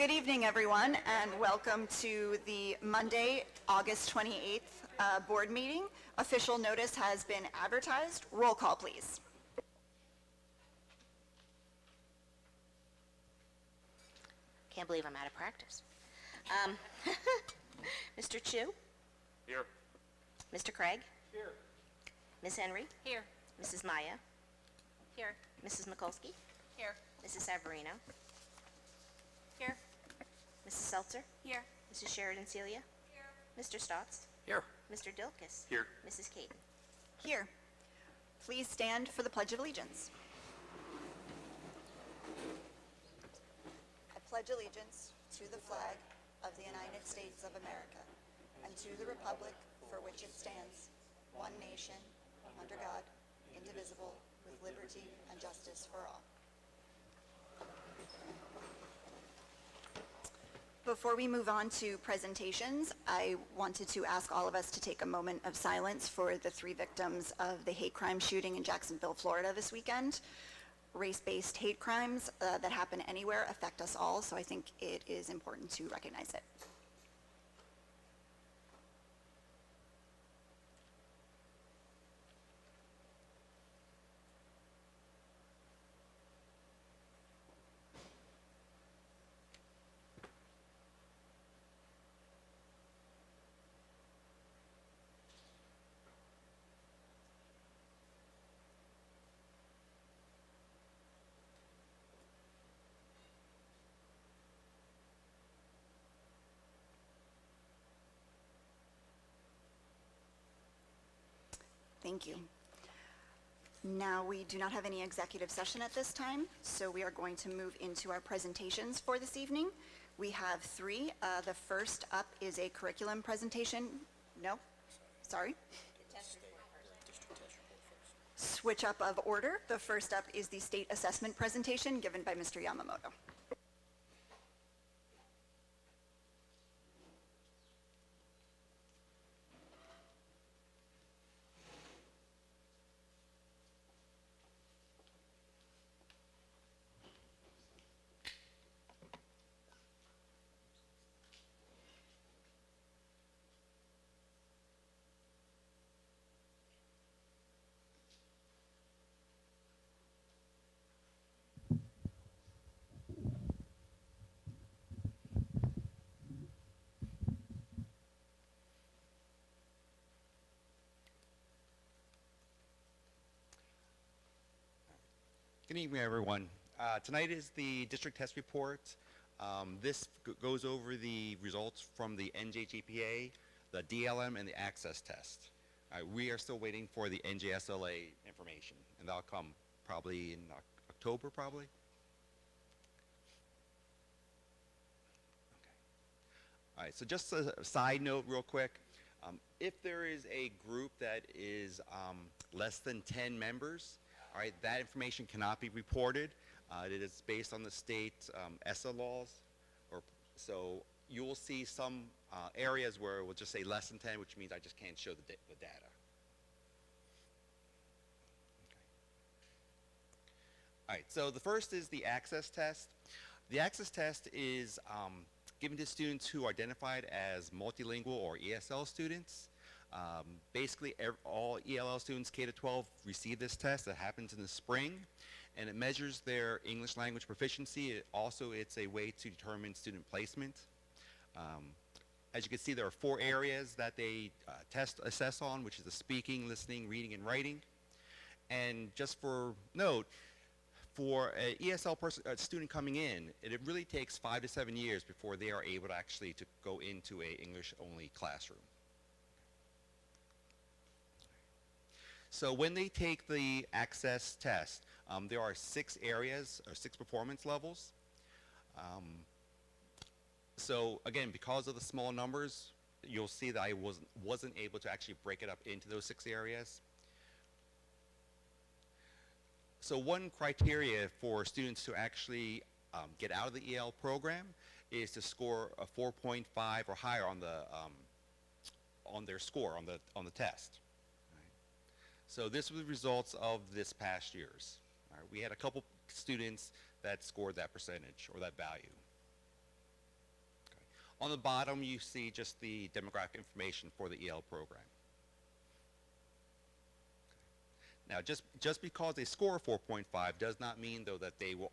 Good evening, everyone, and welcome to the Monday, August 28th board meeting. Official notice has been advertised. Roll call, please. Can't believe I'm out of practice. Mr. Chu? Here. Mr. Craig? Here. Ms. Henry? Here. Mrs. Maya? Here. Mrs. Mikulski? Here. Mrs. Savarino? Here. Mrs. Seltzer? Here. Mrs. Sheridan Celia? Here. Mr. Stotts? Here. Mr. Dilkus? Here. Mrs. Caden? Here. Please stand for the Pledge of Allegiance. I pledge allegiance to the flag of the United States of America and to the republic for which it stands, one nation, under God, indivisible, with liberty and justice for all. Before we move on to presentations, I wanted to ask all of us to take a moment of silence for the 3 victims of the hate crime shooting in Jacksonville, Florida this weekend. Race-based hate crimes that happen anywhere affect us all, so I think it is important to recognize it. Thank you. Now, we do not have any executive session at this time, so we are going to move into our presentations for this evening. We have 3. The first up is a curriculum presentation. No? Sorry. Switch up of order. The first up is the state assessment presentation given by Mr. Yamamoto. Good evening, everyone. Tonight is the district test report. This goes over the results from the NJGPA, the DLM, and the access test. We are still waiting for the NJSLA information, and that'll come probably in October, probably. Okay. All right, so just a side note real quick. If there is a group that is less than 10 members, all right, that information cannot be reported. It is based on the state ESSA laws. So you will see some areas where it will just say less than 10, which means I just can't show the data. Okay. All right, so the first is the access test. The access test is given to students who are identified as multilingual or ESL students. Basically, all ELL students K-12 receive this test that happens in the spring, and it measures their English language proficiency. It's a way to determine student placement. As you can see, there are 4 areas that they assess on, which is the speaking, listening, reading, and writing. And just for note, for an ESL student coming in, it really takes 5 to 7 years before they are able to actually go into an English-only classroom. So when they take the access test, there are 6 areas or 6 performance levels. So again, because of the small numbers, you'll see that I wasn't able to actually break it up into those 6 areas. So one criteria for students to actually get out of the EL program is to score a 4.5 or higher on their score on the test. So this was the results of this past year's. All right, we had a couple students that scored that percentage or that value. On the bottom, you see just the demographic information for the EL program. Now, just because they score 4.5 does not mean, though, that they will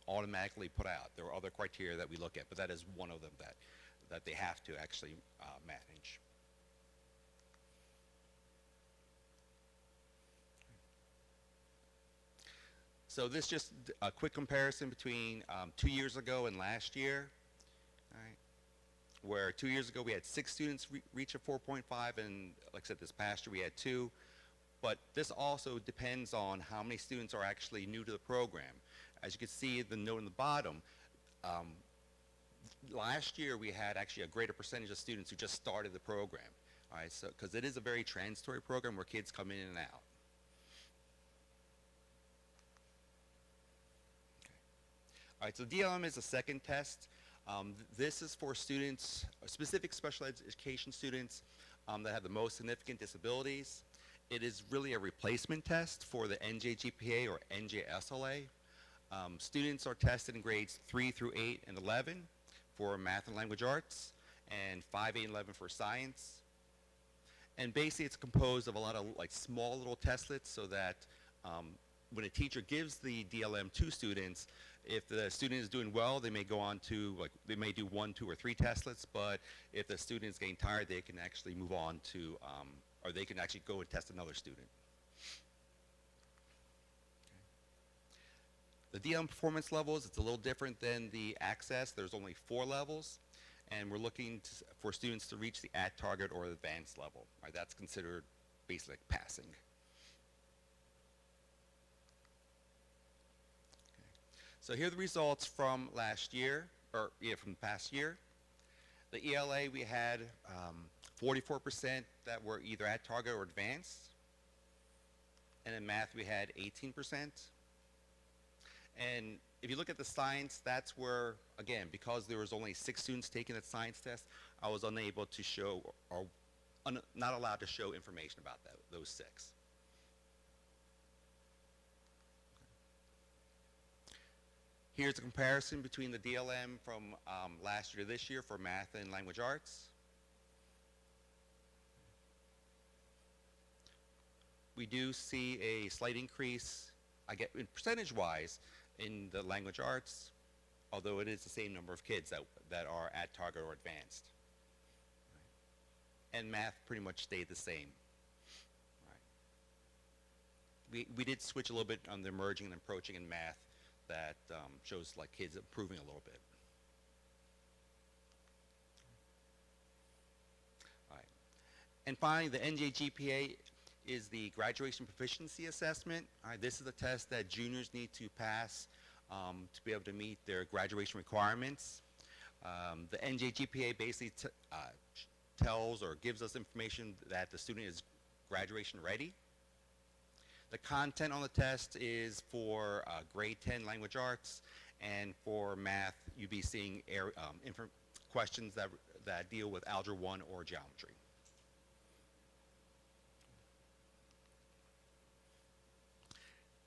automatically put out. There are other criteria that we look at, but that is one of them that they have to actually manage. So this just a quick comparison between 2 years ago and last year. All right. Where 2 years ago we had 6 students reach a 4.5, and like I said, this past year we had 2. But this also depends on how many students are actually new to the program. As you can see, the note on the bottom, last year we had actually a greater percentage of students who just started the program. All right, so because it is a very transitory program where kids come in and out. All right, so DLM is a second test. This is for students, specific special education students that have the most significant disabilities. It is really a replacement test for the NJGPA or NJSLA. Students are tested in grades 3 through 8 and 11 for math and language arts, and 5, 8, and 11 for science. And basically it's composed of a lot of like small little testlets, so that when a teacher gives the DLM to students, if the student is doing well, they may go on to, like, they may do 1, 2, or 3 testlets, but if the student is getting tired, they can actually move on to, or they can actually go and test another student. The DLM performance levels, it's a little different than the Access. There's only 4 levels, and we're looking for students to reach the at target or advanced level. Right? That's considered basically like passing. So here are the results from last year, or yeah, from the past year. The ELA, we had 44% that were either at target or advanced. And in math, we had 18%. And if you look at the science, that's where, again, because there was only 6 students taking the science test, I was unable to show, or not allowed to show information about those 6. Here's a comparison between the DLM from last year to this year for math and language arts. We do see a slight increase, percentage-wise, in the language arts, although it is the same number of kids that are at target or advanced. And math pretty much stayed the same. We did switch a little bit on the emerging and approaching in math. That shows like kids improving a little bit. All right. And finally, the NJGPA is the graduation proficiency assessment. All right, this is a test that juniors need to pass to be able to meet their graduation requirements. The NJGPA basically tells or gives us information that the student is graduation ready. The content on the test is for grade 10 language arts, and for math, you'll be seeing questions that deal with Algebra 1 or geometry.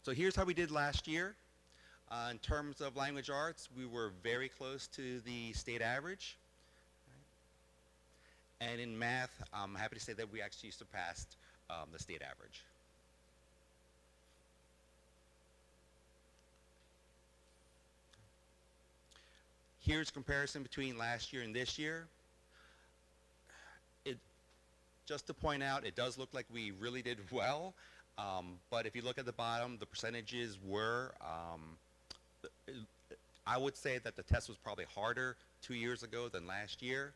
So here's how we did last year. In terms of language arts, we were very close to the state average. And in math, I'm happy to say that we actually surpassed the state average. Here's a comparison between last year and this year. Just to point out, it does look like we really did well, but if you look at the bottom, the percentages were, I would say that the test was probably harder 2 years ago than last year.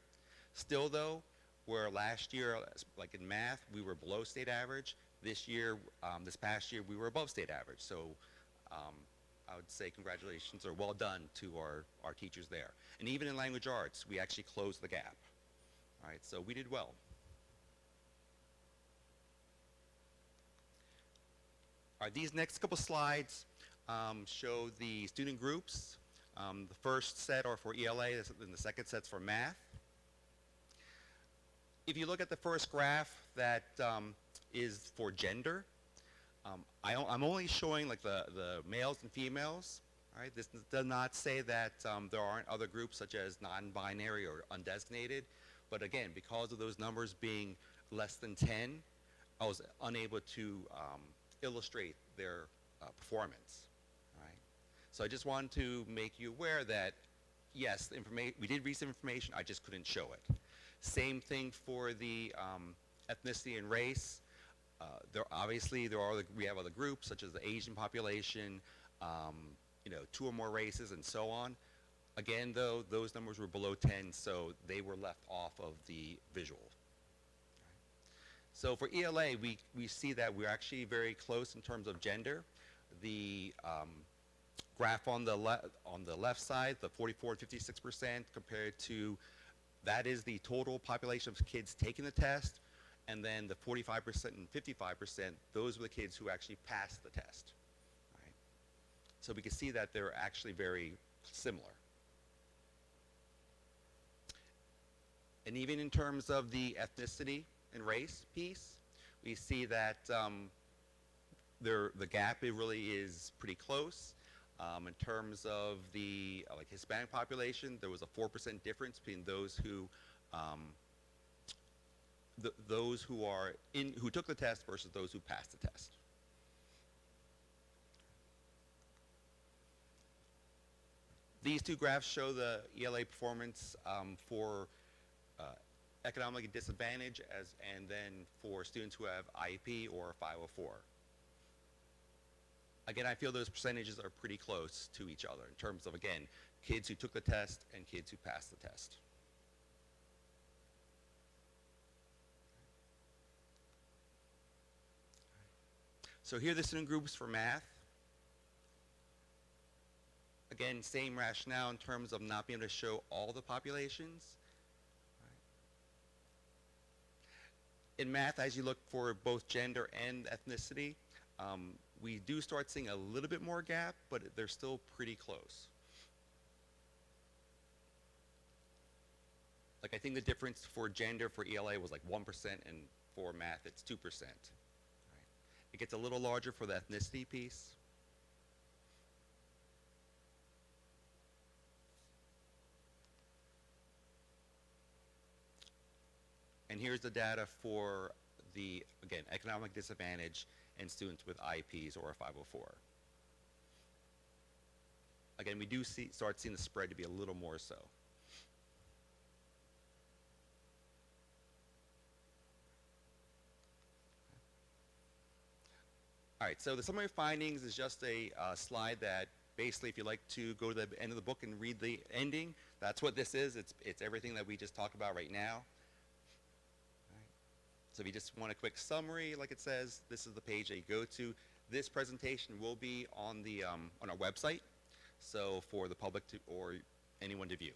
Still though, where last year, like in math, we were below state average, this year, this past year, we were above state average. So I would say congratulations or well done to our teachers there. And even in language arts, we actually closed the gap. All right, so we did well. All right, these next couple slides show the student groups. The first set are for ELA, and the second set's for math. If you look at the first graph that is for gender, I'm only showing like the males and females. All right, this does not say that there aren't other groups such as non-binary or undesignated, but again, because of those numbers being less than 10, I was unable to illustrate their performance. All right, so I just wanted to make you aware that yes, we did receive information, I just couldn't show it. Same thing for the ethnicity and race. We have other groups such as the Asian population, 2 or more races, and so on. Again, though, those numbers were below 10, so they were left off of the visual. So for ELA, we see that we're actually very close in terms of gender. The graph on the left side, the 44 and 56% compared to, that is the total population of kids taking the test, and then the 45% and 55%, those were the kids who actually passed the test. Right? So we can see that they're actually very similar. And even in terms of the ethnicity and race piece, we see that the gap, it really is pretty close. In terms of the Hispanic population, there was a 4% difference between those who who took the test versus those who passed the test. These 2 graphs show the ELA performance for economically disadvantaged and then for students who have IEP or 504. Again, I feel those percentages are pretty close to each other in terms of, again, kids who took the test and kids who passed the test. So here are the student groups for math. Again, same rationale in terms of not being able to show all the populations. In math, as you look for both gender and ethnicity, we do start seeing a little bit more gap, but they're still pretty close. I think the difference for gender for ELA was 1%, and for math it's 2%. Right. It gets a little larger for the ethnicity piece. And here's the data for the, again, economic disadvantage and students with IEPs or a 504. Again, we do start seeing the spread to be a little more so. All right, so the summary findings is just a slide that basically, if you like to go to the end of the book and read the ending, that's what this is. It's everything that we just talked about right now. So if you just want a quick summary, like it says, this is the page that you go to. This presentation will be on the on our website, so for the public to, or anyone to view.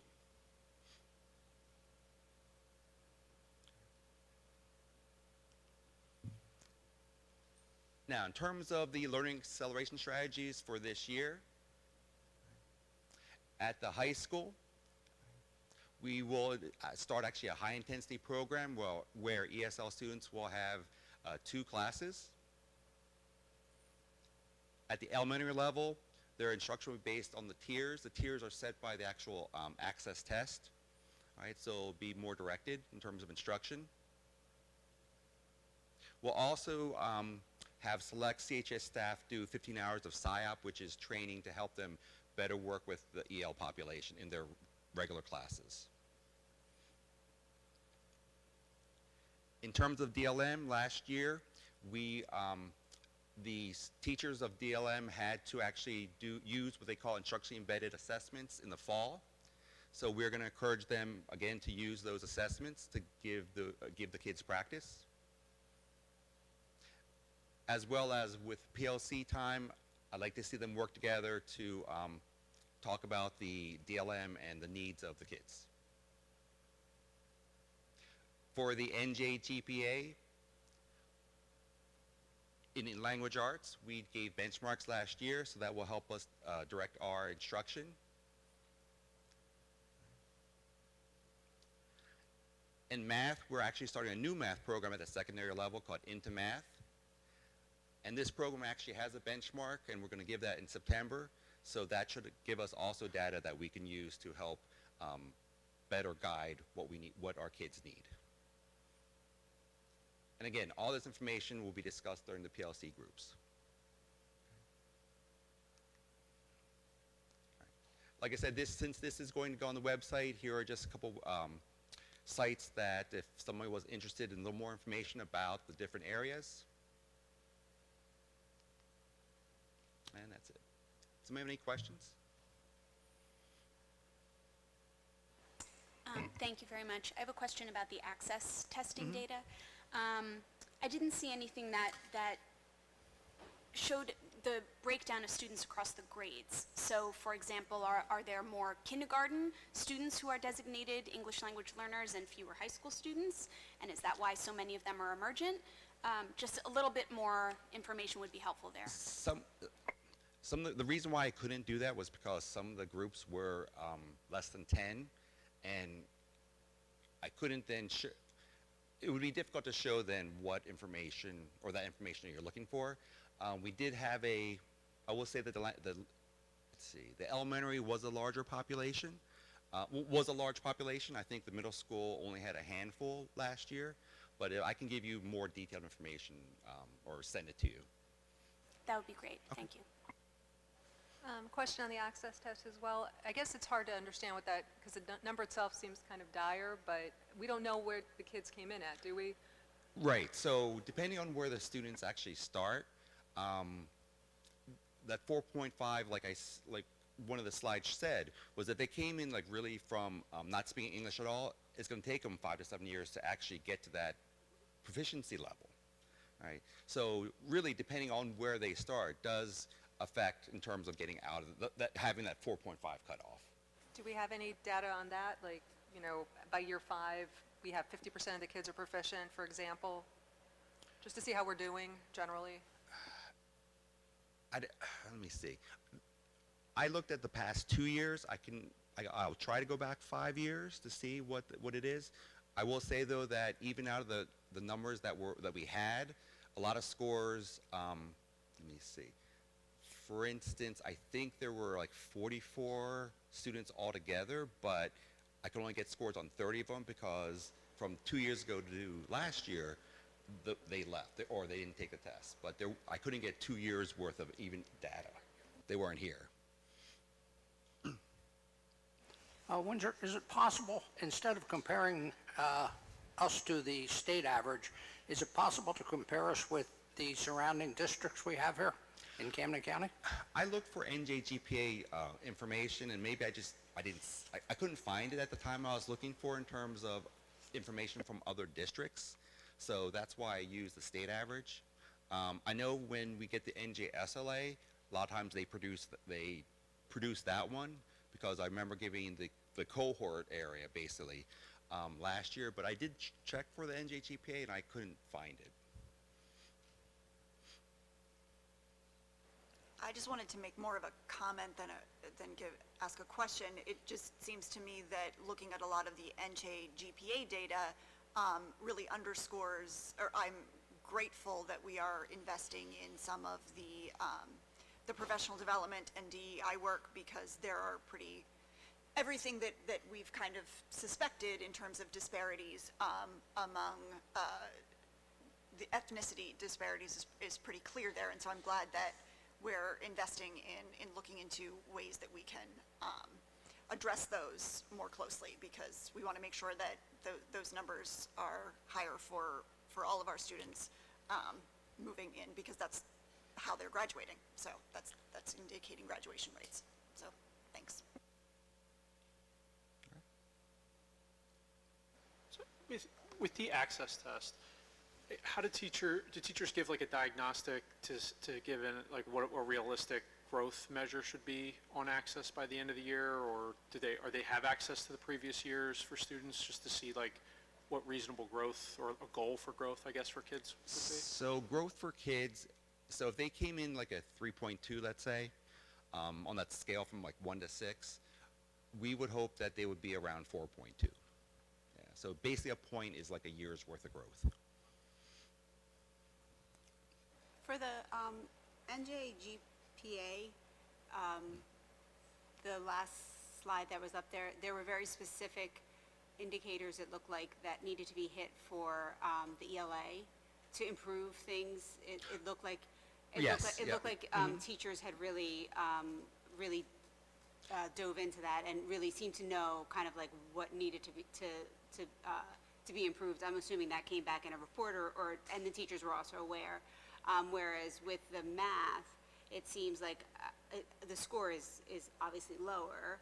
Now, in terms of the learning acceleration strategies for this year, at the high school, we will start actually a high-intensity program where ESL students will have 2 classes. At the elementary level, their instruction will be based on the tiers. The tiers are set by the actual access test. All right, so it'll be more directed in terms of instruction. We'll also have select CHS staff do 15 hours of PSYOP, which is training to help them better work with the EL population in their regular classes. In terms of DLM, last year, the teachers of DLM had to actually use what they call instructionally embedded assessments in the fall. So we're going to encourage them, again, to use those assessments to give the kids practice. As well as with PLC time, I'd like to see them work together to talk about the DLM and the needs of the kids. For the NJ GPA, in language arts, we gave benchmarks last year, so that will help us direct our instruction. In math, we're actually starting a new math program at the secondary level called Into Math. And this program actually has a benchmark, and we're going to give that in September. So that should give us also data that we can use to help better guide what we need, what our kids need. And again, all this information will be discussed during the PLC groups. Like I said, since this is going to go on the website, here are just a couple sites that if somebody was interested in a little more information about the different areas. And that's it. Somebody have any questions? Thank you very much. I have a question about the access testing data. I didn't see anything that showed the breakdown of students across the grades. So, for example, are there more kindergarten students who are designated English language learners and fewer high school students? And is that why so many of them are emergent? Just a little bit more information would be helpful there. The reason why I couldn't do that was because some of the groups were less than 10, and I couldn't then it would be difficult to show then what information or that information that you're looking for. We did have I will say that let's see, the elementary was a larger population, was a large population. I think the middle school only had a handful last year, but I can give you more detailed information or send it to you. That would be great. Thank you. Question on the access test as well. I guess it's hard to understand what that, because the number itself seems kind of dire, but we don't know where the kids came in at, do we? Right. So depending on where the students actually start, that 4.5, like one of the slides said, was that they came in like really from not speaking English at all. It's going to take them 5 to 7 years to actually get to that proficiency level. Right. So really, depending on where they start, does affect in terms of getting out of having that 4.5 cutoff. Do we have any data on that? Like, you know, by year 5, we have 50% of the kids are proficient, for example, just to see how we're doing generally. Let me see. I looked at the past 2 years. I'll try to go back 5 years to see what it is. I will say though that even out of the numbers that we had, a lot of scores. Let me see. For instance, I think there were like 44 students altogether, but I could only get scores on 30 of them because from 2 years ago to last year, they left or they didn't take the test. But I couldn't get 2 years worth of even data. They weren't here. Windsor, is it possible, instead of comparing us to the state average, is it possible to compare us with the surrounding districts we have here in Camden County? I looked for NJGPA information, and maybe I couldn't find it at the time I was looking for in terms of information from other districts. So that's why I use the state average. I know when we get the NJSLA, a lot of times they produce that one, because I remember giving the cohort area basically last year, but I did check for the NJGPA and I couldn't find it. I just wanted to make more of a comment than ask a question. It just seems to me that looking at a lot of the NCHE GPA data really underscores, or I'm grateful that we are investing in some of the professional development and DEI work, because there are everything that we've kind of suspected in terms of disparities among the ethnicity disparities is pretty clear there, and so I'm glad that we're investing in looking into ways that we can address those more closely, because we want to make sure that those numbers are higher for all of our students moving in, because that's how they're graduating. So that's indicating graduation rates. So thanks. So with the access test, how do teachers give like a diagnostic to give in like what a realistic growth measure should be on access by the end of the year, or are they have access to the previous years for students just to see like what reasonable growth or a goal for growth, I guess, for kids would be? So growth for kids, so if they came in like a 3.2, let's say, on that scale from like 1 to 6, we would hope that they would be around 4.2. Yeah, so basically a point is like a year's worth of growth. For the NJGPA, the last slide that was up there, there were very specific indicators, it looked like, that needed to be hit for the ELA to improve things. It looked like, Yes, it yeah. looked like teachers had really, really dove into that and really seemed to know kind of like what needed to be improved. I'm assuming that came back in a report, and the teachers were also aware. Whereas with the math, it seems like the score is obviously lower.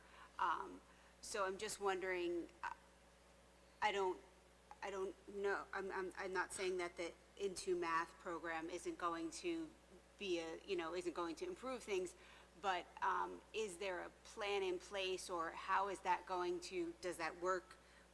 So I'm just wondering, I don't know, I'm not saying that the Into Math program isn't going to be isn't going to improve things, but is there a plan in place, or how is that going to, does that work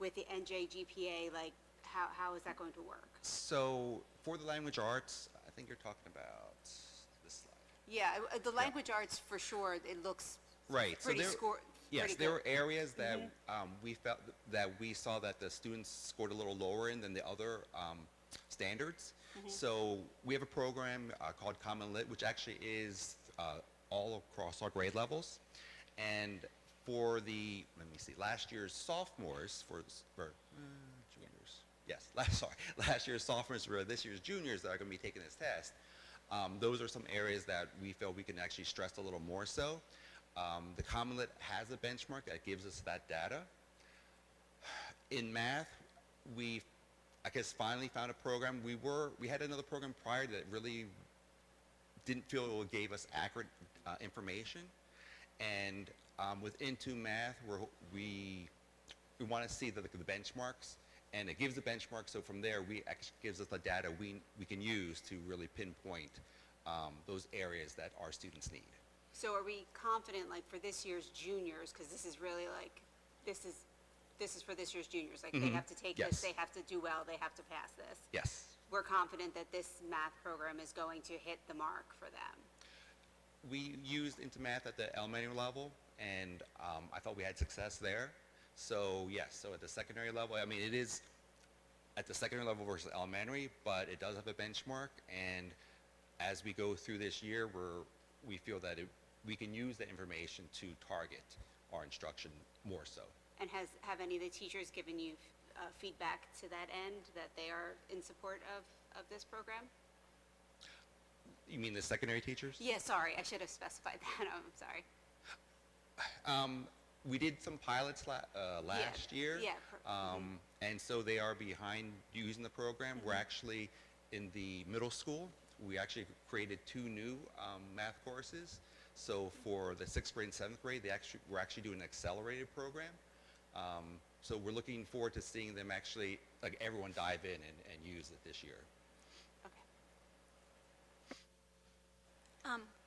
with the NJGPA? Like, how is that going to work? So for the language arts, I think you're talking about this slide. Yeah, the language arts, for sure, it looks Right. So pretty there, score. yes, pretty there good. were areas that we felt that we saw that the students scored a little lower in than the other standards. So we have a program called Common Lit, which actually is all across our grade levels. And for the, let me see, last year's sophomores, juniors, yes, last year's sophomores for this year's juniors that are going to be taking this test, those are some areas that we feel we can actually stress a little more so. The Common Lit has a benchmark that gives us that data. In math, we, I guess, finally found a program. We had another program prior that really didn't feel it gave us accurate information. And with Into Math, we want to see the benchmarks, and it gives the benchmark. So from there, we actually gives us the data we can use to really pinpoint those areas that our students need. So are we confident, like, for this year's juniors, because this is really like, this is for this year's juniors, like, they have to take Yes. this, they have to do well, they have to pass this. Yes. We're confident that this math program is going to hit the mark for them. We used Into Math at the elementary level, and I thought we had success there. So yes, so at the secondary level, I mean, it is at the secondary level versus elementary, but it does have a benchmark. And as we go through this year, we feel that we can use that information to target our instruction more so. And have any of the teachers given you feedback to that end, that they are in support of this program? You mean the secondary teachers? Yeah, sorry, I should have specified that, I'm sorry. We did some pilots last year. yeah, And so they are behind using the program. We're actually in the middle school. We actually created 2 new math courses. So for the 6th grade and 7th grade, we're actually doing an accelerated program. So we're looking forward to seeing them actually, like, everyone dive in and use it this year. Okay.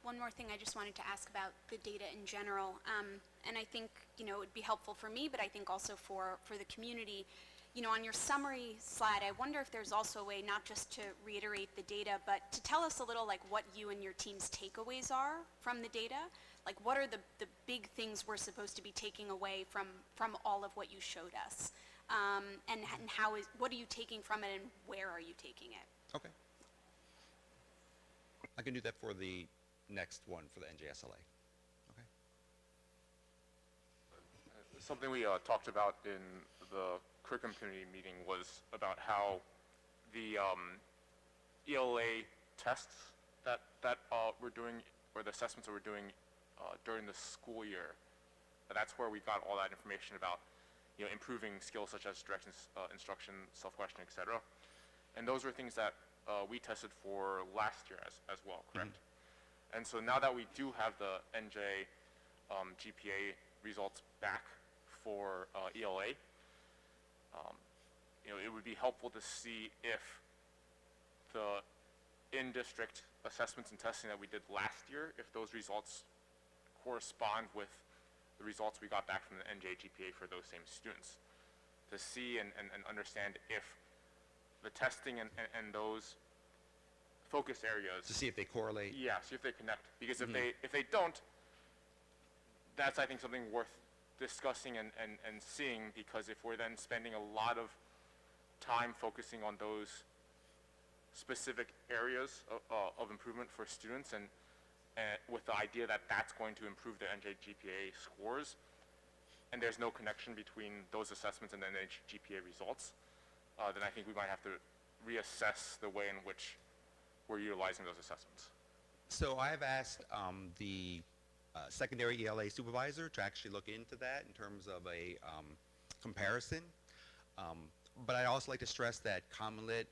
One more thing I just wanted to ask about the data in general, and I think, it would be helpful for me, but I think also for the community. On your summary slide, I wonder if there's also a way not just to reiterate the data, but to tell us a little, like, what you and your team's takeaways are from the data. Like, what are the big things we're supposed to be taking away from all of what you showed us? And what are you taking from it, and where are you taking it? Okay. I can do that for the next one for the NJSLA. Okay. Something we talked about in the curriculum committee meeting was about how the ELA tests that we're doing, or the assessments that we're doing during the school year, that's where we got all that information about improving skills such as direct instruction, self-questioning, etc. And those were things that we tested for last year as well, correct? And so now that we do have the NJ GPA results back for ELA, it would be helpful to see if the in-district assessments and testing that we did last year, if those results correspond with the results we got back from the NJ GPA for those same students, to see and understand if the testing and those focus areas, To see if they correlate. yeah, see if they connect. Because if they don't, that's, I think, something worth discussing and seeing, because if we're then spending a lot of time focusing on those specific areas of improvement for students, and with the idea that that's going to improve their NJGPA scores, and there's no connection between those assessments and the NJGPA results, then I think we might have to reassess the way in which we're utilizing those assessments. So I've asked the secondary ELA supervisor to actually look into that in terms of a comparison. But I'd also like to stress that Common Lit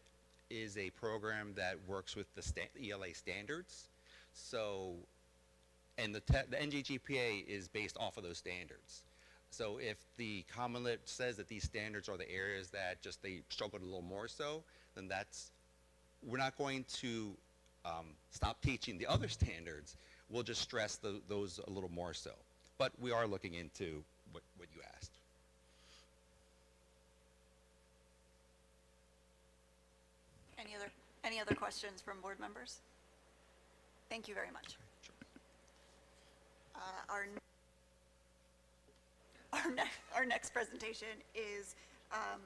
is a program that works with the ELA standards. So, and the NJGPA is based off of those standards. So if the Common Lit says that these standards are the areas that just they struggled a little more so, then we're not going to stop teaching the other standards. We'll just stress those a little more so. But we are looking into what you asked. Any other questions from board members? Thank you very much. Our next presentation is, I'm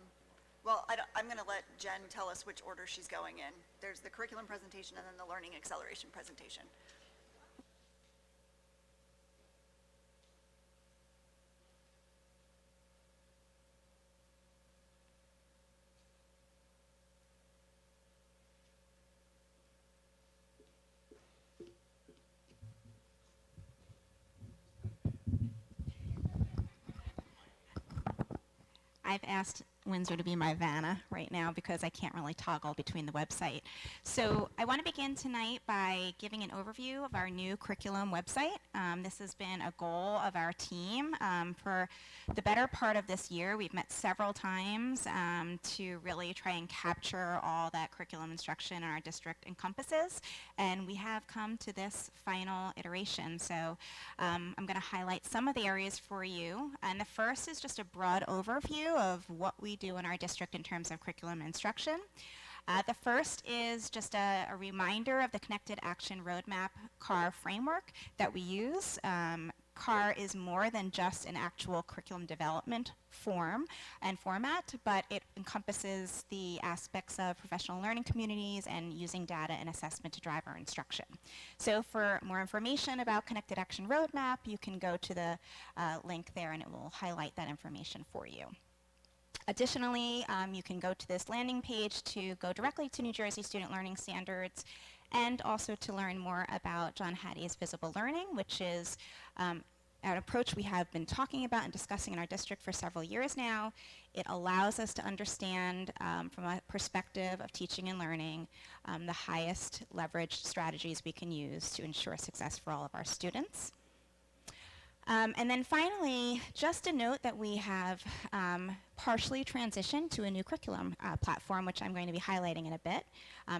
going to let Jen tell us which order she's going in. There's the curriculum presentation and then the learning acceleration presentation. I've asked Windsor to be my Vanna right now because I can't really toggle between the website. So I want to begin tonight by giving an overview of our new curriculum website. This has been a goal of our team for the better part of this year. We've met several times to really try and capture all that curriculum instruction our district encompasses, and we have come to this final iteration. So I'm going to highlight some of the areas for you, and the first is just a broad overview of what we do in our district in terms of curriculum instruction. The first is just a reminder of the Connected Action Roadmap CAR framework that we use. CAR is more than just an actual curriculum development form and format, but it encompasses the aspects of professional learning communities and using data and assessment to drive our instruction. So for more information about Connected Action Roadmap, you can go to the link there and it will highlight that information for you. Additionally, you can go to this landing page to go directly to New Jersey Student Learning Standards and also to learn more about John Hattie's Visible Learning, which is an approach we have been talking about and discussing in our district for several years now. It allows us to understand from a perspective of teaching and learning the highest leveraged strategies we can use to ensure success for all of our students. And then finally, just a note that we have partially transitioned to a new curriculum platform, which I'm going to be highlighting in a bit.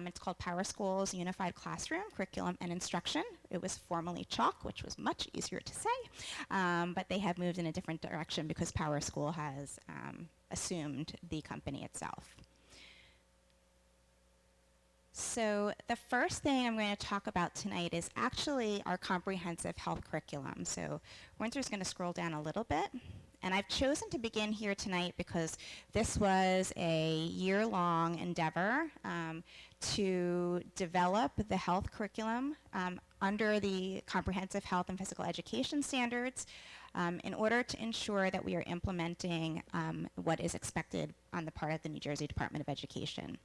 It's called PowerSchool's Unified Classroom Curriculum and Instruction. It was formerly CHALK, which was much easier to say, but they have moved in a different direction because PowerSchool has assumed the company itself. So the first thing I'm going to talk about tonight is actually our comprehensive health curriculum. So Windsor's going to scroll down a little bit. And I've chosen to begin here tonight because this was a year-long endeavor to develop the health curriculum under the comprehensive health and physical education standards in order to ensure that we are implementing what is expected on the part of the New Jersey Department of Education.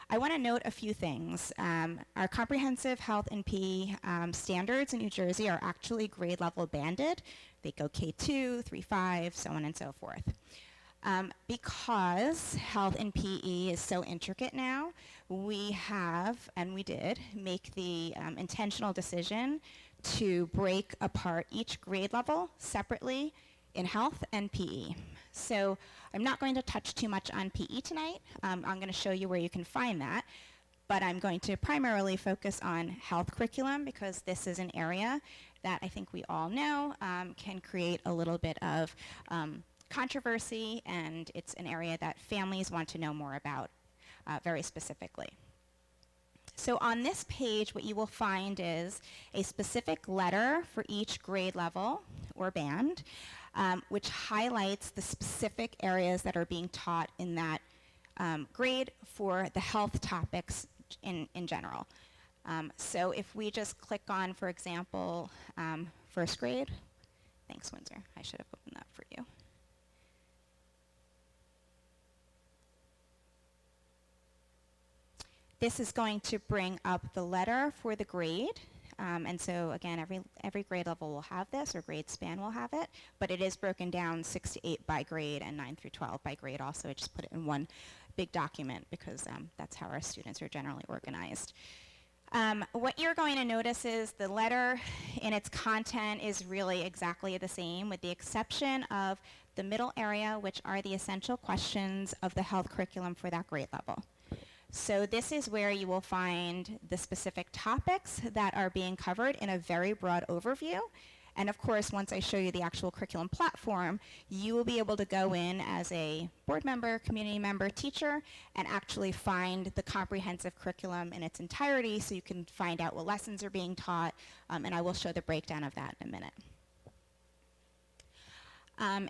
I want to note a few things. Our comprehensive health and PE standards in New Jersey are actually grade level banded. They go K2, 3, 5, so on and so forth. Because health and PE is so intricate now, we have, and we did, make the intentional decision to break apart each grade level separately in health and PE. So I'm not going to touch too much on PE tonight. I'm going to show you where you can find that, but I'm going to primarily focus on health curriculum because this is an area that I think we all know can create a little bit of controversy, and it's an area that families want to know more about very specifically. So on this page, what you will find is a specific letter for each grade level or band, which highlights the specific areas that are being taught in that grade for the health topics in general. So if we just click on, for example, first grade. Thanks, Windsor. I should have opened that for you. This is going to bring up the letter for the grade. And so again, every grade level will have this, or grade span will have it, but it is broken down 6 to 8 by grade and 9 through 12 by grade also. I just put it in one big document because that's how our students are generally organized. What you're going to notice is the letter in its content is really exactly the same, with the exception of the middle area, which are the essential questions of the health curriculum for that grade level. So this is where you will find the specific topics that are being covered in a very broad overview. And of course, once I show you the actual curriculum platform, you will be able to go in as a board member, community member, teacher, and actually find the comprehensive curriculum in its entirety so you can find out what lessons are being taught, and I will show the breakdown of that in a minute.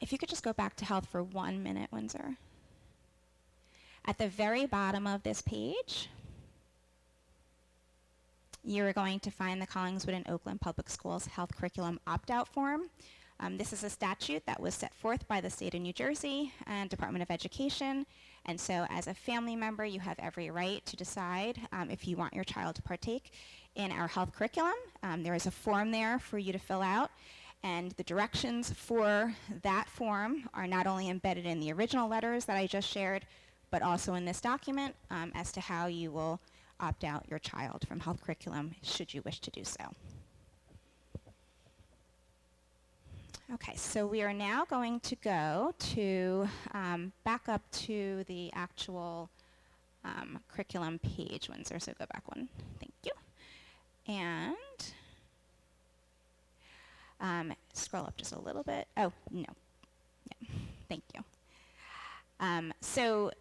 If you could just go back to health for 1 minute, Windsor. At the very bottom of this page, you're going to find the Collingswood and Oakland Public Schools Health Curriculum Opt-out Form. This is a statute that was set forth by the state of New Jersey and Department of Education. And so as a family member, you have every right to decide if you want your child to partake in our health curriculum. There is a form there for you to fill out. And the directions for that form are not only embedded in the original letters that I just shared, but also in this document as to how you will opt out your child from health curriculum should you wish to do so. Okay, so we are now going to go to back up to the actual curriculum page, Windsor, so go back one. Thank you. And scroll up just a little bit. Oh, no. Yeah. Thank you. So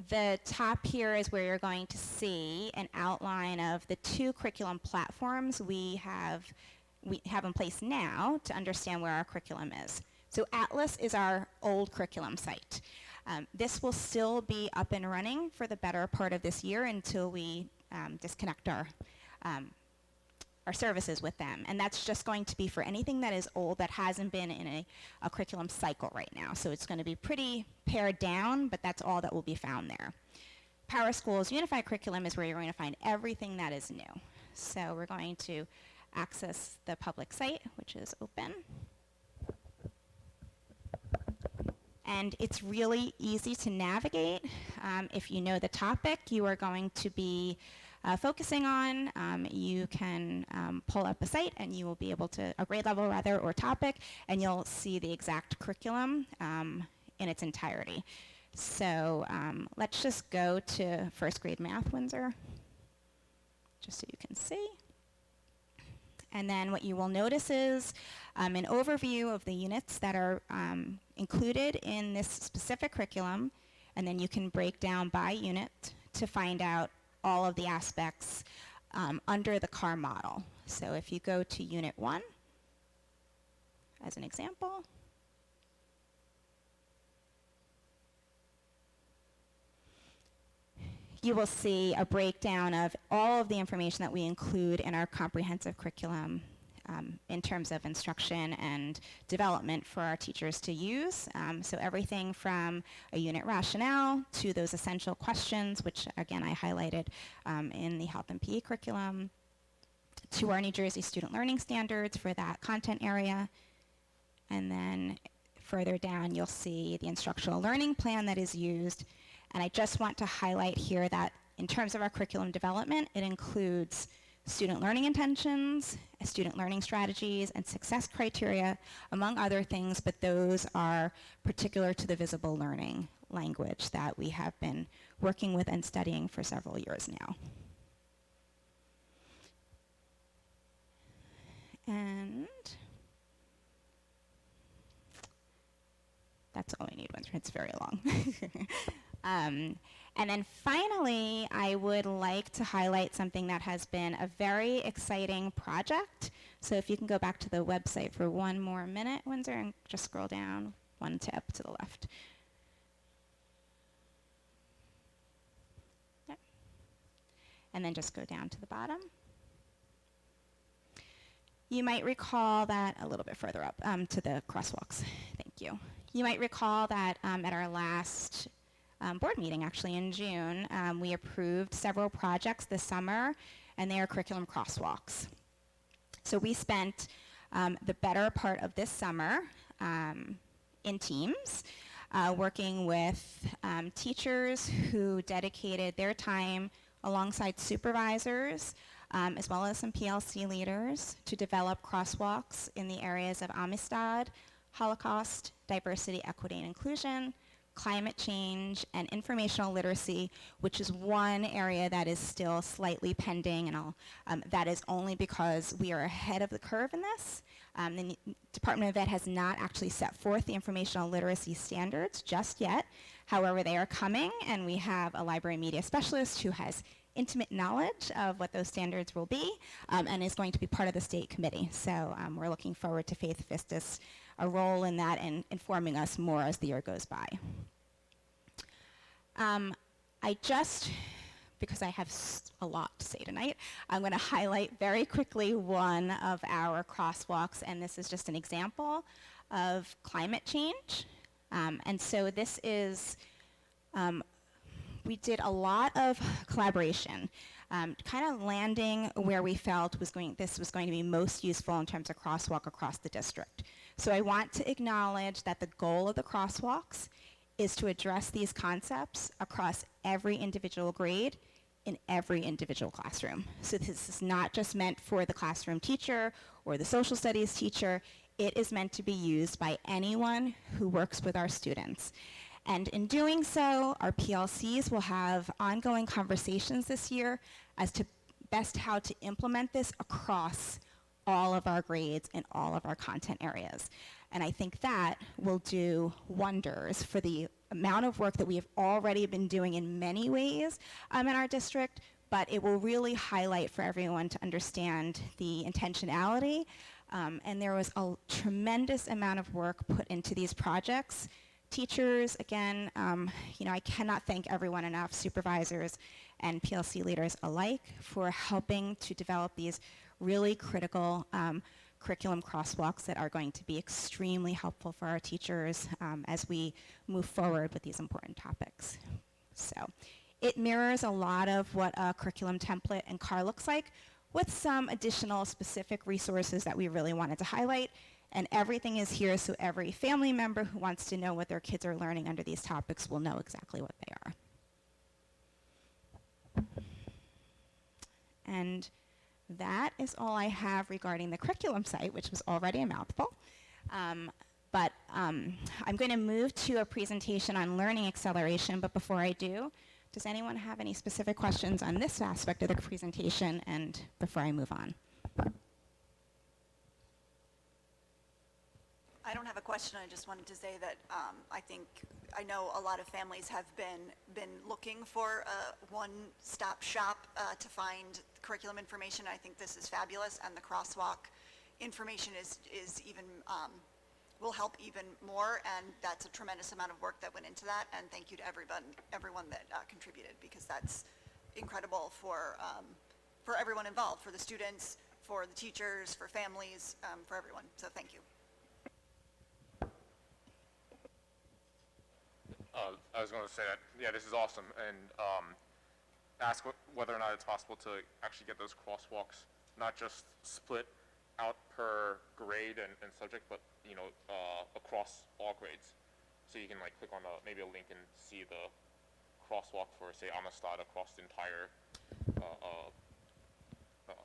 the top here is where you're going to see an outline of the 2 curriculum platforms we have in place now to understand where our curriculum is. So Atlas is our old curriculum site. This will still be up and running for the better part of this year until we disconnect our services with them. And that's just going to be for anything that is old that hasn't been in a curriculum cycle right now. So it's going to be pretty pared down, but that's all that will be found there. Power School's Unified Curriculum is where you're going to find everything that is new. So we're going to access the public site, which is open. And it's really easy to navigate. If you know the topic you are going to be focusing on, you can pull up a site and you will be able to, a grade level rather, or topic, and you'll see the exact curriculum in its entirety. So let's just go to first grade math, Windsor, just so you can see. And then what you will notice is an overview of the units that are included in this specific curriculum, and then you can break down by unit to find out all of the aspects under the CAR model. So if you go to Unit 1, as an example, you will see a breakdown of all of the information that we include in our comprehensive curriculum in terms of instruction and development for our teachers to use. So everything from a unit rationale to those essential questions, which again I highlighted in the health and PE curriculum, to our New Jersey student learning standards for that content area. And then further down you'll see the instructional learning plan that is used. And I just want to highlight here that in terms of our curriculum development, it includes student learning intentions, student learning strategies, and success criteria, among other things, but those are particular to the visible learning language that we have been working with and studying for several years now. And that's all I need, Windsor. It's very long. And then finally, I would like to highlight something that has been a very exciting project. So if you can go back to the website for 1 more minute, Windsor, and just scroll down 1 tab to the left. Yep. and then just go down to the bottom. You might recall that, a little bit further up, to the crosswalks. Thank you. You might recall that at our last board meeting, actually in June, we approved several projects this summer, and they are curriculum crosswalks. So we spent the better part of this summer in teams, working with teachers who dedicated their time alongside supervisors, as well as some PLC leaders, to develop crosswalks in the areas of Amistad, Holocaust, diversity, equity, and inclusion, climate change, and informational literacy, which is one area that is still slightly pending, and that is only because we are ahead of the curve in this. The Department of Ed has not actually set forth the informational literacy standards just yet. However, they are coming, and we have a library media specialist who has intimate knowledge of what those standards will be, and is going to be part of the state committee. So we're looking forward to Faith Fistus, a role in that and informing us more as the year goes by. Because I have a lot to say tonight, I'm going to highlight very quickly one of our crosswalks, and this is just an example of climate change. And so this is, we did a lot of collaboration, kind of landing where we felt this was going to be most useful in terms of crosswalk across the district. So I want to acknowledge that the goal of the crosswalks is to address these concepts across every individual grade in every individual classroom. So this is not just meant for the classroom teacher or the social studies teacher. It is meant to be used by anyone who works with our students. And in doing so, our PLCs will have ongoing conversations this year as to best how to implement this across all of our grades and all of our content areas. And I think that will do wonders for the amount of work that we have already been doing in many ways in our district, but it will really highlight for everyone to understand the intentionality. And there was a tremendous amount of work put into these projects. Teachers, again, I cannot thank everyone enough, supervisors and PLC leaders alike, for helping to develop these really critical curriculum crosswalks that are going to be extremely helpful for our teachers as we move forward with these important topics. So it mirrors a lot of what a curriculum template and CAR looks like, with some additional specific resources that we really wanted to highlight. And everything is here so every family member who wants to know what their kids are learning under these topics will know exactly what they are. And that is all I have regarding the curriculum site, which was already a mouthful. I'm going to move to a presentation on learning acceleration, but before I do, does anyone have any specific questions on this aspect of the presentation, and before I move on? I don't have a question. I just wanted to say that I know a lot of families have been looking for a one-stop shop to find curriculum information. I think this is fabulous, and the crosswalk information is even will help even more, and that's a tremendous amount of work that went into that. And thank you to everyone that contributed, because that's incredible for everyone involved, for the students, for the teachers, for families, for everyone. So thank you. I was going to say that, yeah, this is awesome, and ask whether or not it's possible to actually get those crosswalks not just split out per grade and subject, but across all grades. So you can click on maybe a link and see the crosswalk for, say, Amistad across the entire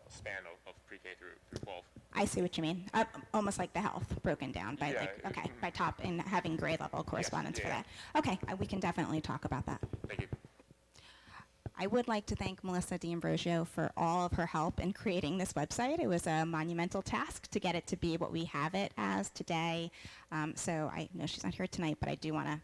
span of pre-K through 12. I see what you mean. Almost like the health, broken down by by top, and having grade level correspondence for that. Okay, we can definitely talk about that. Thank you. I would like to thank Melissa D'Ambrosio for all of her help in creating this website. It was a monumental task to get it to be what we have it as today. So I know she's not here tonight, but I do want to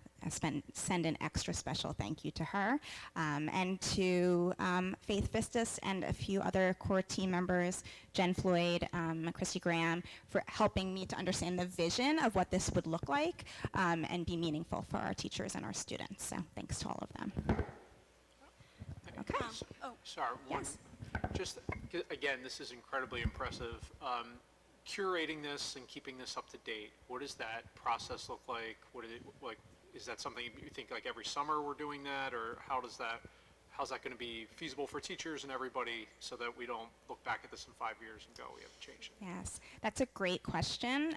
send an extra special thank you to her, and to Faith Fistus and a few other core team members, Jen Floyd, Christy Graham, for helping me to understand the vision of what this would look like and be meaningful for our teachers and our students. So thanks to all of them. Okay. Sorry, Yes. just, again, this is incredibly impressive. Curating this and keeping this up to date, what does that process look like? What is it, like, is that something you think like every summer we're doing that, or how's that going to be feasible for teachers and everybody so that we don't look back at this in 5 years and go, we haven't changed it? Yes, that's a great question.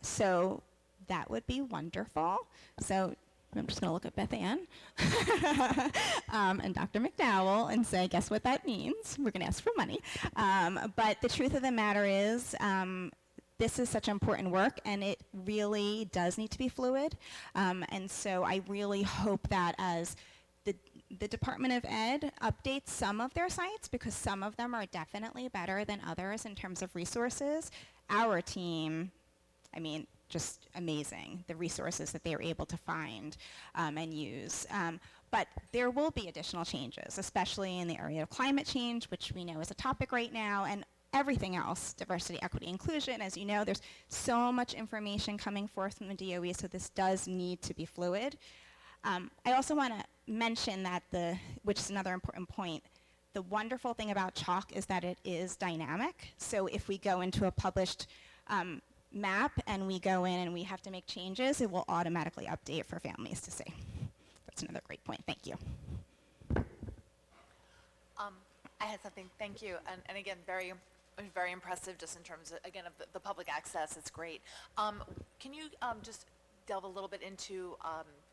So that would be wonderful. So I'm just going to look at Beth Ann and Dr. McDowell and say, guess what that means? We're going to ask for money. But the truth of the matter is, this is such important work, and it really does need to be fluid. And so I really hope that as the Department of Ed updates some of their sites, because some of them are definitely better than others in terms of resources, our team, I mean, just amazing, the resources that they were able to find and use. But there will be additional changes, especially in the area of climate change, which we know is a topic right now, and everything else, diversity, equity, inclusion. As you know, there's so much information coming forth from the DOE, so this does need to be fluid. I also want to mention that which is another important point, the wonderful thing about Chalk is that it is dynamic. So if we go into a published map and we go in and we have to make changes, it will automatically update for families to see. That's another great point. Thank you. I had something, thank you, and again, very impressive just in terms of, again, of the public access, it's great. Can you just delve a little bit into,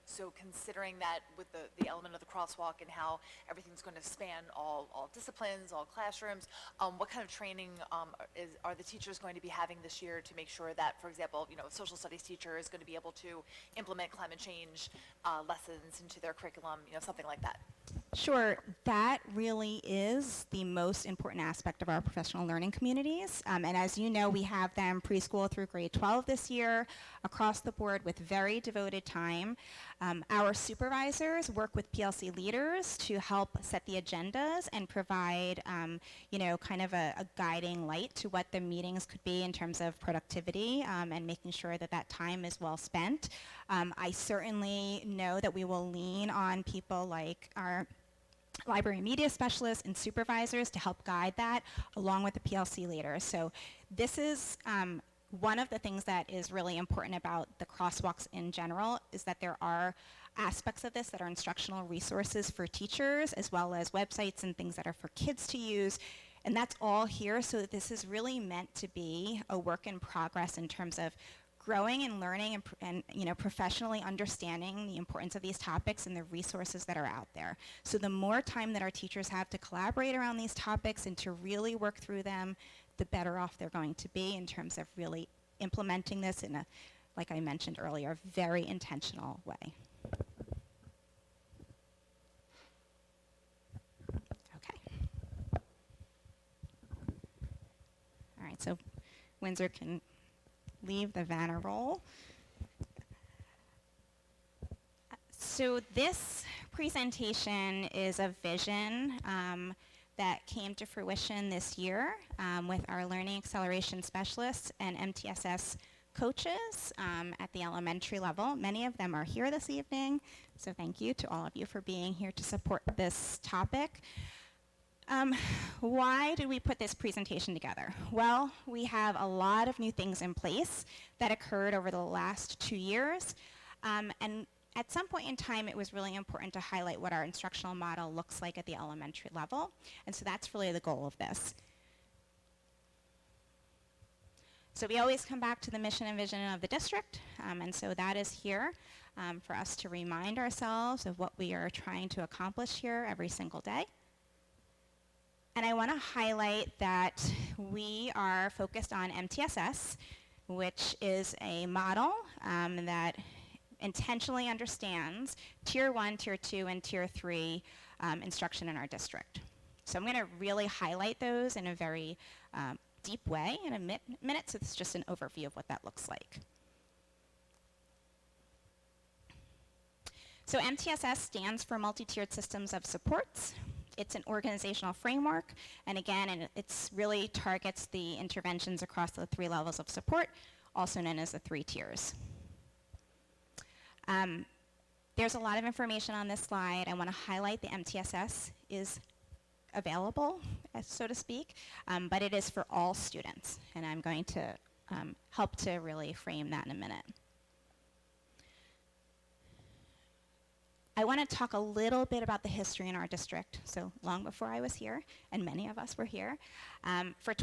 so considering that with the element of the crosswalk and how everything's going to span all disciplines, all classrooms, what kind of training are the teachers going to be having this year to make sure that, for example, a social studies teacher is going to be able to implement climate change lessons into their curriculum, something like that? Sure, that really is the most important aspect of our professional learning communities. And as you know, we have them preschool through grade 12 this year, across the board with very devoted time. Our supervisors work with PLC leaders to help set the agendas and provide, kind of a guiding light to what the meetings could be in terms of productivity and making sure that that time is well spent. I certainly know that we will lean on people like our library media specialists and supervisors to help guide that along with the PLC leaders. So this is one of the things that is really important about the crosswalks in general is that there are aspects of this that are instructional resources for teachers as well as websites and things that are for kids to use. And that's all here, so that this is really meant to be a work in progress in terms of growing and learning and professionally understanding the importance of these topics and the resources that are out there. So the more time that our teachers have to collaborate around these topics and to really work through them, the better off they're going to be in terms of really implementing this in a, like I mentioned earlier, very intentional way. Okay. All right, so Windsor can leave the Vanna roll. So this presentation is a vision that came to fruition this year with our learning acceleration specialists and MTSS coaches at the elementary level. Many of them are here this evening, so thank you to all of you for being here to support this topic. Why did we put this presentation together? Well, we have a lot of new things in place that occurred over the last 2 years. And at some point in time, it was really important to highlight what our instructional model looks like at the elementary level. And so that's really the goal of this. So we always come back to the mission and vision of the district. And so that is here for us to remind ourselves of what we are trying to accomplish here every single day. And I want to highlight that we are focused on MTSS, which is a model that intentionally understands Tier 1, Tier 2, and Tier 3 instruction in our district. So I'm going to really highlight those in a very deep way in a minute, so this is just an overview of what that looks like. So MTSS stands for Multi-Tiered Systems of Supports. It's an organizational framework, and again, it's really targets the interventions across the 3 levels of support, also known as the 3 tiers. There's a lot of information on this slide. I want to highlight the MTSS is available, so to speak, but it is for all students, and I'm going to help to really frame that in a minute. I want to talk a little bit about the history in our district. So long before I was here, and many of us were here, for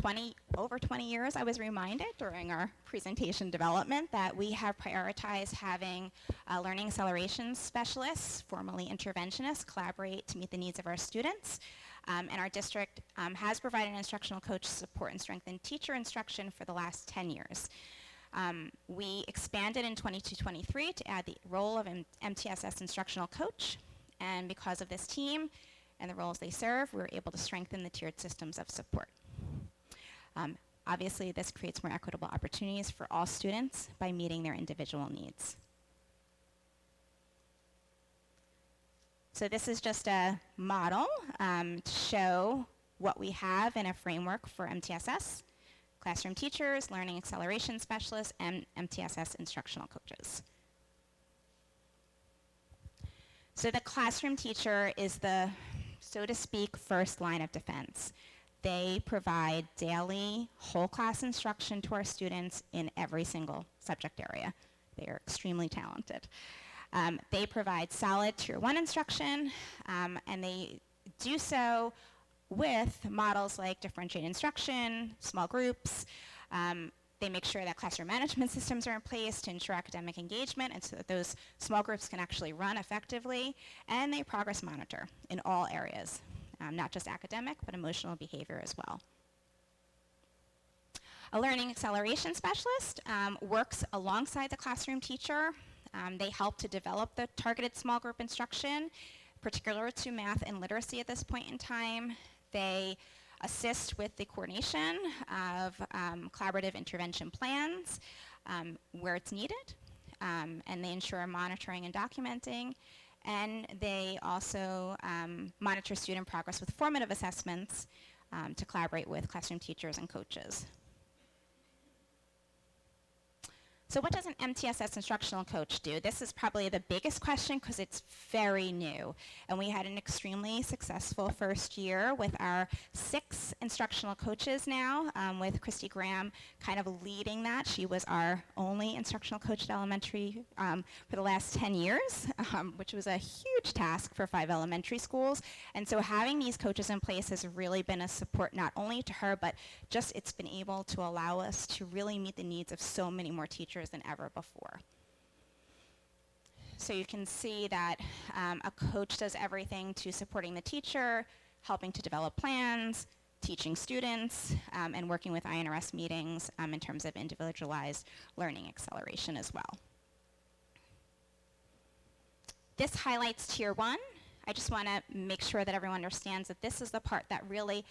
over 20 years, I was reminded during our presentation development that we have prioritized having learning acceleration specialists, formerly interventionists, collaborate to meet the needs of our students. And our district has provided instructional coach support and strengthened teacher instruction for the last 10 years. We expanded in 22-23 to add the role of MTSS instructional coach, and because of this team and the roles they serve, we were able to strengthen the tiered systems of support. Obviously, this creates more equitable opportunities for all students by meeting their individual needs. So this is just a model to show what we have in a framework for MTSS. Classroom teachers, learning acceleration specialists, and MTSS instructional coaches. So the classroom teacher is the, so to speak, first line of defense. They provide daily whole class instruction to our students in every single subject area. They are extremely talented. They provide solid Tier 1 instruction, and they do so with models like differentiated instruction, small groups. They make sure that classroom management systems are in place to ensure academic engagement and so that those small groups can actually run effectively, and they progress monitor in all areas, not just academic, but emotional behavior as well. A learning acceleration specialist works alongside the classroom teacher. They help to develop the targeted small group instruction, particular to math and literacy at this point in time. They assist with the coordination of collaborative intervention plans where it's needed, and they ensure monitoring and documenting, and they also monitor student progress with formative assessments to collaborate with classroom teachers and coaches. So what does an MTSS instructional coach do? This is probably the biggest question because it's very new. And we had an extremely successful first year with our 6 instructional coaches now, with Christy Graham kind of leading that. She was our only instructional coach at elementary for the last 10 years, which was a huge task for 5 elementary schools. And so having these coaches in place has really been a support not only to her, but just it's been able to allow us to really meet the needs of so many more teachers than ever before. So you can see that a coach does everything to supporting the teacher, helping to develop plans, teaching students, and working with INRS meetings in terms of individualized learning acceleration as well. This highlights Tier 1. I just want to make sure that everyone understands that this is the part that really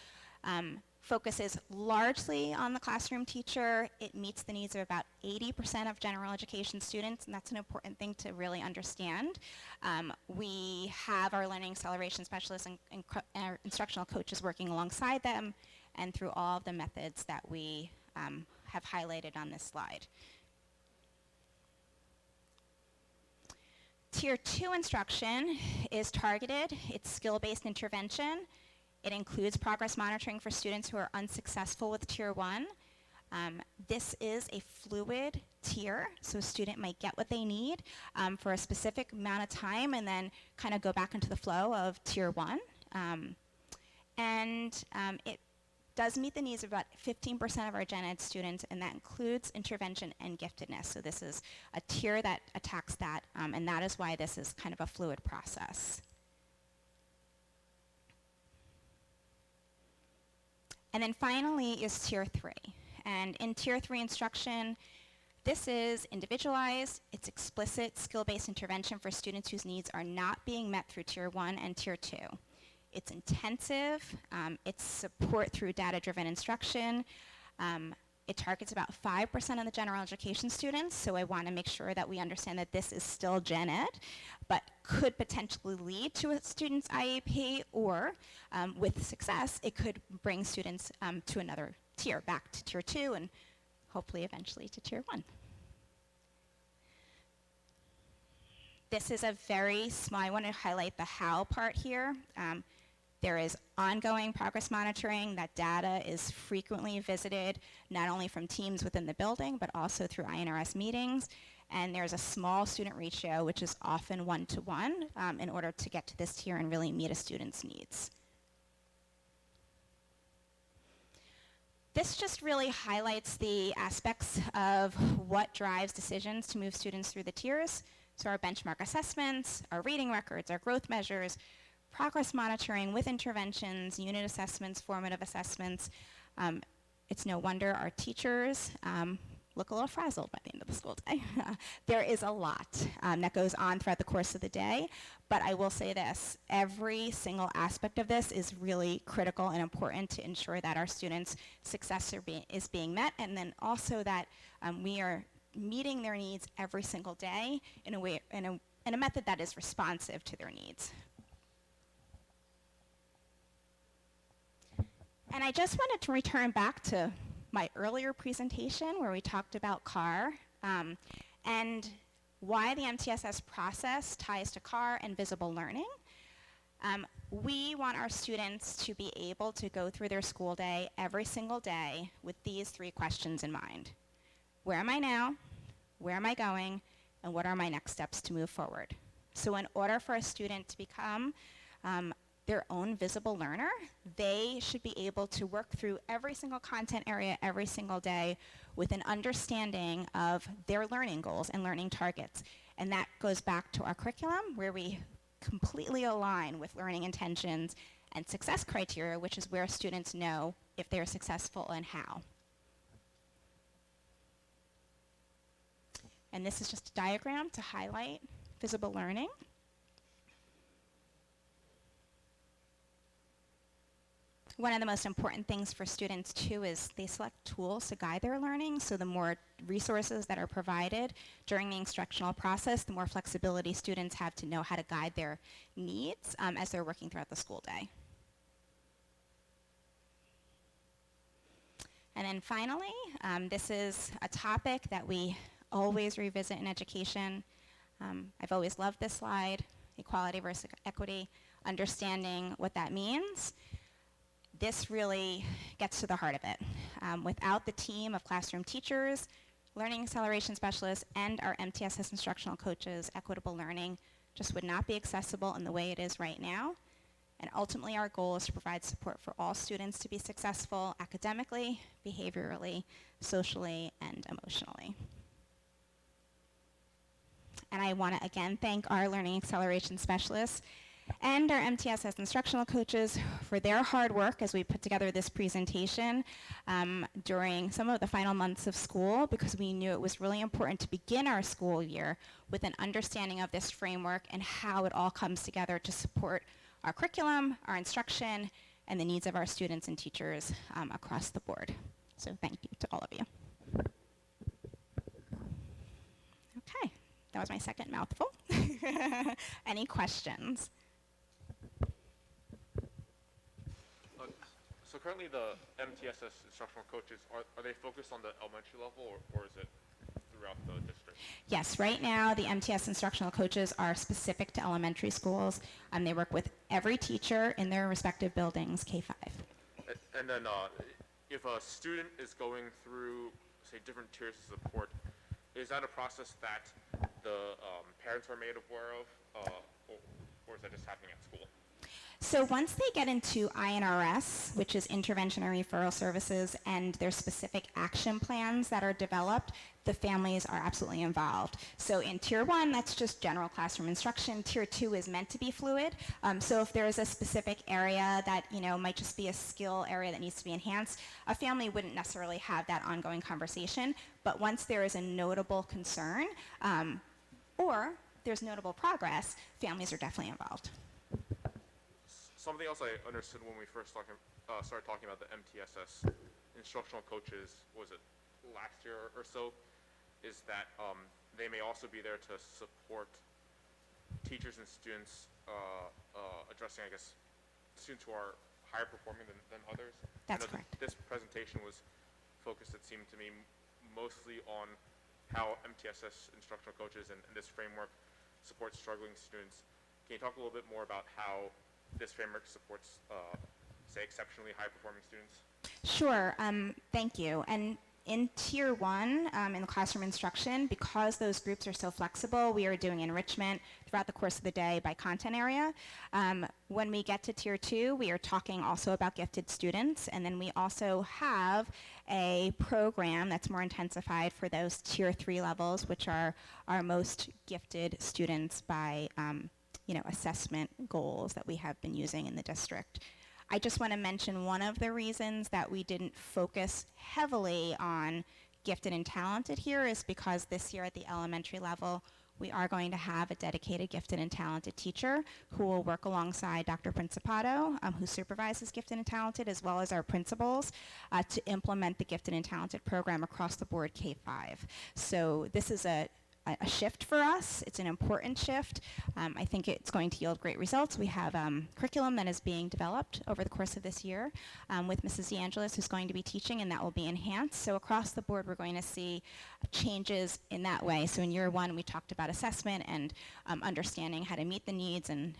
focuses largely on the classroom teacher. It meets the needs of about 80% of general education students, and that's an important thing to really understand. We have our learning acceleration specialists and our instructional coaches working alongside them and through all of the methods that we have highlighted on this slide. Tier 2 instruction is targeted. It's skill-based intervention. It includes progress monitoring for students who are unsuccessful with Tier 1. This is a fluid tier, so a student might get what they need for a specific amount of time and then kind of go back into the flow of Tier 1. It does meet the needs of about 15% of our gen ed students, and that includes intervention and giftedness. So this is a tier that attacks that, and that is why this is kind of a fluid process. And then finally is Tier 3. And in Tier 3 instruction, this is individualized, it's explicit skill-based intervention for students whose needs are not being met through Tier 1 and Tier 2. It's intensive, it's support through data-driven instruction. It targets about 5% of the general education students, so I want to make sure that we understand that this is still gen ed, but could potentially lead to a student's IEP, or with success, it could bring students to another tier, back to Tier 2, and hopefully eventually to Tier 1. This is a very small, I want to highlight the how part here. There is ongoing progress monitoring. That data is frequently visited, not only from teams within the building, but also through INRS meetings. And there's a small student ratio, which is often 1-to-1, in order to get to this tier and really meet a student's needs. This just really highlights the aspects of what drives decisions to move students through the tiers. So our benchmark assessments, our reading records, our growth measures, progress monitoring with interventions, unit assessments, formative assessments. It's no wonder our teachers look a little frazzled by the end of the school day. There is a lot that goes on throughout the course of the day, but I will say this, every single aspect of this is really critical and important to ensure that our students' success is being met, and then also that we are meeting their needs every single day in a way, in a method that is responsive to their needs. And I just wanted to return back to my earlier presentation where we talked about CAR and why the MTSS process ties to CAR and visible learning. We want our students to be able to go through their school day every single day with these 3 questions in mind. Where am I now? Where am I going? And what are my next steps to move forward? So in order for a student to become their own visible learner, they should be able to work through every single content area every single day with an understanding of their learning goals and learning targets. And that goes back to our curriculum where we completely align with learning intentions and success criteria, which is where students know if they're successful and how. And this is just a diagram to highlight visible learning. One of the most important things for students too is they select tools to guide their learning, so the more resources that are provided during the instructional process, the more flexibility students have to know how to guide their needs as they're working throughout the school day. And then finally, this is a topic that we always revisit in education. I've always loved this slide, equality versus equity, understanding what that means. This really gets to the heart of it. Without the team of classroom teachers, learning acceleration specialists, and our MTSS instructional coaches, equitable learning just would not be accessible in the way it is right now. And ultimately, our goal is to provide support for all students to be successful academically, behaviorally, socially, and emotionally. And I want to again thank our learning acceleration specialists and our MTSS instructional coaches for their hard work as we put together this presentation during some of the final months of school, because we knew it was really important to begin our school year with an understanding of this framework and how it all comes together to support our curriculum, our instruction, and the needs of our students and teachers across the board. So thank you to all of you. Okay, that was my second mouthful. Any questions? So currently the MTSS instructional coaches, are they focused on the elementary level or is it throughout the district? Yes, right now the MTS instructional coaches are specific to elementary schools. They work with every teacher in their respective buildings, K-5. And then if a student is going through, say, different tiers of support, is that a process that the parents are made aware of, or is that just happening at school? So once they get into INRS, which is Intervention and Referral Services, and their specific action plans that are developed, the families are absolutely involved. So in Tier 1, that's just general classroom instruction. Tier 2 is meant to be fluid. So if there is a specific area that, might just be a skill area that needs to be enhanced, a family wouldn't necessarily have that ongoing conversation. But once there is a notable concern, or there's notable progress, families are definitely involved. Something else I understood when we first started talking about the MTSS instructional coaches, was it last year or so, is that they may also be there to support teachers and students addressing, I guess, students who are higher performing than others. That's correct. This presentation was focused, it seemed to me, mostly on how MTSS instructional coaches and this framework support struggling students. Can you talk a little bit more about how this framework supports, say, exceptionally high-performing students? Sure, thank you. And in Tier 1, in the classroom instruction, because those groups are so flexible, we are doing enrichment throughout the course of the day by content area. When we get to Tier 2, we are talking also about gifted students, and then we also have a program that's more intensified for those Tier 3 levels, which are our most gifted students by assessment goals that we have been using in the district. I just want to mention one of the reasons that we didn't focus heavily on gifted and talented here is because this year at the elementary level, we are going to have a dedicated gifted and talented teacher who will work alongside Dr. Principato, who supervises gifted and talented, as well as our principals, to implement the gifted and talented program across the board K-5. So this is a shift for us. It's an important shift. I think it's going to yield great results. We have curriculum that is being developed over the course of this year with Mrs. DeAngelis, who's going to be teaching, and that will be enhanced. So across the board, we're going to see changes in that way. So in year 1, we talked about assessment and understanding how to meet the needs and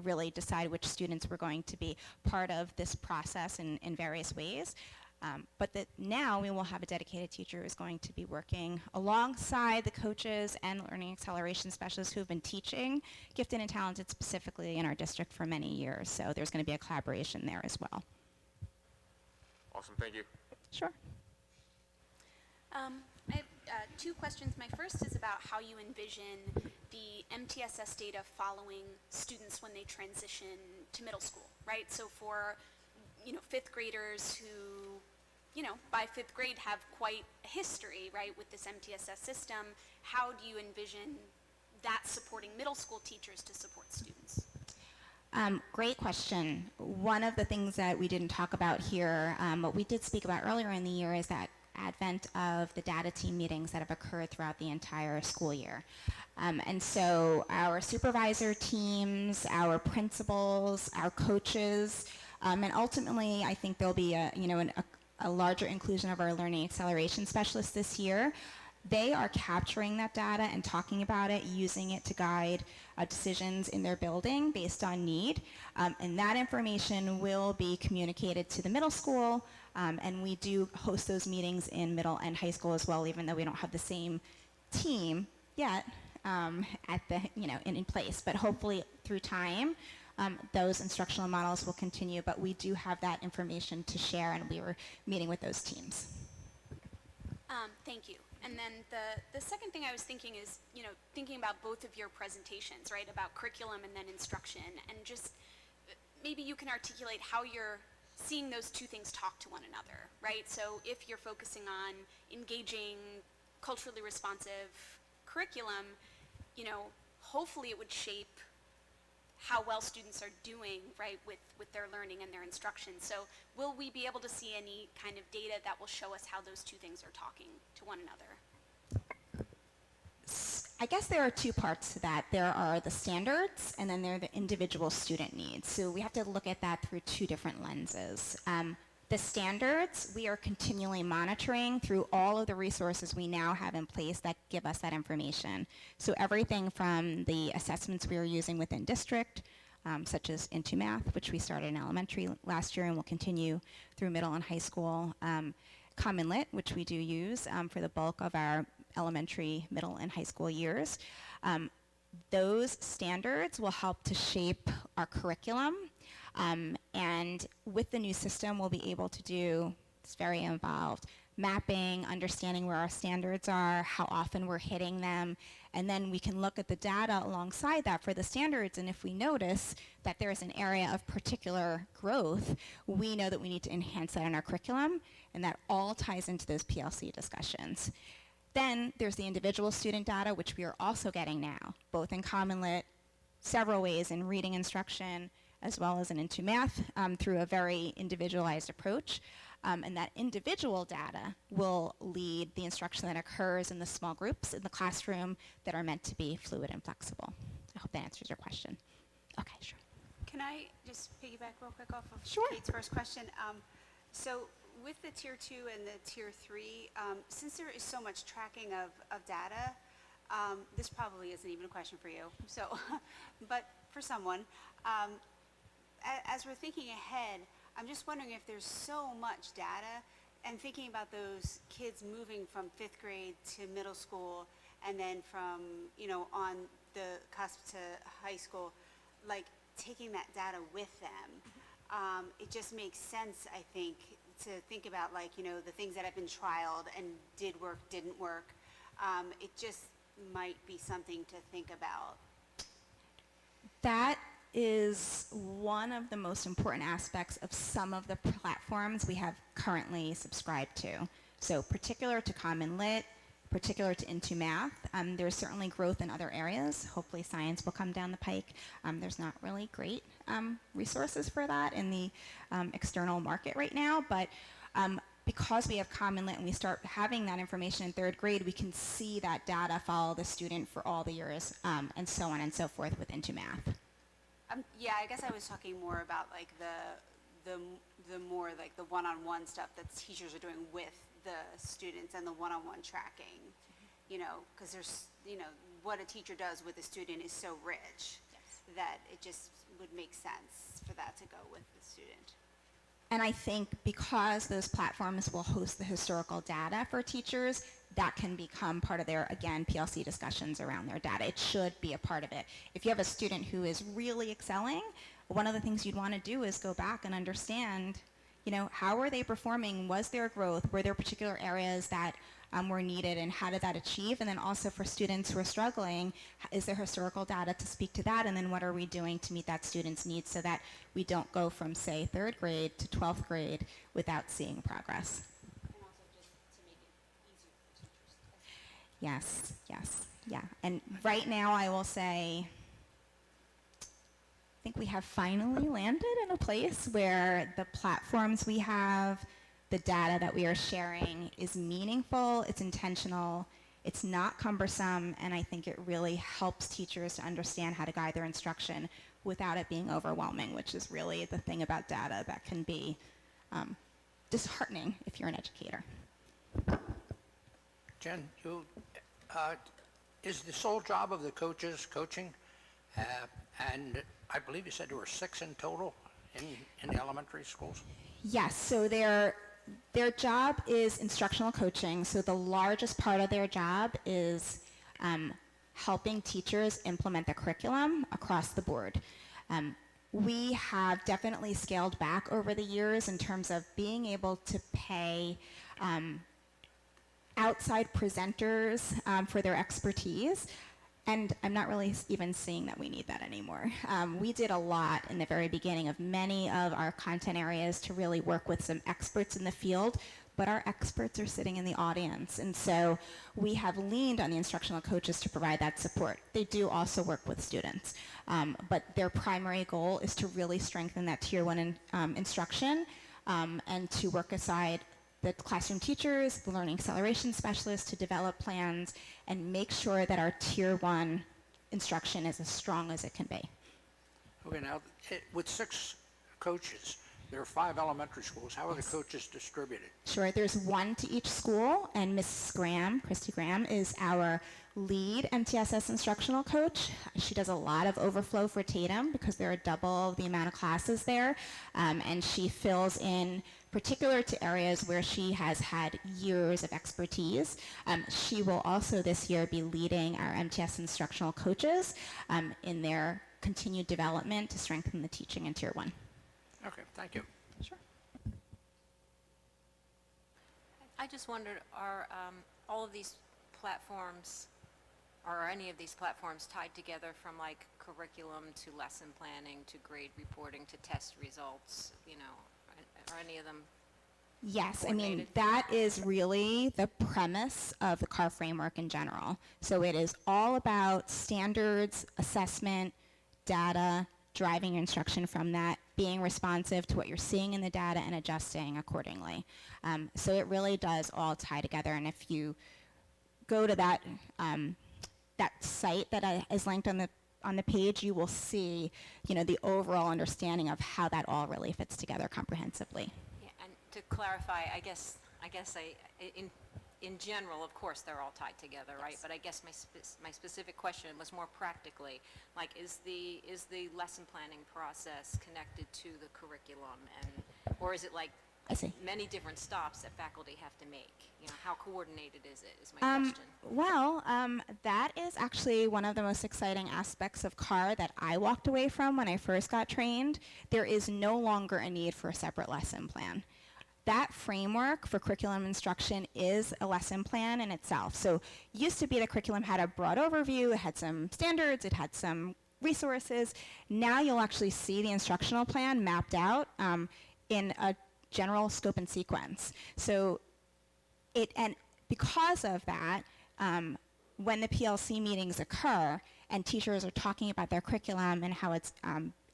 really decide which students were going to be part of this process in various ways. But now we will have a dedicated teacher who's going to be working alongside the coaches and learning acceleration specialists who have been teaching gifted and talented specifically in our district for many years. So there's going to be a collaboration there as well. Awesome, thank you. Sure. I have 2 questions. My first is about how you envision the MTSS data following students when they transition to middle school, right? So for 5th graders who, by 5th grade have quite a history, right, with this MTSS system, how do you envision that supporting middle school teachers to support students? Great question. One of the things that we didn't talk about here, but we did speak about earlier in the year, is that advent of the data team meetings that have occurred throughout the entire school year. And so our supervisor teams, our principals, our coaches, and ultimately, I think there'll be a larger inclusion of our learning acceleration specialists this year. They are capturing that data and talking about it, using it to guide decisions in their building based on need. And that information will be communicated to the middle school, and we do host those meetings in middle and high school as well, even though we don't have the same team yet in place. But hopefully through time, those instructional models will continue, but we do have that information to share, and we were meeting with those teams. Thank you. And then the second thing I was thinking is, thinking about both of your presentations, right, about curriculum and then instruction, and just maybe you can articulate how you're seeing those 2 things talk to one another, right? So if you're focusing on engaging culturally responsive curriculum, hopefully it would shape how well students are doing, right, with their learning and their instruction. So will we be able to see any kind of data that will show us how those 2 things are talking to one another? I guess there are 2 parts to that. There are the standards, and then there are the individual student needs. So we have to look at that through 2 different lenses. The standards, we are continually monitoring through all of the resources we now have in place that give us that information. So everything from the assessments we are using within district, such as Into Math, which we started in elementary last year and will continue through middle and high school. Common Lit, which we do use for the bulk of our elementary, middle, and high school years. Those standards will help to shape our curriculum. And with the new system, we'll be able to do, it's very involved, mapping, understanding where our standards are, how often we're hitting them, and then we can look at the data alongside that for the standards, and if we notice that there's an area of particular growth, we know that we need to enhance that in our curriculum, and that all ties into those PLC discussions. Then there's the individual student data, which we are also getting now, both in Common Lit, several ways in reading instruction, as well as in Into Math through a very individualized approach. And that individual data will lead the instruction that occurs in the small groups in the classroom that are meant to be fluid and flexible. I hope that answers your question. Okay, sure. Can I just piggyback real quick off of Sure. Kate's first question? So with the Tier 2 and the Tier 3, since there is so much tracking of data, this probably isn't even a question for you. So, but for someone, as we're thinking ahead, I'm just wondering if there's so much data and thinking about those kids moving from 5th grade to middle school and then from, on the cusp to high school, like taking that data with them. It just makes sense, I think, to think about like, the things that have been trialed and did work, didn't work. It just might be something to think about. That is one of the most important aspects of some of the platforms we have currently subscribed to. So particular to Common Lit, particular to Into Math, there's certainly growth in other areas. Hopefully science will come down the pike. There's not really great resources for that in the external market right now, but because we have Common Lit and we start having that information in 3rd grade, we can see that data follow the student for all the years, and so on and so forth with Into Math. Yeah, I guess I was talking more about like the more like the one-on-one stuff that teachers are doing with the students and the one-on-one tracking, because there's, what a teacher does with a student is so rich that it just would make sense for that to go with the student. And I think because those platforms will host the historical data for teachers, that can become part of their, again, PLC discussions around their data. It should be a part of it. If you have a student who is really excelling, one of the things you'd want to do is go back and understand, how are they performing? Was there growth? Were there particular areas that were needed, and how did that achieve? And then also for students who are struggling, is there historical data to speak to that? And then what are we doing to meet that student's needs so that we don't go from, say, 3rd grade to 12th grade without seeing progress? And also just to make it easier for teachers. Yes, yeah. And right now I will say, I think we have finally landed in a place where the platforms we have, the data that we are sharing is meaningful, it's intentional, it's not cumbersome, and I think it really helps teachers to understand how to guide their instruction without it being overwhelming, which is really the thing about data that can be disheartening if you're an educator. Jen, is the sole job of the coaches coaching? And I believe you said there were 6 in total in the elementary schools? Yes, so their job is instructional coaching. So the largest part of their job is helping teachers implement the curriculum across the board. We have definitely scaled back over the years in terms of being able to pay outside presenters for their expertise. And I'm not really even seeing that we need that anymore. We did a lot in the very beginning of many of our content areas to really work with some experts in the field, but our experts are sitting in the audience. And so we have leaned on the instructional coaches to provide that support. They do also work with students, but their primary goal is to really strengthen that Tier 1 instruction and to work aside the classroom teachers, the learning acceleration specialists to develop plans and make sure that our Tier 1 instruction is as strong as it can be. Okay, now, with 6 coaches, there are 5 elementary schools. How are the coaches distributed? Sure, there's 1 to each school, and Mrs. Graham, Christy Graham, is our lead MTSS instructional coach. She does a lot of overflow for Tatum because there are double the amount of classes there, and she fills in particular to areas where she has had years of expertise. She will also this year be leading our MTS instructional coaches in their continued development to strengthen the teaching in Tier 1. Okay, thank you. Sure. I just wondered, are all of these platforms, or are any of these platforms tied together from like curriculum to lesson planning to grade reporting to test results, are any of them? Yes, I mean, coordinated? that is really the premise of the CAR framework in general. So it is all about standards, assessment, data, driving your instruction from that, being responsive to what you're seeing in the data and adjusting accordingly. So it really does all tie together. And if you go to that that site that is linked on the page, you will see, the overall understanding of how that all really fits together comprehensively. Yeah, and to clarify, I guess in general, of course, they're all tied together, right? But I guess my specific question was more practically, like, is the lesson planning process connected to the curriculum, or is it like I see. many different stops that faculty have to make? You know, how coordinated is it, is my question. Well, that is actually one of the most exciting aspects of CAR that I walked away from when I first got trained. There is no longer a need for a separate lesson plan. That framework for curriculum instruction is a lesson plan in itself. So used to be the curriculum had a broad overview, it had some standards, it had some resources. Now you'll actually see the instructional plan mapped out in a general scope and sequence. So and because of that, when the PLC meetings occur and teachers are talking about their curriculum and how it's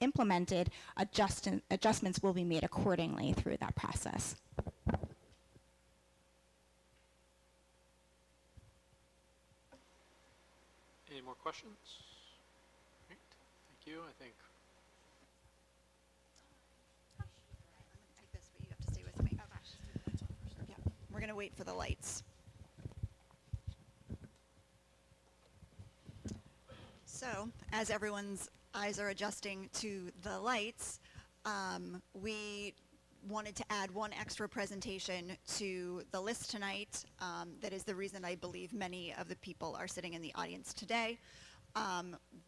implemented, adjustments will be made accordingly through that process. Any more questions? Great. Thank you. I think Take this, but you have to stay with me. Oh, gosh. Yeah, we're going to wait for the lights. So, as everyone's eyes are adjusting to the lights, we wanted to add one extra presentation to the list tonight. That is the reason I believe many of the people are sitting in the audience today.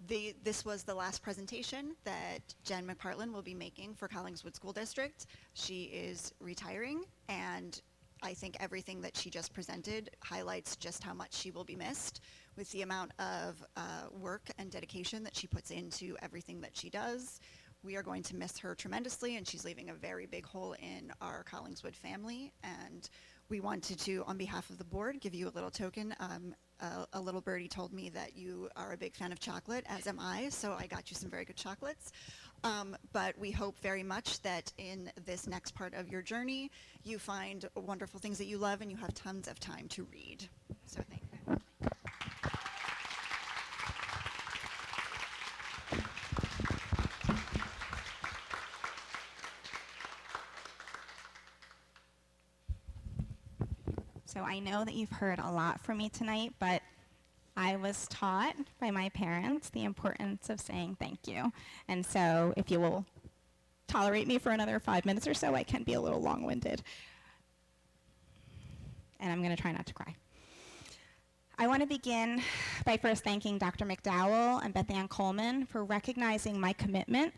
This was the last presentation that Jen McPartlin will be making for Collingswood School District. She is retiring, and I think everything that she just presented highlights just how much she will be missed with the amount of work and dedication that she puts into everything that she does. We are going to miss her tremendously, and she's leaving a very big hole in our Collingswood family. And we wanted to, on behalf of the board, give you a little token. A little birdie told me that you are a big fan of chocolate, as am I, so I got you some very good chocolates. But we hope very much that in this next part of your journey, you find wonderful things that you love and you have tons of time to read. So thank you. So I know that you've heard a lot from me tonight, but I was taught by my parents the importance of saying thank you. And so if you will tolerate me for another 5 minutes or so, I can be a little long-winded. And I'm going to try not to cry. I want to begin by first thanking Dr. McDowell and Beth Ann Coleman for recognizing my commitment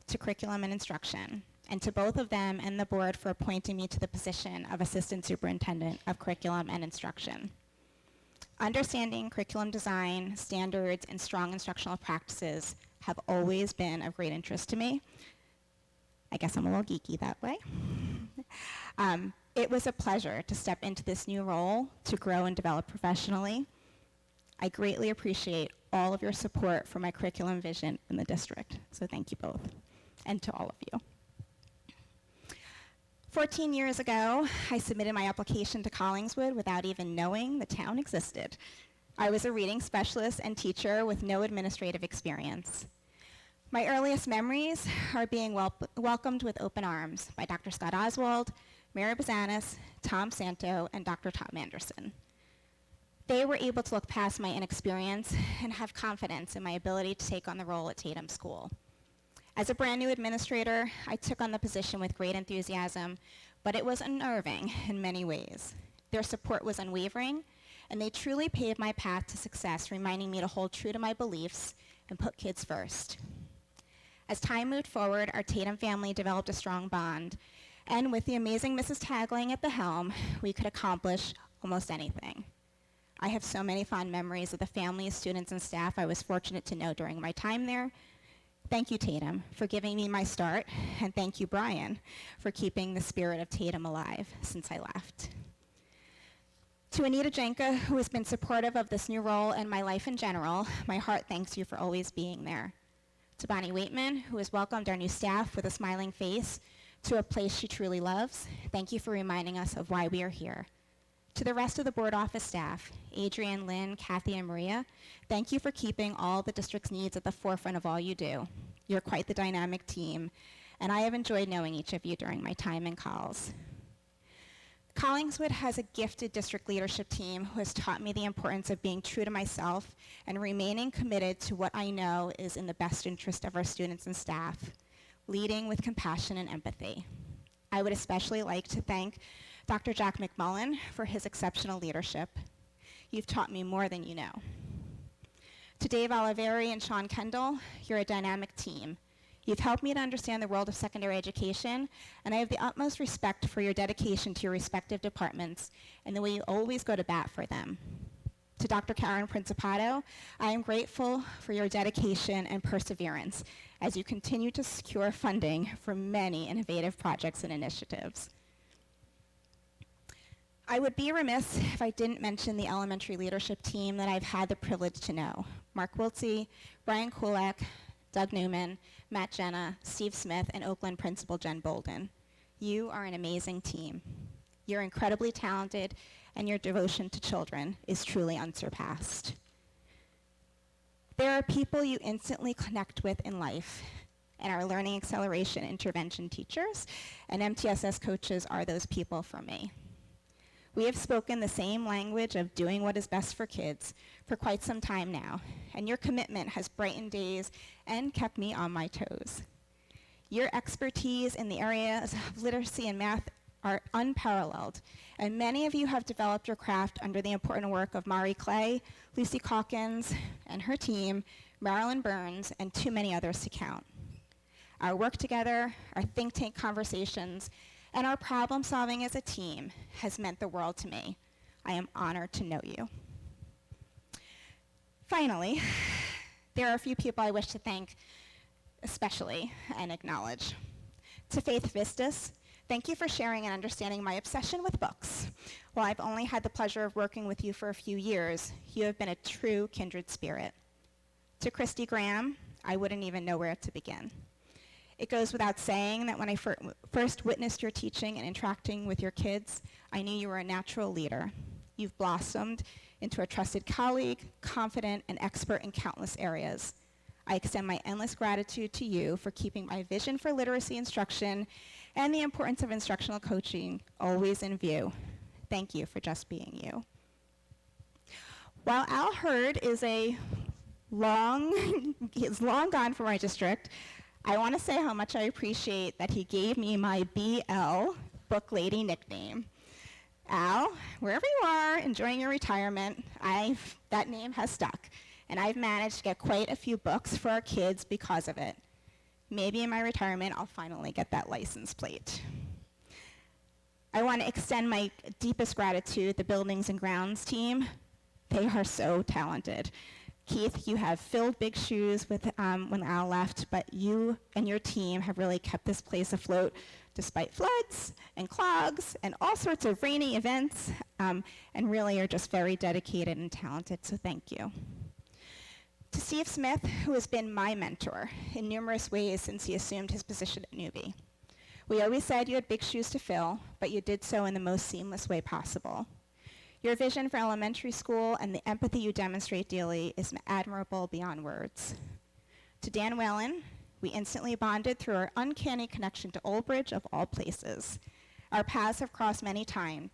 to curriculum and instruction, and to both of them and the board for appointing me to the position of Assistant Superintendent of Curriculum and Instruction. Understanding curriculum design, standards, and strong instructional practices have always been of great interest to me. I guess I'm a little geeky that way. It was a pleasure to step into this new role to grow and develop professionally. I greatly appreciate all of your support for my curriculum vision in the district, so thank you both, and to all of you. 14 years ago, I submitted my application to Collingswood without even knowing the town existed. I was a reading specialist and teacher with no administrative experience. My earliest memories are being welcomed with open arms by Dr. Scott Oswald, Mary Bazanis, Tom Santo, and Dr. Tom Anderson. They were able to look past my inexperience and have confidence in my ability to take on the role at Tatum School. As a brand new administrator, I took on the position with great enthusiasm, but it was unnerving in many ways. Their support was unwavering, and they truly paved my path to success, reminding me to hold true to my beliefs and put kids first. As time moved forward, our Tatum family developed a strong bond, and with the amazing Mrs. Tagling at the helm, we could accomplish almost anything. I have so many fond memories of the family, students, and staff I was fortunate to know during my time there. Thank you, Tatum, for giving me my start, and thank you, Brian, for keeping the spirit of Tatum alive since I left. To Anita Jenka, who has been supportive of this new role and my life in general, my heart thanks you for always being there. To Bonnie Waitman, who has welcomed our new staff with a smiling face to a place she truly loves, thank you for reminding us of why we are here. To the rest of the board office staff, Adrian, Lynn, Kathy, and Maria, thank you for keeping all the district's needs at the forefront of all you do. You're quite the dynamic team, and I have enjoyed knowing each of you during my time in calls. Collingswood has a gifted district leadership team who has taught me the importance of being true to myself and remaining committed to what I know is in the best interest of our students and staff, leading with compassion and empathy. I would especially like to thank Dr. Jack McMullen for his exceptional leadership. You've taught me more than you know. To Dave Oliveri and Sean Kendall, you're a dynamic team. You've helped me to understand the world of secondary education, and I have the utmost respect for your dedication to your respective departments and the way you always go to bat for them. To Dr. Karen Principato, I am grateful for your dedication and perseverance as you continue to secure funding for many innovative projects and initiatives. I would be remiss if I didn't mention the elementary leadership team that I've had the privilege to know. Mark Wiltsey, Brian Kulak, Doug Newman, Matt Jenna, Steve Smith, and Oakland Principal Jen Bolden. You are an amazing team. You're incredibly talented, and your devotion to children is truly unsurpassed. There are people you instantly connect with in life, and our learning acceleration intervention teachers and MTSS coaches are those people for me. We have spoken the same language of doing what is best for kids for quite some time now, and your commitment has brightened days and kept me on my toes. Your expertise in the areas of literacy and math are unparalleled, and many of you have developed your craft under the important work of Mari Clay, Lucy Calkins and her team, Marilyn Burns, and too many others to count. Our work together, our think tank conversations, and our problem solving as a team has meant the world to me. I am honored to know you. Finally, there are a few people I wish to thank especially and acknowledge. To Faith Vistas, thank you for sharing and understanding my obsession with books. While I've only had the pleasure of working with you for a few years, you have been a true kindred spirit. To Christy Graham, I wouldn't even know where to begin. It goes without saying that when I first witnessed your teaching and interacting with your kids, I knew you were a natural leader. You've blossomed into a trusted colleague, confident, and expert in countless areas. I extend my endless gratitude to you for keeping my vision for literacy instruction and the importance of instructional coaching always in view. Thank you for just being you. While Al Hurd is is long gone from our district, I want to say how much I appreciate that he gave me my BL, Book Lady nickname. Al, wherever you are enjoying your retirement, that name has stuck, and I've managed to get quite a few books for our kids because of it. Maybe in my retirement, I'll finally get that license plate. I want to extend my deepest gratitude to the Buildings and Grounds team. They are so talented. Keith, you have filled big shoes with when Al left, but you and your team have really kept this place afloat despite floods and clogs and all sorts of rainy events, and really are just very dedicated and talented, so thank you. To Steve Smith, who has been my mentor in numerous ways since he assumed his position at Newbie. We always said you had big shoes to fill, but you did so in the most seamless way possible. Your vision for elementary school and the empathy you demonstrate daily is admirable beyond words. To Dan Whalen, we instantly bonded through our uncanny connection to Old Bridge of all places. Our paths have crossed many times,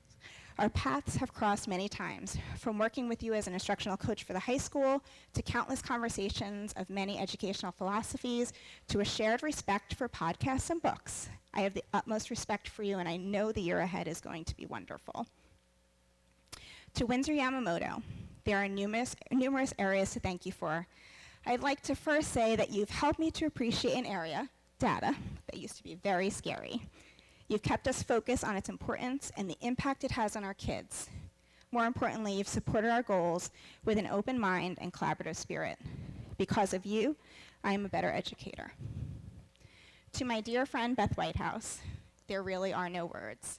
from working with you as an instructional coach for the high school, to countless conversations of many educational philosophies, to a shared respect for podcasts and books. I have the utmost respect for you, and I know the year ahead is going to be wonderful. To Windsor Yamamoto, there are numerous areas to thank you for. I'd like to first say that you've helped me to appreciate an area, data, that used to be very scary. You've kept us focused on its importance and the impact it has on our kids. More importantly, you've supported our goals with an open mind and collaborative spirit. Because of you, I am a better educator. To my dear friend Beth Whitehouse, there really are no words.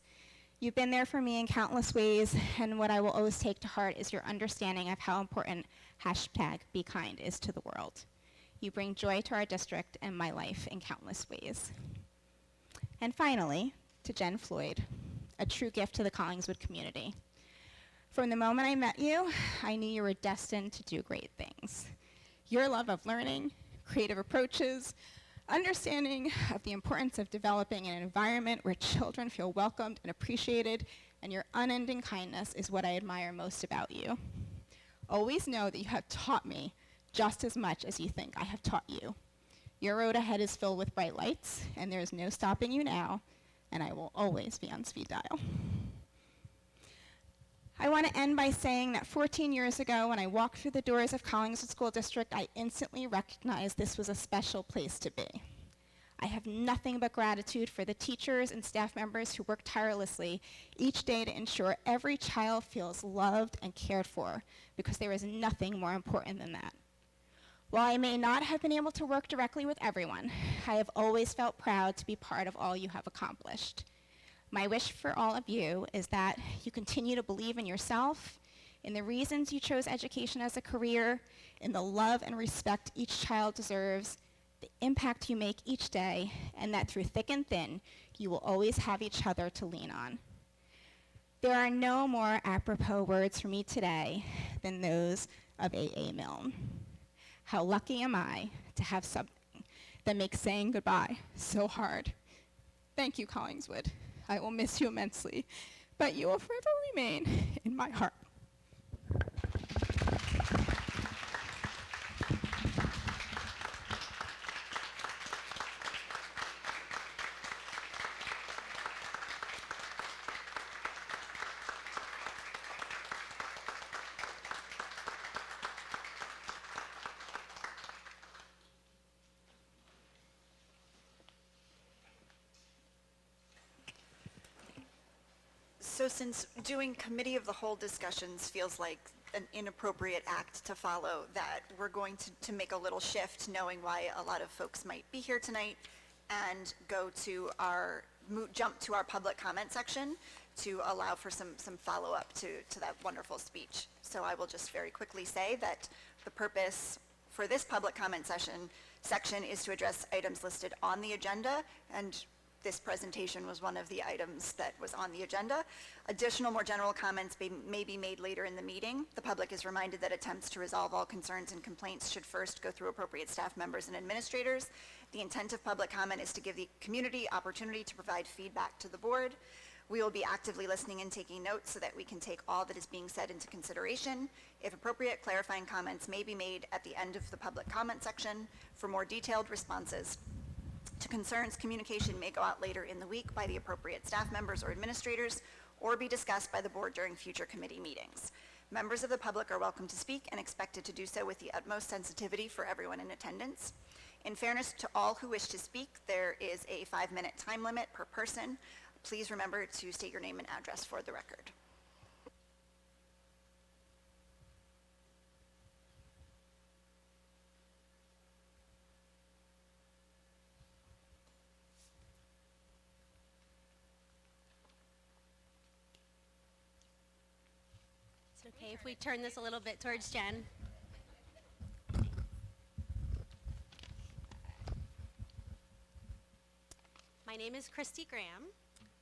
You've been there for me in countless ways, and what I will always take to heart is your understanding of how important #BeKind is to the world. You bring joy to our district and my life in countless ways. And finally, to Jen Floyd, a true gift to the Collingswood community. From the moment I met you, I knew you were destined to do great things. Your love of learning, creative approaches, understanding of the importance of developing an environment where children feel welcomed and appreciated and your unending kindness is what I admire most about you. Always know that you have taught me just as much as you think I have taught you. Your road ahead is filled with bright lights, and there is no stopping you now, and I will always be on speed dial. I want to end by saying that 14 years ago, when I walked through the doors of Collingswood School District, I instantly recognized this was a special place to be. I have nothing but gratitude for the teachers and staff members who work tirelessly each day to ensure every child feels loved and cared for, because there is nothing more important than that. While I may not have been able to work directly with everyone, I have always felt proud to be part of all you have accomplished. My wish for all of you is that you continue to believe in yourself, in the reasons you chose education as a career, in the love and respect each child deserves, the impact you make each day, and that through thick and thin, you will always have each other to lean on. There are no more apropos words for me today than those of A.A. Milne. How lucky am I to have something that makes saying goodbye so hard. Thank you, Collingswood. I will miss you immensely, but you will forever remain in my heart. So since doing committee of the whole discussions feels like an inappropriate act to follow, that we're going to make a little shift, knowing why a lot of folks might be here tonight, and go to jump to our public comment section to allow for some follow-up to that wonderful speech. So I will just very quickly say that the purpose for this public comment section is to address items listed on the agenda, and this presentation was one of the items that was on the agenda. Additional, more general comments may be made later in the meeting. The public is reminded that attempts to resolve all concerns and complaints should first go through appropriate staff members and administrators. The intent of public comment is to give the community opportunity to provide feedback to the board. We will be actively listening and taking notes so that we can take all that is being said into consideration. If appropriate, clarifying comments may be made at the end of the public comment section. For more detailed responses to concerns, communication may go out later in the week by the appropriate staff members or administrators, or be discussed by the board during future committee meetings. Members of the public are welcome to speak and expected to do so with the utmost sensitivity for everyone in attendance. In fairness to all who wish to speak, there is a 5-minute time limit per person. Please remember to state your name and address for the record. Okay, if we turn this a little bit towards Jen. My name is Christy Graham.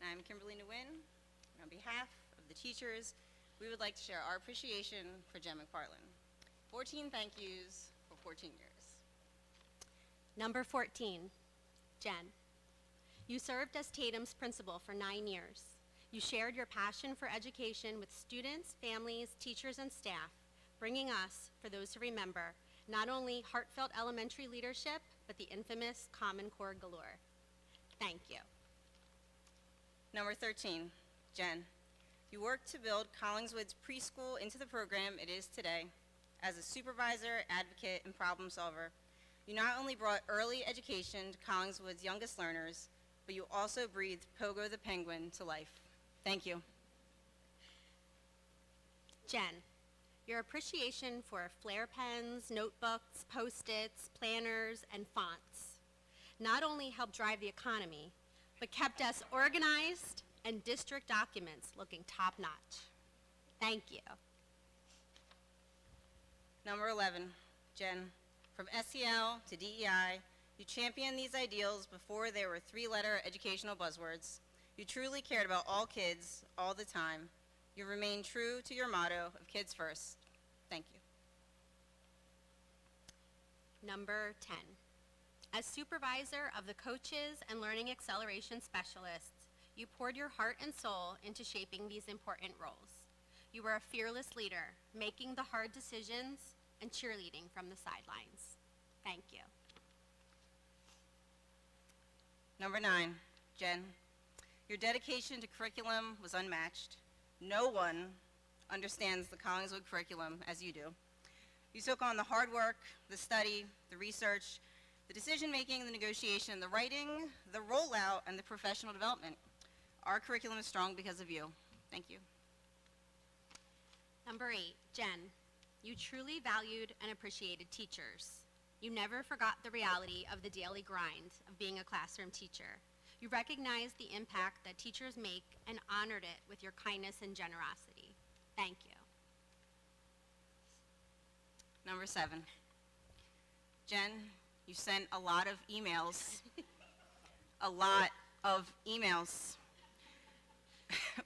I'm Kimberly Nguyen. On behalf of the teachers, we would like to share our appreciation for Jen McFarland. 14 thank yous for 14 years. Number 14, Jen. You served as Tatum's principal for 9 years. You shared your passion for education with students, families, teachers, and staff, bringing us, for those who remember, not only heartfelt elementary leadership, but the infamous Common Core galore. Thank you. Number 13, Jen. You worked to build Collingswood's preschool into the program it is today. As a supervisor, advocate, and problem solver, you not only brought early education to Collingswood's youngest learners, but you also breathed Pogo the Penguin to life. Thank you. Jen, your appreciation for Flair pens, notebooks, Post-its, planners, and fonts not only helped drive the economy, but kept us organized and district documents looking top-notch. Thank you. Number 11, Jen. From SEL to DEI, you championed these ideals before there were 3-letter educational buzzwords. You truly cared about all kids, all the time. You remained true to your motto of kids first. Thank you. Number 10. As supervisor of the coaches and learning acceleration specialists, You poured your heart and soul into shaping these important roles. You were a fearless leader, making the hard decisions and cheerleading from the sidelines. Thank you. Number 9, Jen. Your dedication to curriculum was unmatched. No one understands the Collingswood curriculum as you do. You took on the hard work, the study, the research, the decision-making, the negotiation, the writing, the rollout, and the professional development. Our curriculum is strong because of you. Thank you. Number 8, Jen. You truly valued and appreciated teachers. You never forgot the reality of the daily grind of being a classroom teacher. You recognized the impact that teachers make and honored it with your kindness and generosity. Thank you. Number 7, Jen, you sent a lot of emails. A lot of emails.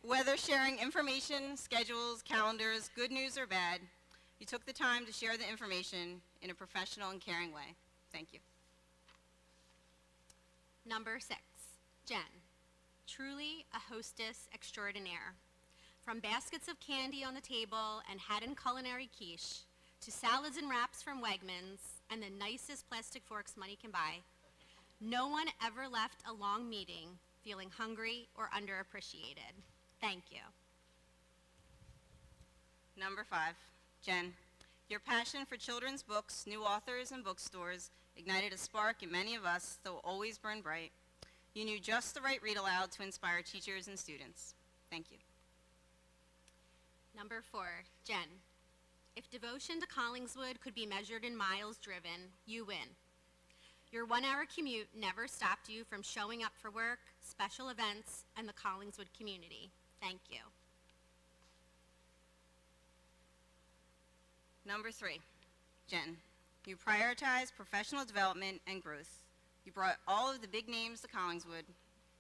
Whether sharing information, schedules, calendars, good news or bad, you took the time to share the information in a professional and caring way. Thank you. Number 6, Jen. Truly a hostess extraordinaire. From baskets of candy on the table and Haddon culinary quiche, to salads and wraps from Wegmans and the nicest plastic forks money can buy, no one ever left a long meeting feeling hungry or underappreciated. Thank you. Number 5, Jen. Your passion for children's books, new authors, and bookstores ignited a spark in many of us that will always burn bright. You knew just the right read aloud to inspire teachers and students. Thank you. Number 4, Jen. If devotion to Collingswood could be measured in miles driven, you win. Your 1-hour commute never stopped you from showing up for work, special events, and the Collingswood community. Thank you. Number 3, Jen. You prioritize professional development and growth. You brought all of the big names to Collingswood,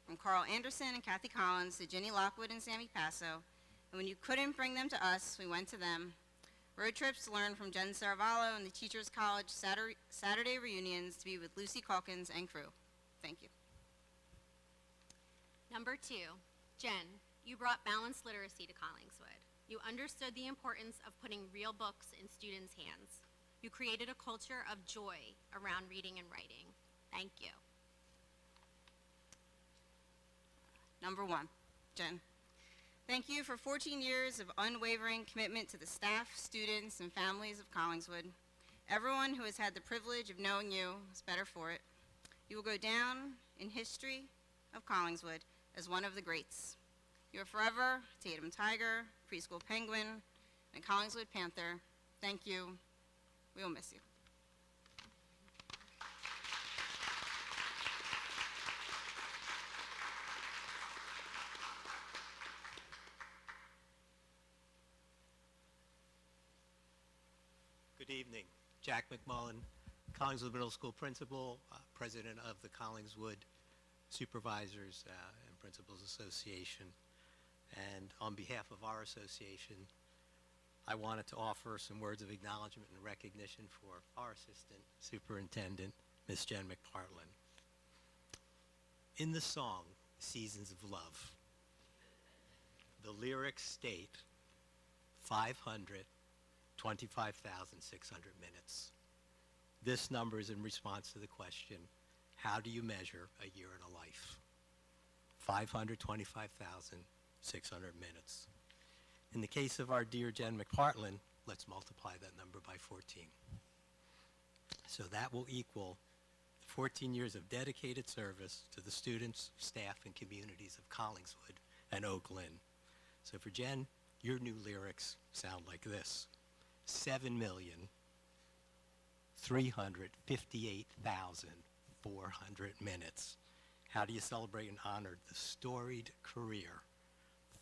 from Carl Anderson and Kathy Collins to Ginny Lockwood and Sammy Passo. And when you couldn't bring them to us, we went to them. Road trips to learn from Jen Saravallo and the Teachers College Saturday reunions to be with Lucy Calkins and crew. Thank you. Number 2, Jen. You brought balanced literacy to Collingswood. You understood the importance of putting real books in students' hands. You created a culture of joy around reading and writing. Thank you. Number 1, Jen. Thank you for 14 years of unwavering commitment to the staff, students, and families of Collingswood. Everyone who has had the privilege of knowing you is better for it. You will go down in history of Collingswood as one of the greats. You are forever Tatum Tiger, Preschool Penguin, and Collingswood Panther. Thank you. We will miss you. Good evening. Jack McMullen, Collingswood Middle School Principal, President of the Collingswood Supervisors and Principals Association. And on behalf of our association, I wanted to offer some words of acknowledgement and recognition for our Assistant Superintendent, Ms. Jen McPartlin. In the song, Seasons of Love, the lyrics state 525,600 minutes. This number is in response to the question, how do you measure a year in a life? 525,600 minutes. In the case of our dear Jen McPartlin, let's multiply that number by 14. So that will equal 14 years of dedicated service to the students, staff, and communities of Collingswood and Oak Lynn. So for Jen, your new lyrics sound like this: 7,358,400 minutes. How do you celebrate and honor the storied career,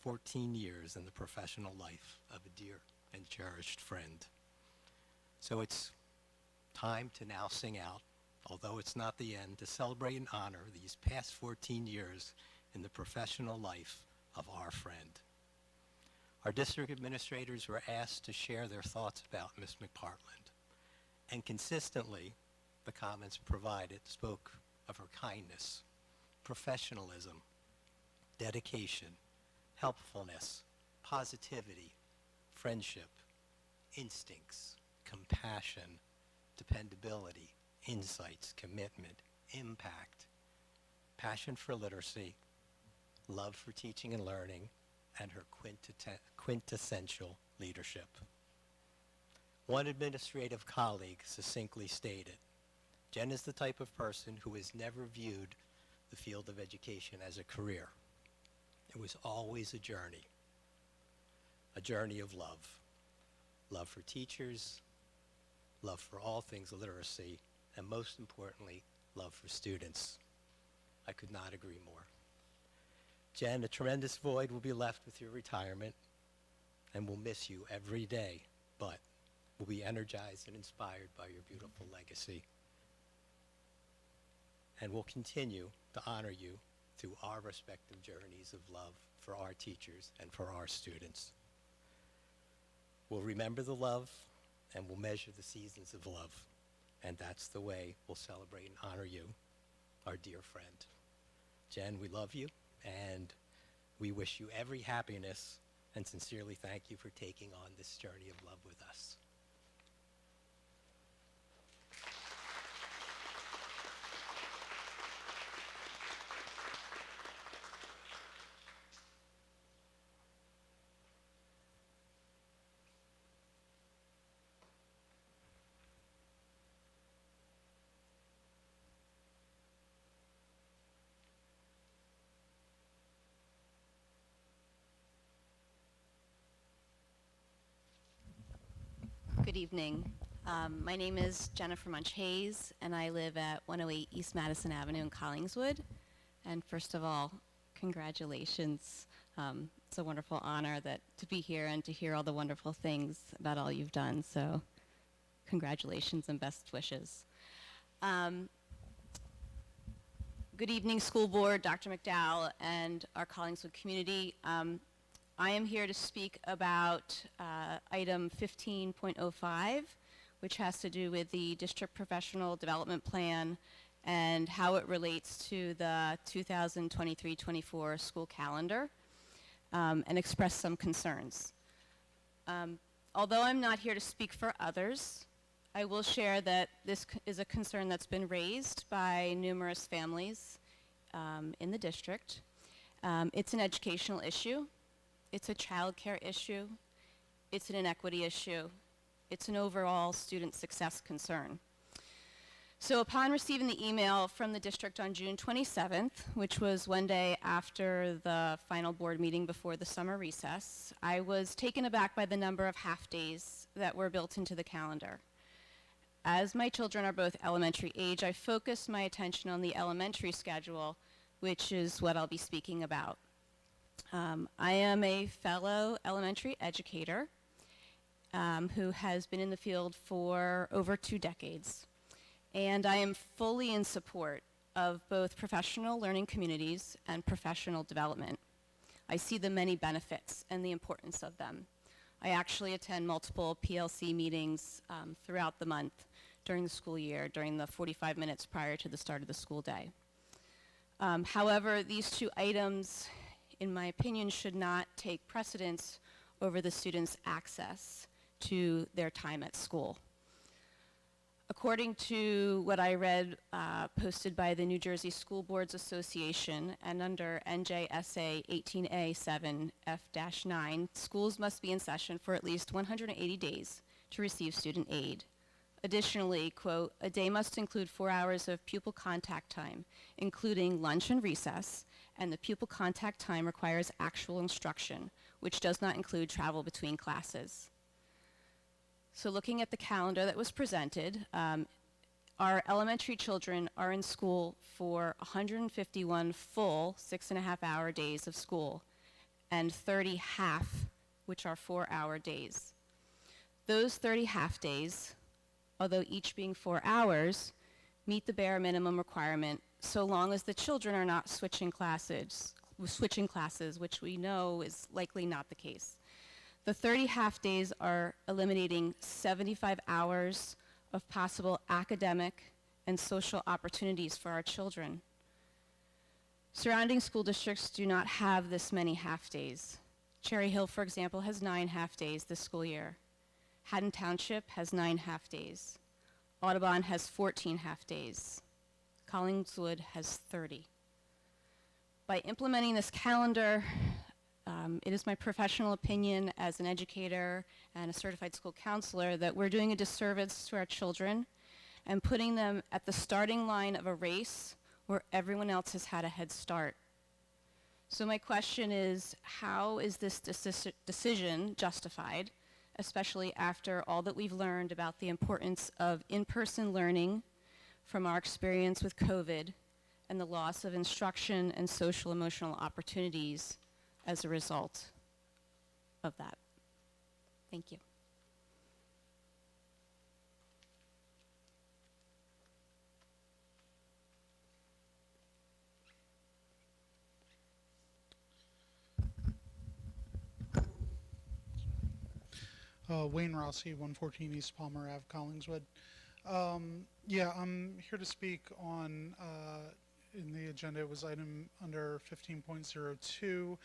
14 years in the professional life of a dear and cherished friend? So it's time to now sing out, although it's not the end, to celebrate and honor these past 14 years in the professional life of our friend. Our district administrators were asked to share their thoughts about Ms. McPartland, and consistently, the comments provided spoke of her kindness, professionalism, dedication, helpfulness, positivity, friendship, instincts, compassion, dependability, insights, commitment, impact, passion for literacy, love for teaching and learning, and her quintessential leadership. One administrative colleague succinctly stated, Jen is the type of person who has never viewed the field of education as a career. It was always a journey of love. Love for teachers, love for all things literacy, and most importantly, love for students. I could not agree more. Jen, a tremendous void will be left with your retirement, and we'll miss you every day, but we'll be energized and inspired by your beautiful legacy. And we'll continue to honor you through our respective journeys of love for our teachers and for our students. We'll remember the love, and we'll measure the seasons of love. And that's the way we'll celebrate and honor you, our dear friend. Jen, we love you, and we wish you every happiness, and sincerely thank you for taking on this journey of love with us. Good evening. My name is Jennifer Munch-Hayes, and I live at 108 East Madison Avenue in Collingswood. And first of all, congratulations. It's a wonderful honor to be here and to hear all the wonderful things about all you've done. So congratulations and best wishes. Good evening, school board, Dr. McDowell, and our Collingswood community. I am here to speak about item 15.05, which has to do with the district professional development plan and how it relates to the 2023-24 school calendar, and express some concerns. Although I'm not here to speak for others, I will share that this is a concern that's been raised by numerous families in the district. It's an educational issue. It's a child care issue. It's an inequity issue. It's an overall student success concern. So upon receiving the email from the district on June 27th, which was one day after the final board meeting before the summer recess, I was taken aback by the number of half-days that were built into the calendar. As my children are both elementary age, I focused my attention on the elementary schedule, which is what I'll be speaking about. I am a fellow elementary educator who has been in the field for over 2 decades. And I am fully in support of both professional learning communities and professional development. I see the many benefits and the importance of them. I actually attend multiple PLC meetings throughout the month during the school year, during the 45 minutes prior to the start of the school day. However, these 2 items, in my opinion, should not take precedence over the students' access to their time at school. According to what I read posted by the New Jersey School Boards Association and under NJSA 18A7F-9, schools must be in session for at least 180 days to receive student aid. Additionally, quote, a day must include 4 hours of pupil contact time, including lunch and recess, and the pupil contact time requires actual instruction, which does not include travel between classes. So looking at the calendar that was presented, our elementary children are in school for 151 full 6.5-hour days of school, and 30 half, which are 4-hour days. Those 30 half days, although each being 4 hours, meet the bare minimum requirement so long as the children are not switching classes, which we know is likely not the case. The 30 half days are eliminating 75 hours of possible academic and social opportunities for our children. Surrounding school districts do not have this many half-days. Cherry Hill, for example, has 9 half-days this school year. Haddon Township has 9 half-days. Audubon has 14 half-days. Collingswood has 30. By implementing this calendar, it is my professional opinion as an educator and a certified school counselor that we're doing a disservice to our children and putting them at the starting line of a race where everyone else has had a head start. So my question is, how is this decision justified, especially after all that we've learned about the importance of in-person learning from our experience with COVID and the loss of instruction and social emotional opportunities as a result of that? Thank you. Wayne Rossi, 114 East Palmer Ave, Collingswood. Yeah, I'm here to speak on, in the agenda, it was item under 15.02.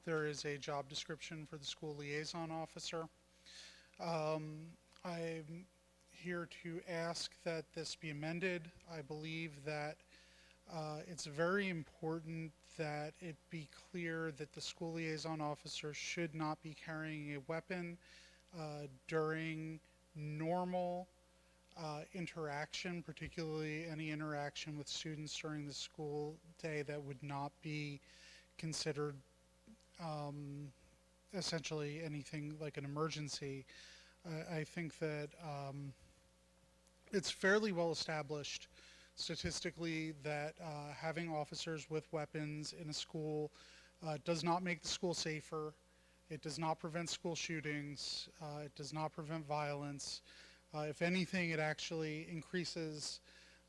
There is a job description for the school liaison officer. I'm here to ask that this be amended. I believe that it's very important that it be clear that the school liaison officer should not be carrying a weapon during normal interaction, particularly any interaction with students during the school day that would not be considered essentially anything like an emergency. I think that it's fairly well established statistically that having officers with weapons in a school does not make the school safer. It does not prevent school shootings. It does not prevent violence. If anything, it actually increases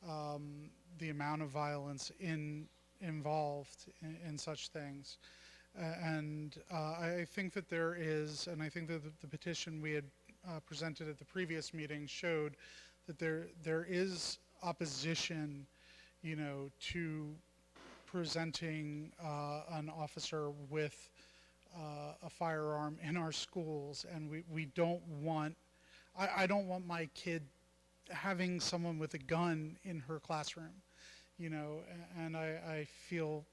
the amount of violence involved in such things. I think that there is, and I think that the petition we had presented at the previous meeting showed that there is opposition, you know, to presenting an officer with a firearm in our schools, and we don't want, I don't want my kid having someone with a gun in her classroom, you know, and I feel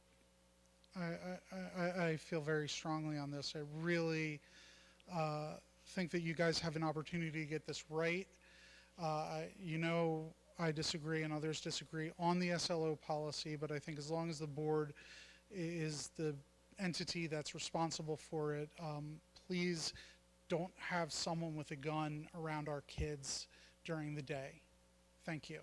very strongly on this. I really think that you guys have an opportunity to get this right. You know, I disagree and others disagree on the SLO policy, but I think as long as the board is the entity that's responsible for it, please don't have someone with a gun around our kids during the day. Thank you.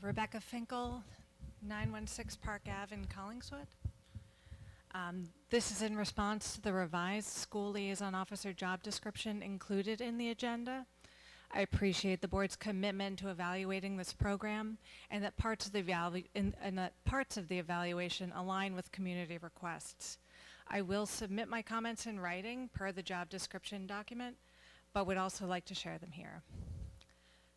Rebecca Finkel, 916 Park Ave in Collingswood. This is in response to the revised school liaison officer job description included in the agenda. I appreciate the board's commitment to evaluating this program and that parts of the evaluation align with community requests. I will submit my comments in writing per the job description document, but would also like to share them here.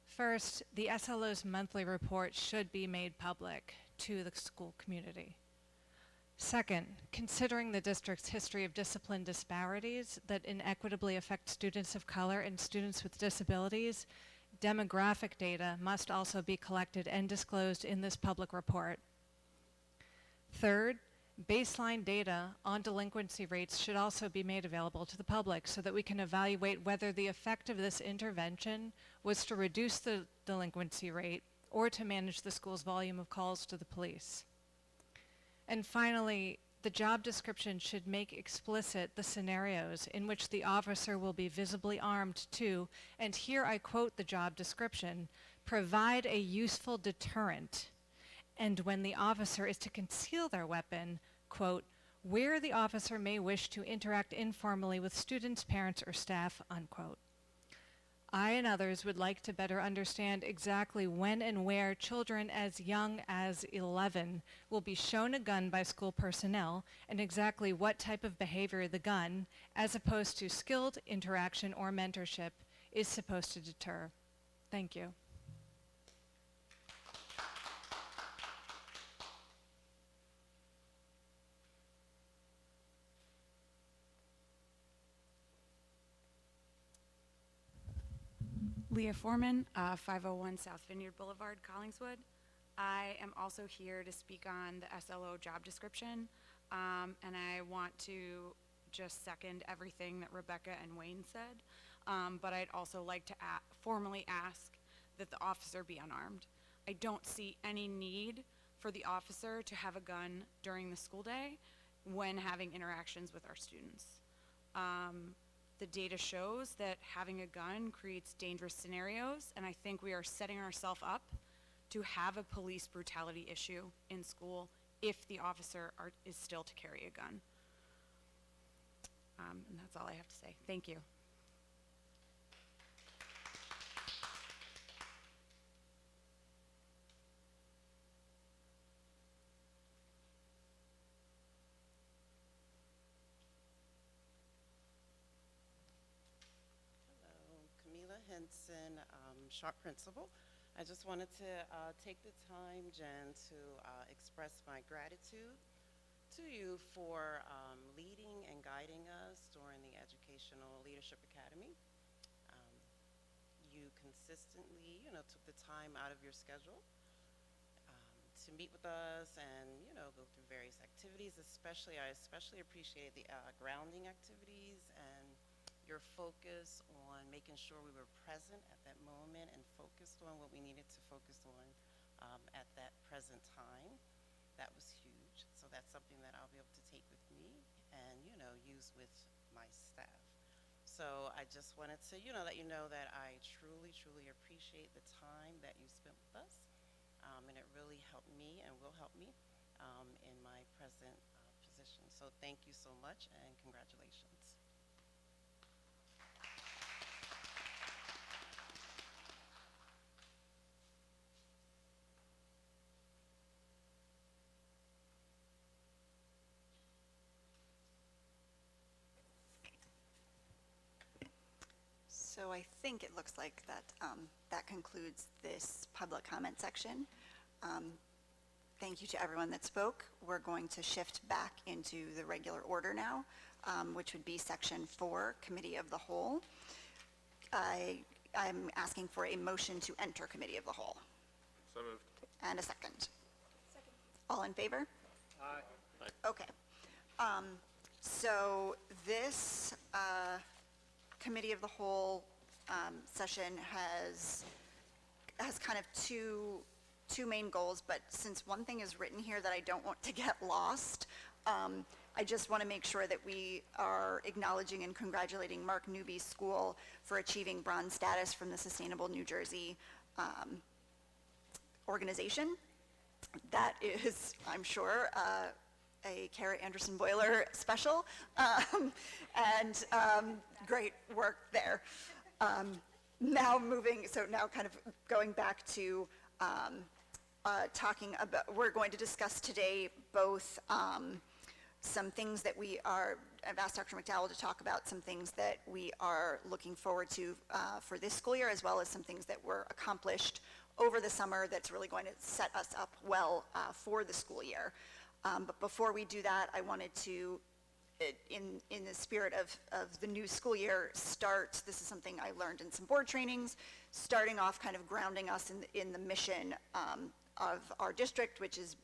First, the SLO's monthly report should be made public to the school community. Second, considering the district's history of discipline disparities that inequitably affect students of color and students with disabilities, demographic data must also be collected and disclosed in this public report. Third, baseline data on delinquency rates should also be made available to the public so that we can evaluate whether the effect of this intervention was to reduce the delinquency rate or to manage the school's volume of calls to the police. And finally, the job description should make explicit the scenarios in which the officer will be visibly armed to, and here I quote the job description, provide a useful deterrent, and when the officer is to conceal their weapon, quote, where the officer may wish to interact informally with students, parents, or staff, unquote. I and others would like to better understand exactly when and where children as young as 11 will be shown a gun by school personnel and exactly what type of behavior the gun, as opposed to skilled interaction or mentorship, is supposed to deter. Thank you. Leah Foreman, 501 South Vineyard Boulevard, Collingswood. I am also here to speak on the SLO job description, and I want to just second everything that Rebecca and Wayne said, but I'd also like to formally ask that the officer be unarmed. I don't see any need for the officer to have a gun during the school day when having interactions with our students. The data shows that having a gun creates dangerous scenarios, and I think we are setting ourselves up to have a police brutality issue in school if the officer is still to carry a gun. And that's all I have to say. Thank you. Camila Henson, Sharp Principal. I just wanted to take the time, Jen, to express my gratitude to you for leading and guiding us during the Educational Leadership Academy. You consistently, took the time out of your schedule to meet with us and, go through various activities. I especially appreciate the grounding activities and your focus on making sure we were present at that moment and focused on what we needed to focus on at that present time. That was huge. So that's something that I'll be able to take with me and, use with my staff. So I just wanted to, let you know that I truly, truly appreciate the time that you spent with us. And it really helped me and will help me in my present position. So thank you so much and congratulations. So I think it looks like that that concludes this public comment section. Thank you to everyone that spoke. We're going to shift back into the regular order now, which would be section 4, Committee of the Whole. I'm asking for a motion to enter Committee of the Whole. So moved. And a second. Second. All in favor? Aye. Okay. So this Committee of the Whole session has kind of two main goals, but since one thing is written here that I don't want to get lost, I just want to make sure that we are acknowledging and congratulating Mark Newby's school for achieving bronze status from the Sustainable New Jersey organization. That is, I'm sure, a Kara Anderson Boiler special, and great work there. Now kind of going back to talking about, we're going to discuss today both some things that I've asked Dr. McDowell to talk about some things that we are looking forward to for this school year, as well as some things that were accomplished over the summer that's really going to set us up well for the school year. But before we do that, I wanted to, in the spirit of the new school year, this is something I learned in some board trainings, starting off kind of grounding us in the mission of our district, which is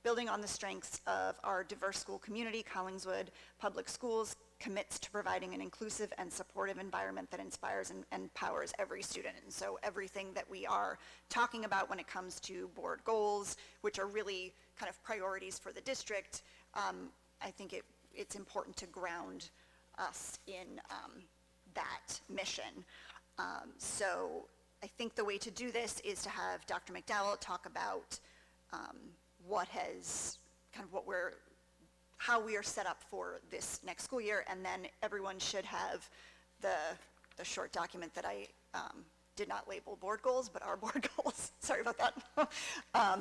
building on the strengths of our diverse school community. Collingswood Public Schools commits to providing an inclusive and supportive environment that inspires and empowers every student. And so everything that we are talking about when it comes to board goals, which are really kind of priorities for the district, I think it's important to ground us in that mission. So I think the way to do this is to have Dr. McDowell talk about how we are set up for this next school year, and then everyone should have the the short document that I did not label board goals, but are board goals, sorry about that,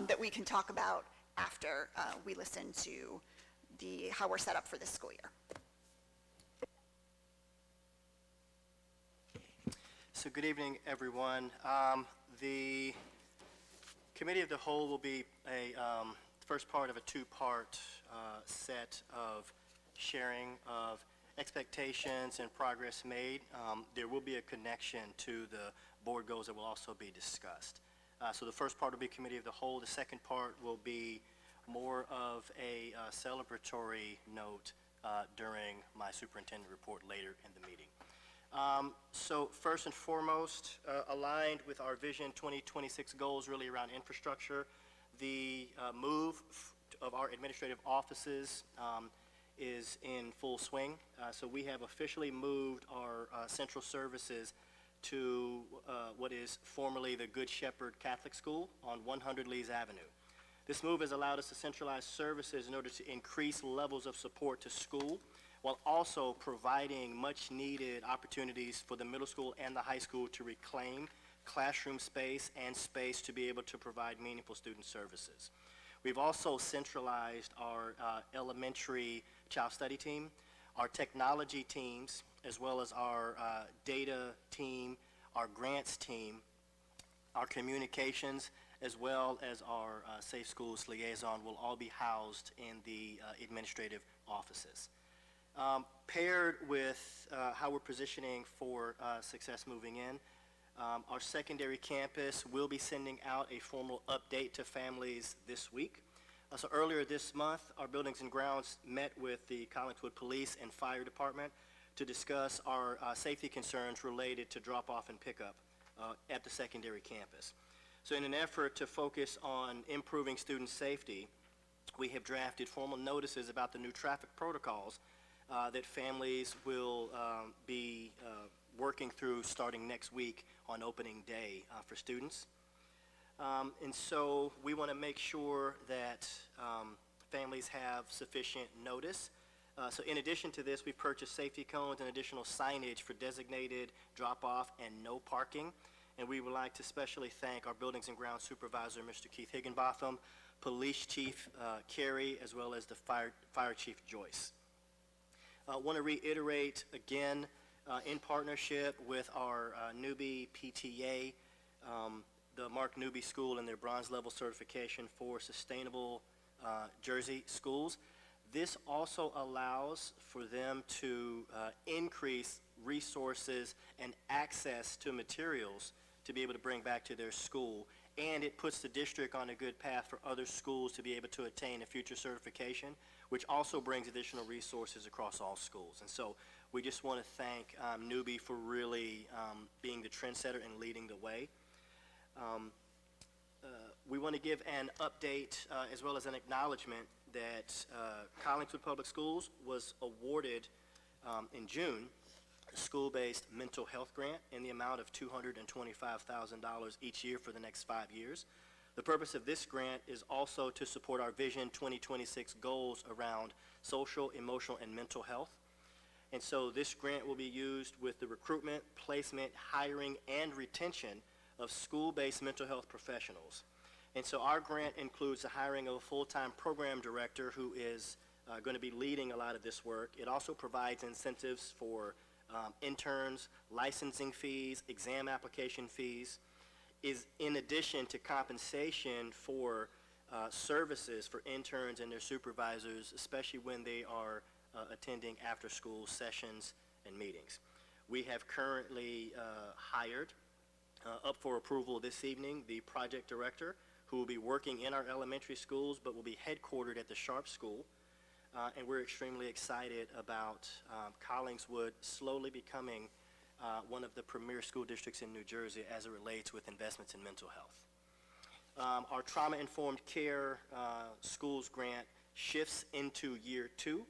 that we can talk about after we listen to how we're set up for this school year. So good evening, everyone. The Committee of the Whole will be a first part of a two-part set of sharing of expectations and progress made. There will be a connection to the board goals that will also be discussed. So the first part will be Committee of the Whole. The second part will be more of a celebratory note during my superintendent report later in the meeting. So first and foremost, aligned with our Vision 2026 goals really around infrastructure, the move of our administrative offices is in full swing. So we have officially moved our central services to what is formerly the Good Shepherd Catholic School on 100 Lees Avenue. This move has allowed us to centralize services in order to increase levels of support to school, while also providing much needed opportunities for the middle school and the high school to reclaim classroom space and space to be able to provide meaningful student services. We've also centralized our elementary child study team, our technology teams, as well as our data team, our grants team, our communications, as well as our Safe Schools liaison will all be housed in the administrative offices. Paired with how we're positioning for success moving in, our secondary campus will be sending out a formal update to families this week. So earlier this month, our Buildings and Grounds met with the Collingswood Police and Fire Department to discuss our safety concerns related to drop-off and pickup at the secondary campus. So in an effort to focus on improving student safety, we have drafted formal notices about the new traffic protocols that families will be working through starting next week on opening day for students. And so we want to make sure that families have sufficient notice. So in addition to this, we purchased safety cones and additional signage for designated drop-off and no parking. And we would like to especially thank our Buildings and Grounds Supervisor, Mr. Keith Higginbotham, Police Chief Carey, as well as the Fire Chief Joyce. I want to reiterate again, in partnership with our Newbie PTA, the Mark Newbie School and their bronze level certification for sustainable Jersey schools. This also allows for them to increase resources and access to materials to be able to bring back to their school. And it puts the district on a good path for other schools to be able to attain a future certification, which also brings additional resources across all schools. And so we just want to thank Newbie for really being the trendsetter and leading the way. We want to give an update as well as an acknowledgement that Collingswood Public Schools was awarded in June a school-based mental health grant in the amount of $225,000 each year for the next 5 years. The purpose of this grant is also to support our Vision 2026 goals around social, emotional, and mental health. And so this grant will be used with the recruitment, placement, hiring, and retention of school-based mental health professionals. And so our grant includes the hiring of a full-time program director who is going to be leading a lot of this work. It also provides incentives for interns, licensing fees, exam application fees, is in addition to compensation for services for interns and their supervisors, especially when they are attending after-school sessions and meetings. We have currently hired, up for approval this evening, the project director who will be working in our elementary schools but will be headquartered at the Sharp School. And we're extremely excited about Collingswood slowly becoming one of the premier school districts in New Jersey as it relates with investments in mental health. Our trauma-informed care schools grant shifts into year 2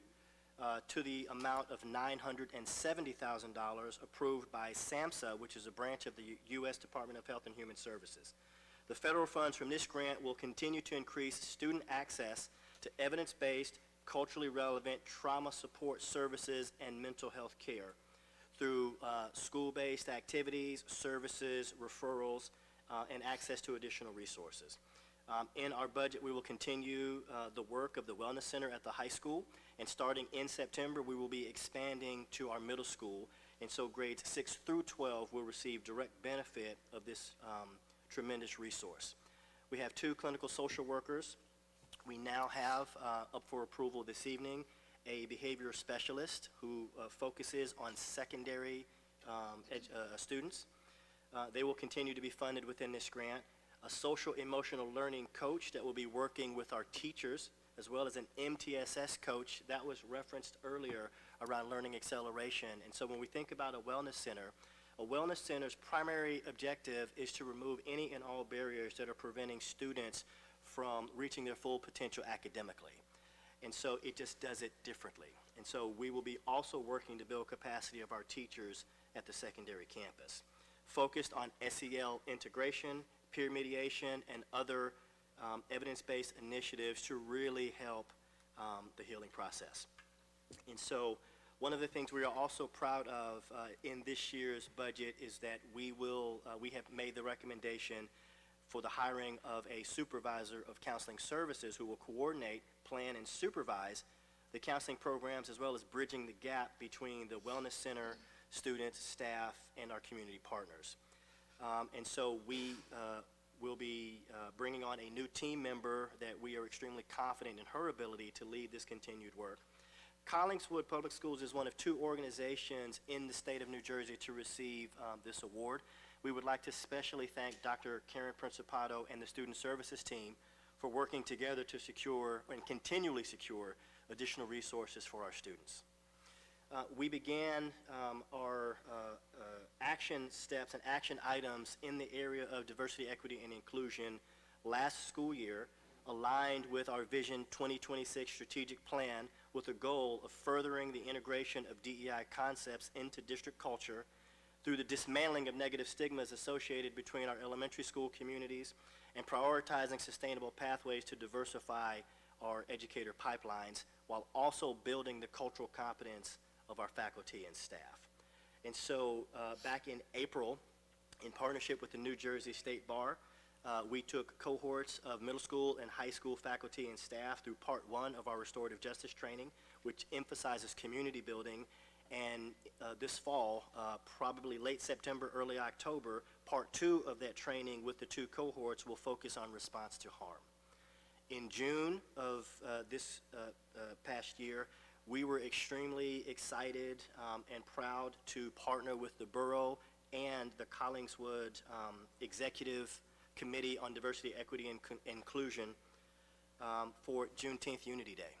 to the amount of $970,000 approved by SAMHSA, which is a branch of the U.S. Department of Health and Human Services. The federal funds from this grant will continue to increase student access to evidence-based, culturally relevant trauma support services and mental health care through school-based activities, services, referrals, and access to additional resources. In our budget, we will continue the work of the Wellness Center at the high school, and starting in September, we will be expanding to our middle school, and so grades 6 through 12 will receive direct benefit of this tremendous resource. We have 2 clinical social workers. We now have up for approval this evening a behavior specialist who focuses on secondary students. They will continue to be funded within this grant. A social emotional learning coach that will be working with our teachers, as well as an MTSS coach that was referenced earlier around learning acceleration. And so when we think about a wellness center's primary objective is to remove any and all barriers that are preventing students from reaching their full potential academically. And so it just does it differently. And so we will be also working to build capacity of our teachers at the secondary campus, focused on SEL integration, peer mediation, and other evidence-based initiatives to really help the healing process. And so one of the things we are also proud of in this year's budget is that we have made the recommendation for the hiring of a supervisor of counseling services who will coordinate, plan, and supervise the counseling programs, as well as bridging the gap between the Wellness Center students, staff, and our community partners. And so we will be bringing on a new team member that we are extremely confident in her ability to lead this continued work. Collingswood Public Schools is one of 2 organizations in the state of New Jersey to receive this award. We would like to especially thank Dr. Karen Principato and the Student Services team for working together to secure and continually secure additional resources for our students. We began our action steps and action items in the area of diversity, equity, and inclusion last school year, aligned with our Vision 2026 strategic plan with the goal of furthering the integration of DEI concepts into district culture through the dismantling of negative stigmas associated between our elementary school communities and prioritizing sustainable pathways to diversify our educator pipelines while also building the cultural competence of our faculty and staff. And so back in April, in partnership with the New Jersey State Bar, we took cohorts of middle school and high school faculty and staff through part 1 of our restorative justice training, which emphasizes community building. And this fall, probably late September, early October, part 2 of that training with the 2 cohorts will focus on response to harm. In June of this past year, we were extremely excited and proud to partner with the borough and the Collingswood Executive Committee on Diversity, Equity, and Inclusion for Juneteenth Unity Day.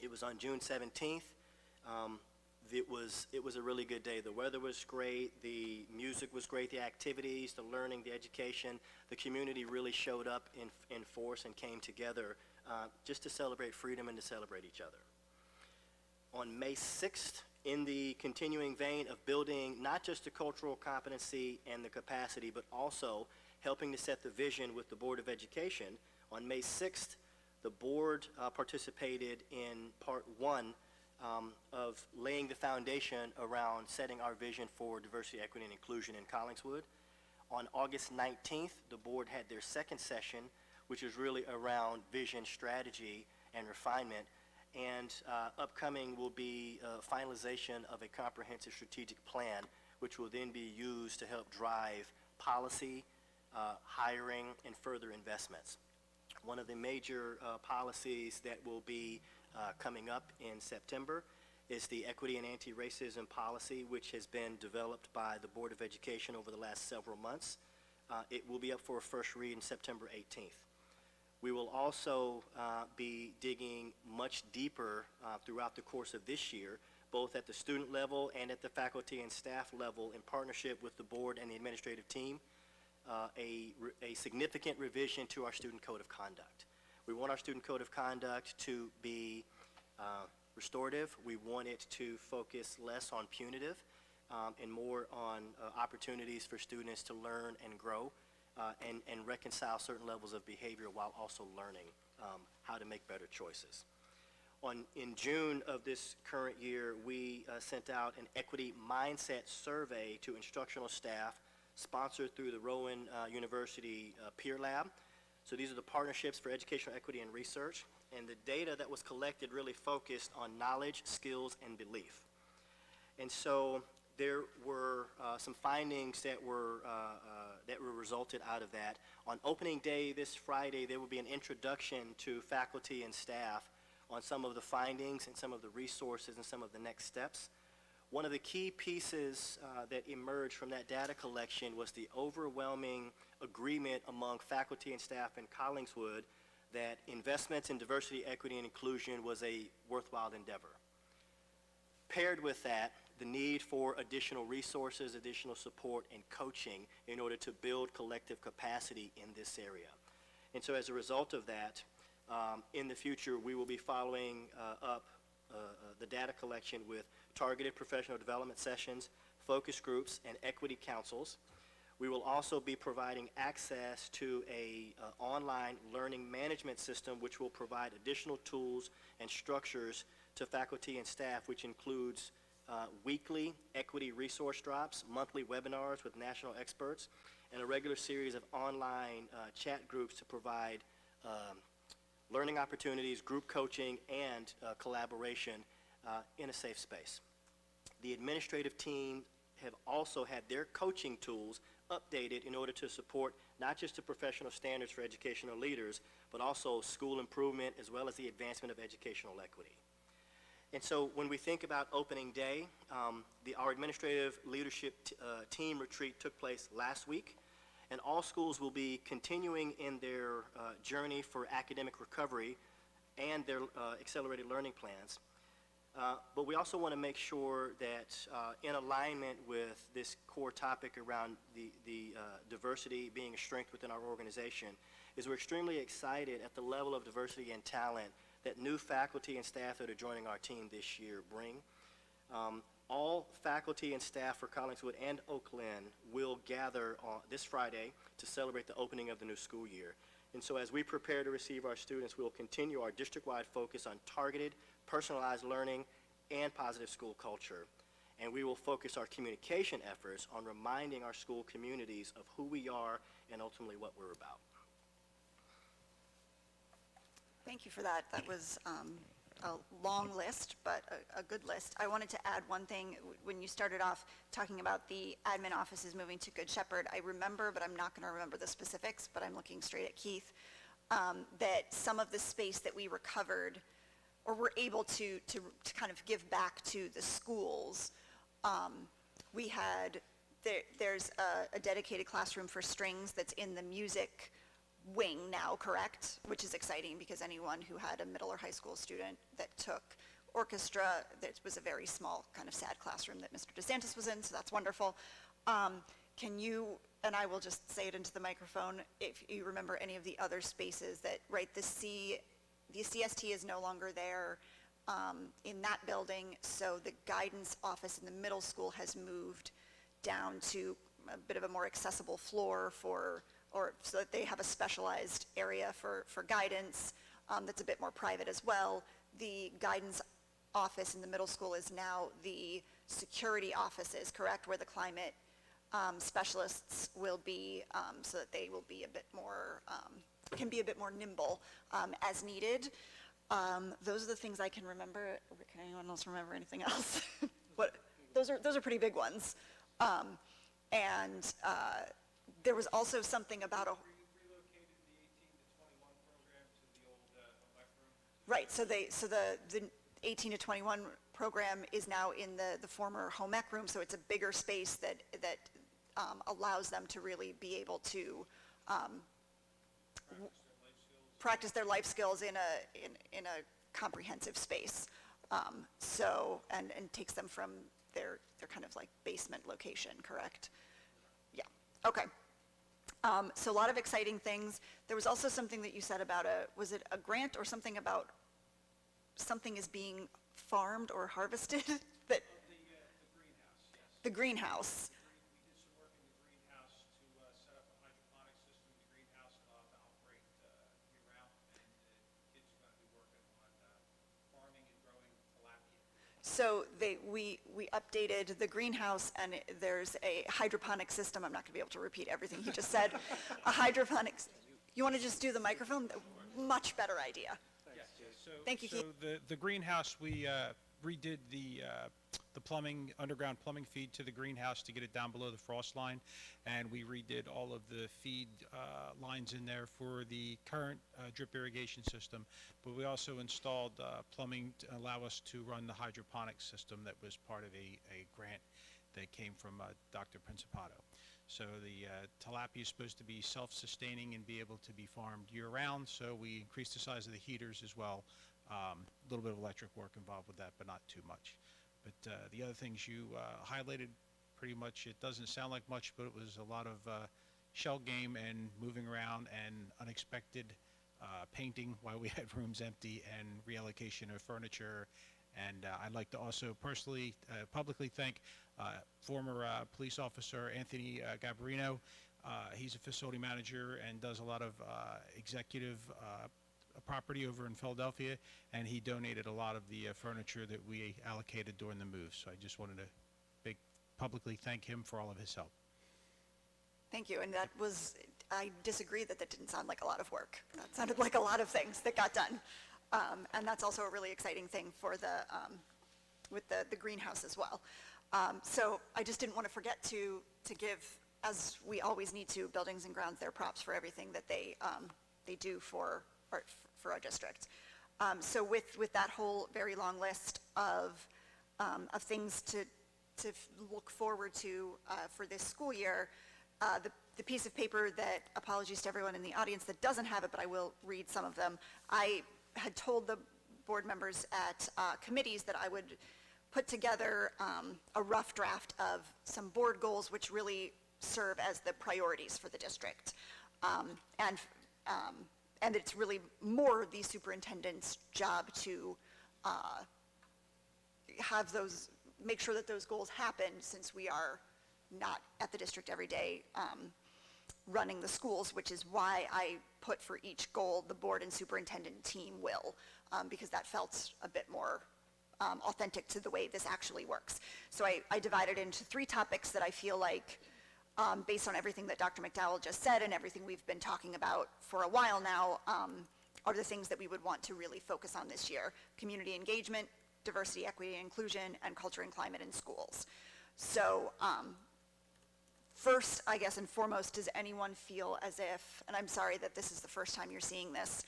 It was on June 17th. It was a really good day. The weather was great, the music was great, the activities, the learning, the education. The community really showed up in force and came together just to celebrate freedom and to celebrate each other. On May 6th, in the continuing vein of building not just the cultural competency and the capacity, but also helping to set the vision with the Board of Education, on May 6th, the board participated in part 1 of laying the foundation around setting our vision for diversity, equity, and inclusion in Collingswood. On August 19th, the board had their second session, which is really around vision, strategy, and refinement. And upcoming will be finalization of a comprehensive strategic plan, which will then be used to help drive policy, hiring, and further investments. One of the major policies that will be coming up in September is the equity and anti-racism policy, which has been developed by the Board of Education over the last several months. It will be up for a first read on September 18th. We will also be digging much deeper throughout the course of this year, both at the student level and at the faculty and staff level, in partnership with the board and the administrative team, a significant revision to our student code of conduct. We want our student code of conduct to be restorative. We want it to focus less on punitive and more on opportunities for students to learn and grow and reconcile certain levels of behavior while also learning how to make better choices. In June of this current year, we sent out an equity mindset survey to instructional staff sponsored through the Rowan University Peer Lab. So these are the partnerships for educational equity and research, and the data that was collected really focused on knowledge, skills, and belief. And so there were some findings that were resulted out of that. On opening day this Friday, there will be an introduction to faculty and staff on some of the findings and some of the resources and some of the next steps. One of the key pieces that emerged from that data collection was the overwhelming agreement among faculty and staff in Collingswood that investments in diversity, equity, and inclusion was a worthwhile endeavor. Paired with that, the need for additional resources, additional support, and coaching in order to build collective capacity in this area. And so as a result of that, in the future, we will be following up the data collection with targeted professional development sessions, focus groups, and equity councils. We will also be providing access to a online learning management system which will provide additional tools and structures to faculty and staff, which includes weekly equity resource drops, monthly webinars with national experts, and a regular series of online chat groups to provide learning opportunities, group coaching, and collaboration in a safe space. The administrative team have also had their coaching tools updated in order to support not just the professional standards for educational leaders, but also school improvement as well as the advancement of educational equity. And so when we think about opening day, our administrative leadership team retreat took place last week, and all schools will be continuing in their journey for academic recovery and their accelerated learning plans. But we also want to make sure that in alignment with this core topic around the diversity being a strength within our organization, is we're extremely excited at the level of diversity and talent that new faculty and staff that are joining our team this year bring. All faculty and staff for Collingswood and Oak Glen will gather on this Friday to celebrate the opening of the new school year. And so as we prepare to receive our students, we will continue our district-wide focus on targeted, personalized learning and positive school culture. And we will focus our communication efforts on reminding our school communities of who we are and ultimately what we're about. Thank you for that. That was a long list, but a good list. I wanted to add one thing. When you started off talking about the admin offices moving to Good Shepherd, I remember, but I'm not going to remember the specifics, but I'm looking straight at Keith, that some of the space that we recovered or were able to kind of give back to the schools, we had, there's a dedicated classroom for strings that's in the music wing now, correct? Which is exciting because anyone who had a middle or high school student that took orchestra, that was a very small kind of sad classroom that Mr. DeSantis was in, so that's wonderful. Can you, and I will just say it into the microphone, if you remember any of the other spaces that, right, the CST is no longer there in that building, so the guidance office in the middle school has moved down to a bit of a more accessible floor so that they have a specialized area for guidance that's a bit more private as well. The guidance office in the middle school is now the security offices, correct, where the climate specialists will be, so that they will be a bit more, can be a bit more nimble as needed. Those are the things I can remember. Can anyone else remember anything else? Those are pretty big ones. There was also something about a... Right, so the 18 to 21 program is now in the former home ec room, so it's a bigger space that allows them to really be able to practice their life skills in a comprehensive space. And takes them from their kind of like basement location, correct? Yeah, okay. So a lot of exciting things. There was also something that you said about was it a grant or something about something is being farmed or harvested? That the greenhouse. We did some work in the greenhouse to set up a hydroponic system in the greenhouse to operate year-round, and the kids are going to be working on farming So we updated the greenhouse, and there's a hydroponic system. I'm not going to be able to repeat everything he just said. A hydroponics. You want to just do the microphone? Much better idea. Thank you, Keith. So the greenhouse, we redid the plumbing, underground plumbing feed to the greenhouse to get it down below the frost line, and we redid all of the feed lines in there for the current drip irrigation system. But we also installed plumbing to allow us to run the hydroponic system that was part of a grant that came from Dr. Principato. So the tilapia is supposed to be self-sustaining and be able to be farmed year-round, so we increased the size of the heaters as well. A little bit of electric work involved with that, but not too much. But the other things you highlighted, pretty much, it doesn't sound like much, but it was a lot of shell game and moving around and unexpected painting while we had rooms empty and reallocation of furniture. And I'd like to also personally, publicly thank former police officer Anthony Gabarino. He's a facility manager and does a lot of executive property over in Philadelphia, and he donated a lot of the furniture that we allocated during the move. So I just wanted to publicly thank him for all of his help. Thank you, and I disagree that didn't sound like a lot of work. That sounded like a lot of things that got done. And that's also a really exciting thing for with the greenhouse as well. So I just didn't want to forget to give, as we always need to, Buildings and Grounds their props for everything that they do for our district. So with that whole very long list of things to look forward to for this school year, the piece of paper that, apologies to everyone in the audience that doesn't have it, but I will read some of them. I had told the board members at committees that I would put together a rough draft of some board goals which really serve as the priorities for the district. And it's really more the superintendent's job to make sure that those goals happen, since we are not at the district every day running the schools, which is why I put for each goal the board and superintendent team will, because that felt a bit more authentic to the way this actually works. So I divided it into 3 topics that I feel like, based on everything that Dr. McDowell just said and everything we've been talking about for a while now, are the things that we would want to really focus on this year: community engagement, diversity, equity, and inclusion, and culture and climate in schools. So first, I guess, and foremost, does anyone feel as if, and I'm sorry that this is the first time you're seeing this,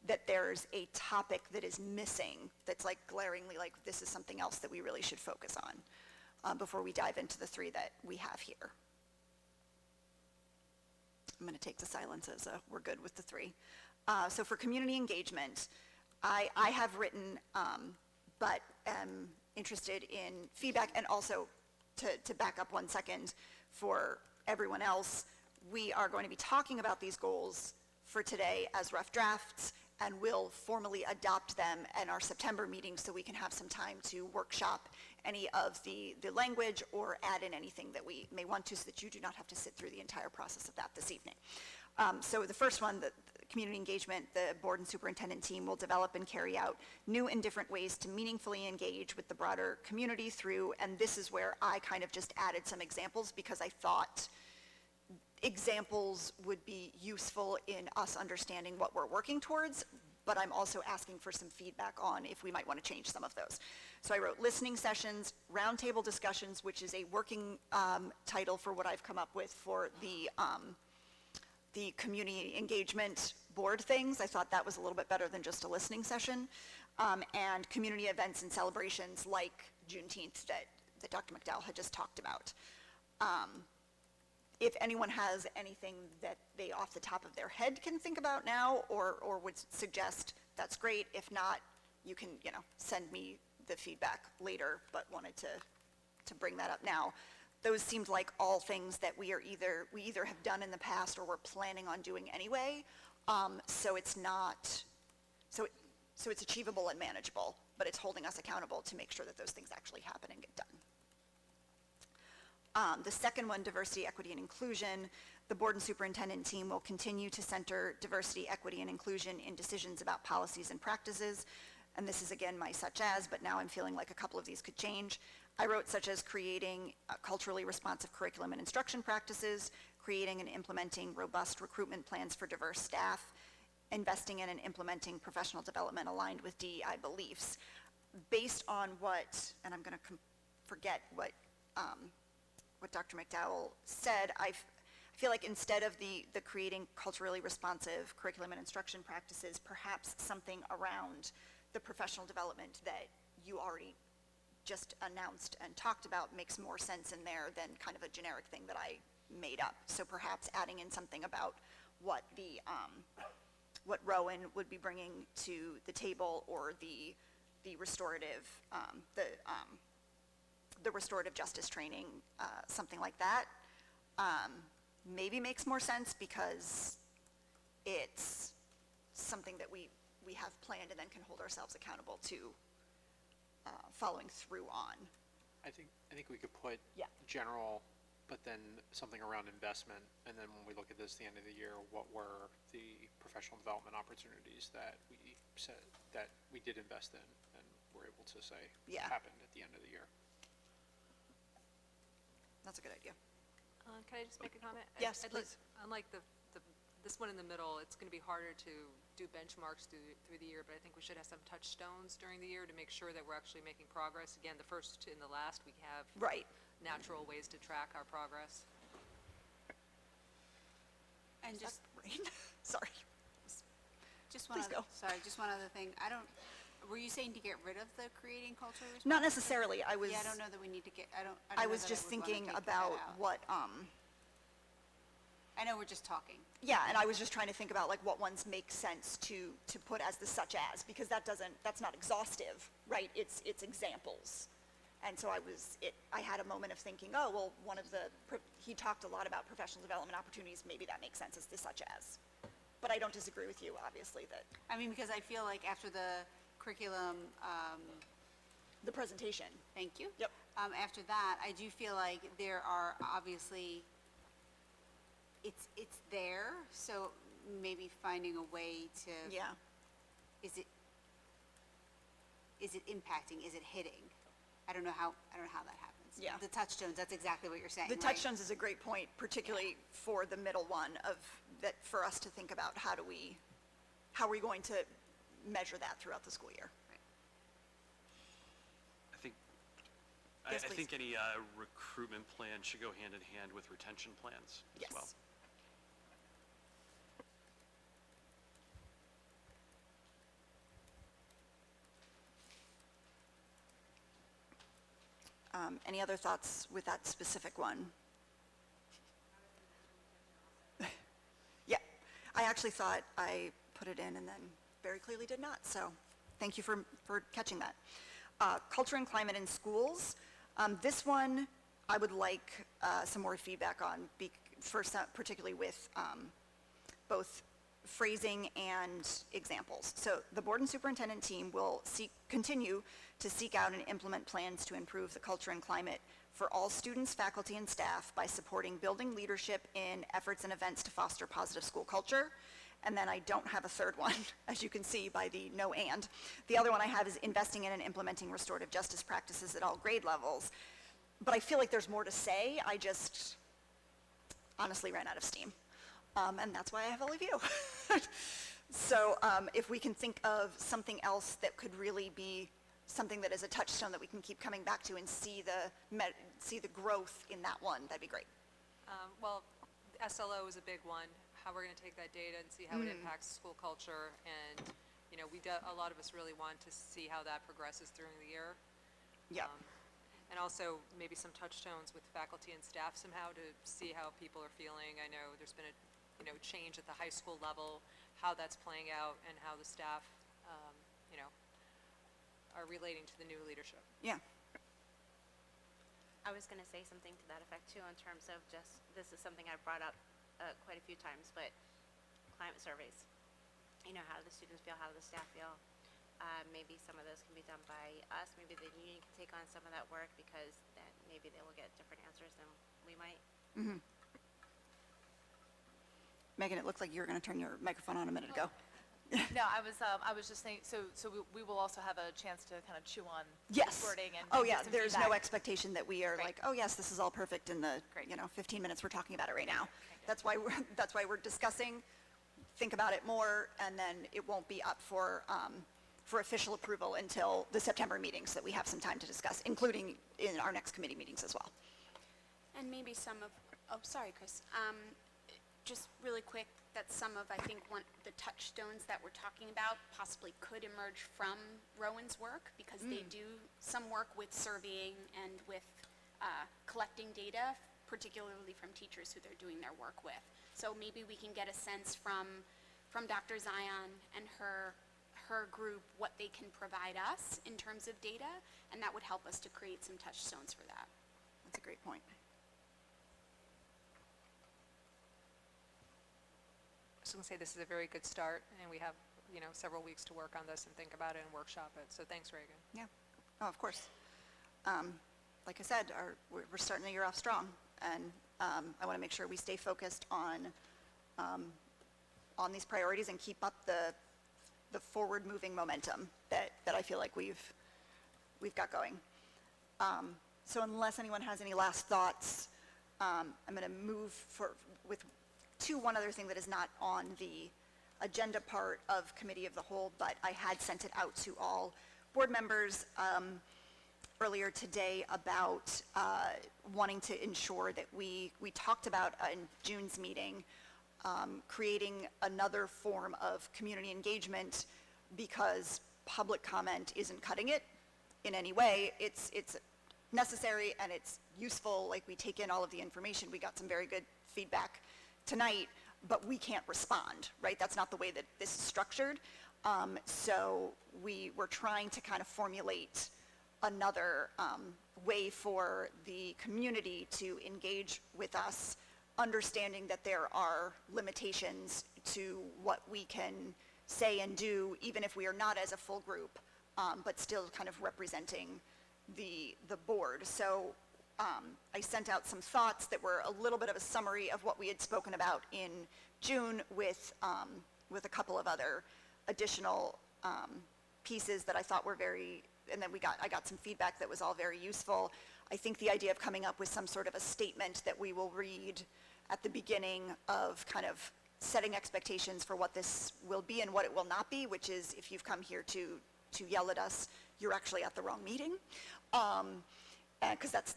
that there's a topic that is missing, that's like glaringly like this is something else that we really should focus on before we dive into the 3 that we have here? I'm going to take the silence as we're good with the 3. So for community engagement, I have written, but am interested in feedback, and also to back up 1 second for everyone else, we are going to be talking about these goals for today as rough drafts, and we'll formally adopt them in our September meeting so we can have some time to workshop any of the language or add in anything that we may want to, so that you do not have to sit through the entire process of that this evening. So the first one, the community engagement, the board and superintendent team will develop and carry out new and different ways to meaningfully engage with the broader community through, and this is where I kind of just added some examples because I thought examples would be useful in us understanding what we're working towards, but I'm also asking for some feedback on if we might want to change some of those. So I wrote listening sessions, roundtable discussions, which is a working title for what I've come up with for the community engagement board things. I thought that was a little bit better than just a listening session. And community events and celebrations like Juneteenth that Dr. McDowell had just talked about. If anyone has anything that they off the top of their head can think about now or would suggest, that's great. If not, you can send me the feedback later, but wanted to bring that up now. Those seemed like all things that we either have done in the past or we're planning on doing anyway. So it's achievable and manageable, but it's holding us accountable to make sure that those things actually happen and get done. The second one, diversity, equity, and inclusion. The board and superintendent team will continue to center diversity, equity, and inclusion in decisions about policies and practices. and this is again my such as, but now I'm feeling like a couple of these could change. I wrote such as creating culturally responsive curriculum and instruction practices, creating and implementing robust recruitment plans for diverse staff, investing in and implementing professional development aligned with DEI beliefs. Based on what, and I'm going to forget what Dr. McDowell said, I feel like instead of the creating culturally responsive curriculum and instruction practices, perhaps something around the professional development that you already just announced and talked about makes more sense in there than kind of a generic thing that I made up. So perhaps adding in something about what what Rowan would be bringing to the table, or the restorative, the restorative justice training, something like that, maybe makes more sense because it's something that we have planned and then can hold ourselves accountable to following through on. I think we could put Yeah. general, but then something around investment, and then when we look at this at the end of the year, what were the professional development opportunities that we said that we did invest in and were able to say Yeah. happened at the end of the year? That's a good idea. Can I just make a comment? Yes, I'd like- please. Unlike this one in the middle, it's going to be harder to do benchmarks through the year, but I think we should have some touchstones during the year to make sure that we're actually making progress. Again, the first and the last, we have Right. natural ways to track our progress. And just, Sorry. just one Please other, go. sorry, just one other thing. Were you saying to get rid of the creating cultural responsive? Not necessarily. I was. Yeah, I don't know that we need to get, I don't I know was that just would wanna thinking take that about out. what. I know we're just talking. Yeah, and I was just trying to think about like what ones make sense to put as the such as, because that's not exhaustive, right? It's examples. And so I had a moment of thinking, oh, well, he talked a lot about professional development opportunities, maybe that makes sense as the such as. But I don't disagree with you, obviously, that. I mean, because I feel like after the curriculum, The presentation. thank you. Yep. After that, I do feel like there are obviously, it's there, so maybe finding a way to. Yeah. Is it impacting, is it hitting? I don't know how that happens. Yeah. The touchstones, that's exactly what you're saying, The right? touchstones is a great point, particularly for the middle one for us to think about how are we going to measure that throughout the school year? I Yes, think please. any recruitment plan should go hand in hand with retention plans as well. Yes. Any other thoughts with that specific one? Yeah, I actually thought I put it in and then very clearly did not, so thank you for catching that. Culture and climate in schools. This one, I would like some more feedback on, particularly with both phrasing and examples. So the board and superintendent team will continue to seek out and implement plans to improve the culture and climate for all students, faculty, and staff by supporting building leadership in efforts and events to foster positive school culture. And then I don't have a third one, as you can see by the no and. The other one I have is investing in and implementing restorative justice practices at all grade levels. But I feel like there's more to say. I just honestly ran out of steam. And that's why I have all of you. So if we can think of something else that could really be something that is a touchstone that we can keep coming back to and see the growth in that one, that'd be great. Well, SLO is a big one, how we're going to take that data and see how it impacts school culture. And, a lot of us really want to see how that progresses during the year. Yeah. And also maybe some touchstones with faculty and staff somehow to see how people are feeling. I know there's been a change at the high school level, how that's playing out and how the staff, are relating to the new leadership. Yeah. I was going to say something to that effect too, in terms of just, this is something I've brought up quite a few times, but climate surveys. How do the students feel, how do the staff feel? Maybe some of those can be done by us, maybe the union can take on some of that work, because then maybe they will get different answers than we might. Megan, it looked like you were going to turn your microphone on a minute ago. No, I was just saying, so we will also have a chance to kind of chew on Yes. wording and Oh, give yeah, some there's no feedback. expectation that we are Great. like, oh, yes, this is all perfect in the, Great. 15 minutes we're talking about it right now. That's why we're discussing, think about it more, and then it won't be up for official approval until the September meeting, so that we have some time to discuss, including in our next committee meetings as well. And maybe some of, oh, sorry, Chris. Just really quick, that some of, I think, the touchstones that we're talking about possibly could emerge from Rowan's work, because they do some work with surveying and with collecting data, particularly from teachers who they're doing their work with. So maybe we can get a sense from Dr. Zion and her group what they can provide us in terms of data, and that would help us to create some touchstones for that. That's a great point. I was going to say, this is a very good start, and we have, several weeks to work on this and think about it and workshop it. So thanks, Reagan. Yeah, oh, of course. Like I said, we're starting the year off strong, and I want to make sure we stay focused on these priorities and keep up the forward-moving momentum that I feel like we've got going. So unless anyone has any last thoughts, I'm going to move to one other thing that is not on the agenda part of Committee of the Whole, but I had sent it out to all board members earlier today about wanting to ensure that we talked about in June's meeting creating another form of community engagement, because public comment isn't cutting it in any way. It's necessary and it's useful. Like, we take in all of the information. We got some very good feedback tonight, but we can't respond, right? That's not the way that this is structured. So we're trying to kind of formulate another way for the community to engage with us, understanding that there are limitations to what we can say and do, even if we are not as a full group, but still kind of representing the board. So I sent out some thoughts that were a little bit of a summary of what we had spoken about in June with a couple of other additional pieces that I thought were and then I got some feedback that was all very useful. I think the idea of coming up with some sort of a statement that we will read at the beginning of kind of setting expectations for what this will be and what it will not be, which is, if you've come here to yell at us, you're actually at the wrong meeting. Because that's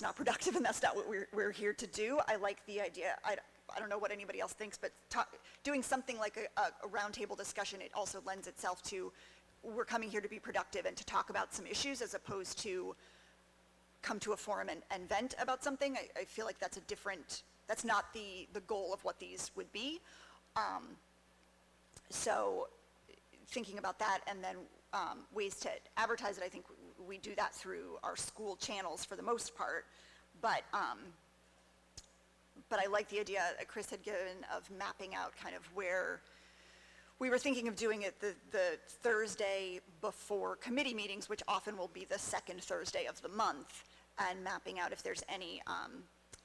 not productive, and that's not what we're here to do. I like the idea. I don't know what anybody else thinks, but doing something like a roundtable discussion, it also lends itself to, we're coming here to be productive and to talk about some issues, as opposed to come to a forum and vent about something. I feel like that's not the goal of what these would be. So thinking about that, and then ways to advertise it, I think we do that through our school channels for the most part, but I like the idea that Chris had given of mapping out kind of where we were thinking of doing it the Thursday before committee meetings, which often will be the second Thursday of the month, and mapping out if there's any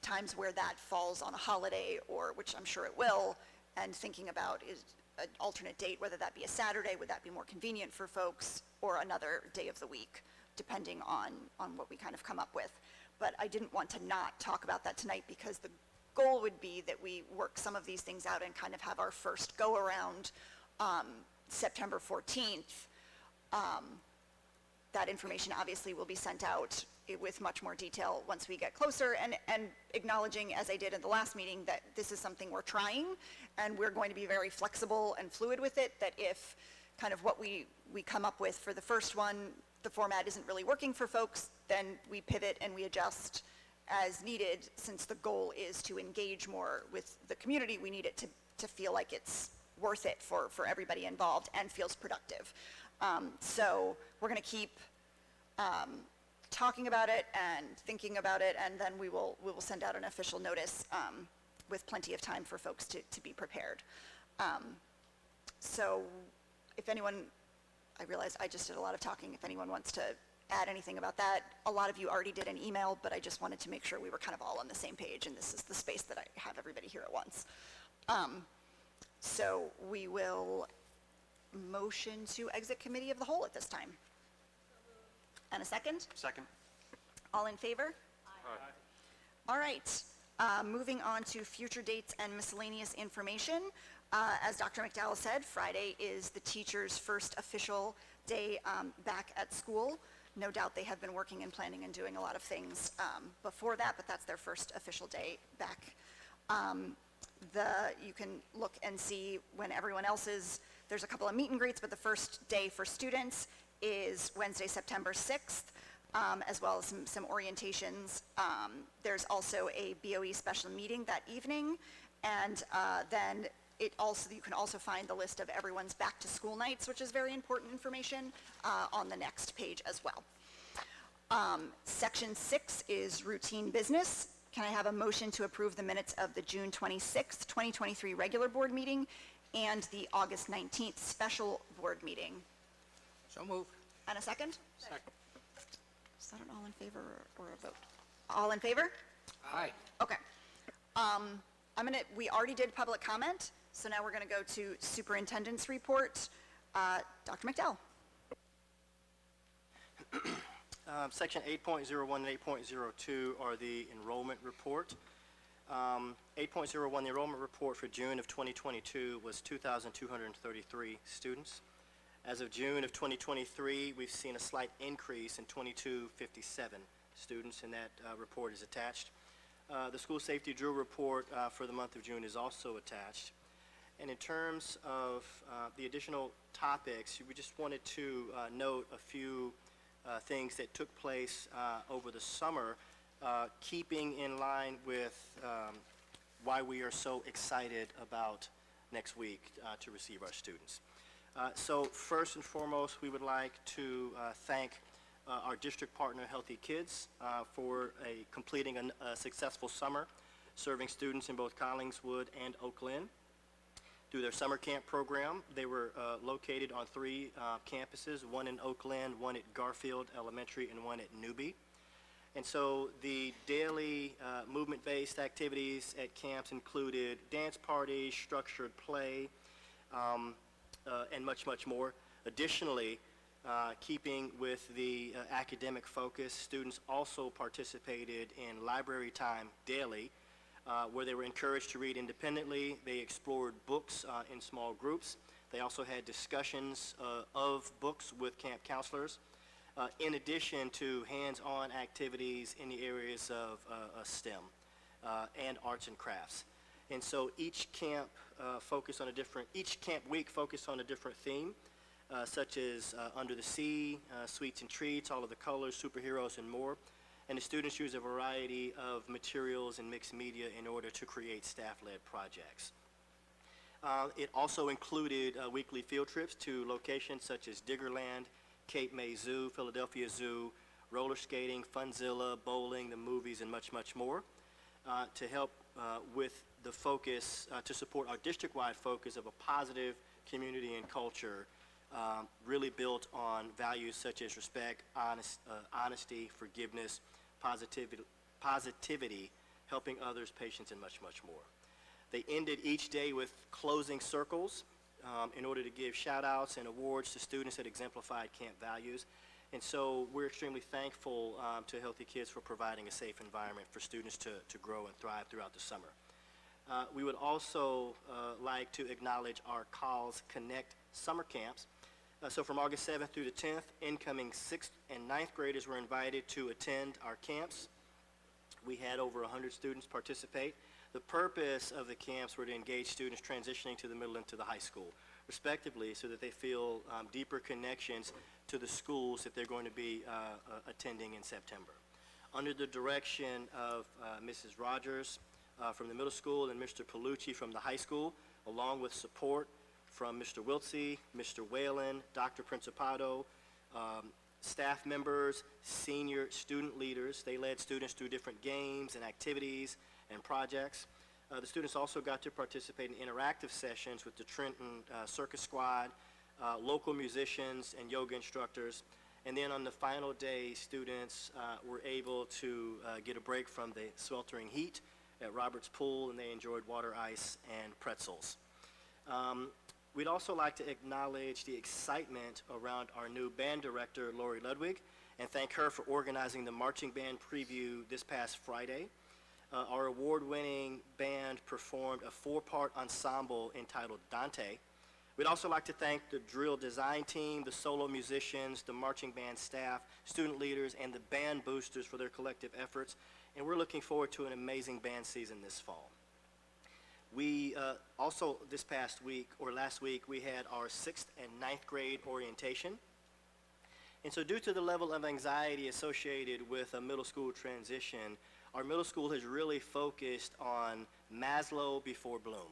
times where that falls on a holiday, or which I'm sure it will, and thinking about is an alternate date, whether that be a Saturday, would that be more convenient for folks, or another day of the week, depending on what we kind of come up with. But I didn't want to not talk about that tonight, because the goal would be that we work some of these things out and kind of have our first go around September 14th. That information obviously will be sent out with much more detail once we get closer, and acknowledging, as I did in the last meeting, that this is something we're trying, and we're going to be very flexible and fluid with it, that if kind of what we come up with for the first one, the format isn't really working for folks, then we pivot and we adjust as needed. Since the goal is to engage more with the community, we need it to feel like it's worth it for everybody involved and feels productive. So we're going to keep talking about it and thinking about it, and then we will send out an official notice with plenty of time for folks to be prepared. So if anyone, I realize I just did a lot of talking, if anyone wants to add anything about that. A lot of you already did an email, but I just wanted to make sure we were kind of all on the same page, and this is the space that I have everybody here at once. So we will motion to exit committee of the whole at this time? And a second? Second. All in favor? All right, moving on to future dates and miscellaneous information. As Dr. McDowell said, Friday is the teachers' first official day back at school. No doubt they have been working and planning and doing a lot of things before that, but that's their first official day back. You can look and see when everyone else is, there's a couple of meet and greets, but the first day for students is Wednesday, September 6th. As well as some orientations. There's also a BOE special meeting that evening, and then you can also find the list of everyone's back to school nights, which is very important information, on the next page as well. Section 6 is routine business. Can I have a motion to approve the minutes of the June 26th, 2023 regular board meeting and the August 19th special board meeting? So moved. And a second? Second. Is that an all in favor or a vote? All in favor? Aye. Okay. We already did public comment, so now we're gonna go to superintendent's report. Dr. McDowell. Section 8.01 and 8.02 are the enrollment report. 8.01, the enrollment report for June of 2022 was 2,233 students. As of June of 2023, we've seen a slight increase in 2,257 students, and that report is attached. The school safety drill report for the month of June is also attached. And in terms of the additional topics, we just wanted to note a few things that took place over the summer, keeping in line with why we are so excited about next week to receive our students. So first and foremost, we would like to thank our district partner, Healthy Kids, for completing a successful summer, serving students in both Collingswood and Oak Lynn. Through their summer camp program, they were located on 3 campuses, one in Oak Lynn, one at Garfield Elementary, and one at Newby. And so the daily movement-based activities at camps included dance parties, structured play, and much, much more. Additionally, keeping with the academic focus, students also participated in library time daily, where they were encouraged to read independently. They explored books in small groups. They also had discussions of books with camp counselors, in addition to hands-on activities in the areas of STEM and arts and crafts. And so each camp each camp week focused on a different theme, such as Under the Sea, Sweets and Treats, All of the Colors, Superheroes, and more. And the students use a variety of materials and mixed media in order to create staff-led projects. It also included weekly field trips to locations such as Diggerland, Cape May Zoo, Philadelphia Zoo, roller skating, Funzilla, bowling, the movies, and much, much more, to help with the focus, to support our district-wide focus of a positive community and culture, really built on values such as respect, honesty, forgiveness, positivity, helping others, patience, and much, much more. They ended each day with closing circles in order to give shout-outs and awards to students that exemplified camp values. And so we're extremely thankful to Healthy Kids for providing a safe environment for students to grow and thrive throughout the summer. We would also like to acknowledge our Calls Connect summer camps. So from August 7th through the 10th, incoming 6th and 9th graders were invited to attend our camps. We had over 100 students participate. The purpose of the camps were to engage students transitioning to the middle and to the high school, respectively, so that they feel deeper connections to the schools that they're going to be attending in September. Under the direction of Mrs. Rogers from the middle school and Mr. Palucci from the high school, along with support from Mr. Wiltsey, Mr. Whalen, Dr. Principato, staff members, senior student leaders. They led students through different games and activities and projects. The students also got to participate in interactive sessions with the Trenton Circus Squad, local musicians, and yoga instructors. And then on the final day, students were able to get a break from the sweltering heat at Roberts Pool, and they enjoyed water ice and pretzels. We'd also like to acknowledge the excitement around our new band director, Lori Ludwig, and thank her for organizing the marching band preview this past Friday. Our award-winning band performed a four-part ensemble entitled Dante. We'd also like to thank the drill design team, the solo musicians, the marching band staff, student leaders, and the band boosters for their collective efforts, and we're looking forward to an amazing band season this fall. We also, this past week, or last week, we had our 6th and 9th grade orientation. And so due to the level of anxiety associated with a middle school transition, our middle school has really focused on Maslow before Bloom.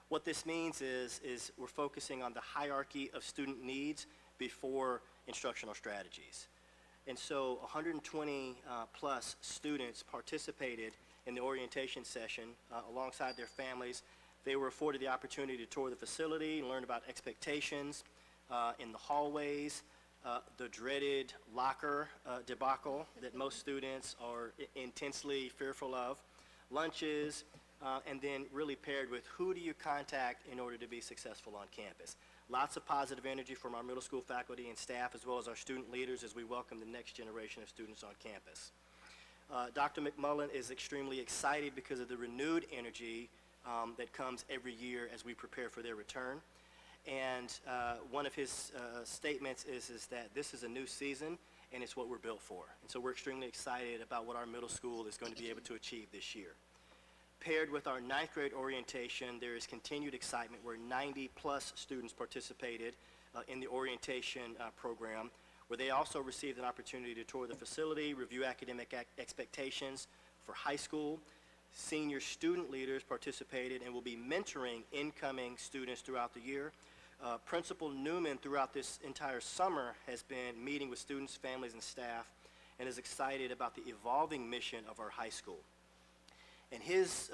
What this means is we're focusing on the hierarchy of student needs before instructional strategies. And so 120 plus students participated in the orientation session alongside their families. They were afforded the opportunity to tour the facility, learn about expectations in the hallways, the dreaded locker debacle that most students are intensely fearful of, lunches, and then really paired with who do you contact in order to be successful on campus. Lots of positive energy from our middle school faculty and staff, as well as our student leaders, as we welcome the next generation of students on campus. Dr. McMullen is extremely excited because of the renewed energy that comes every year as we prepare for their return. And one of his statements is that this is a new season and it's what we're built for. And so we're extremely excited about what our middle school is going to be able to achieve this year. Paired with our 9th grade orientation, there is continued excitement where 90 plus students participated in the orientation program, where they also received an opportunity to tour the facility, review academic expectations for high school. Senior student leaders participated and will be mentoring incoming students throughout the year. Principal Newman throughout this entire summer has been meeting with students, families, and staff and is excited about the evolving mission of our high school. And his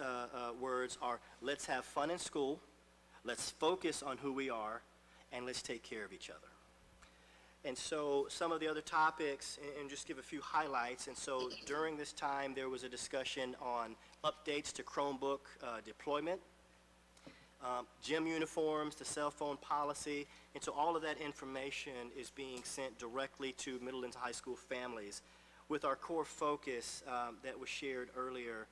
words are, let's have fun in school, let's focus on who we are, and let's take care of each other. And so some of the other topics, and just give a few highlights, and so during this time there was a discussion on updates to Chromebook deployment, gym uniforms, the cell phone policy, and so all of that information is being sent directly to middle and high school families with our core focus that was shared earlier,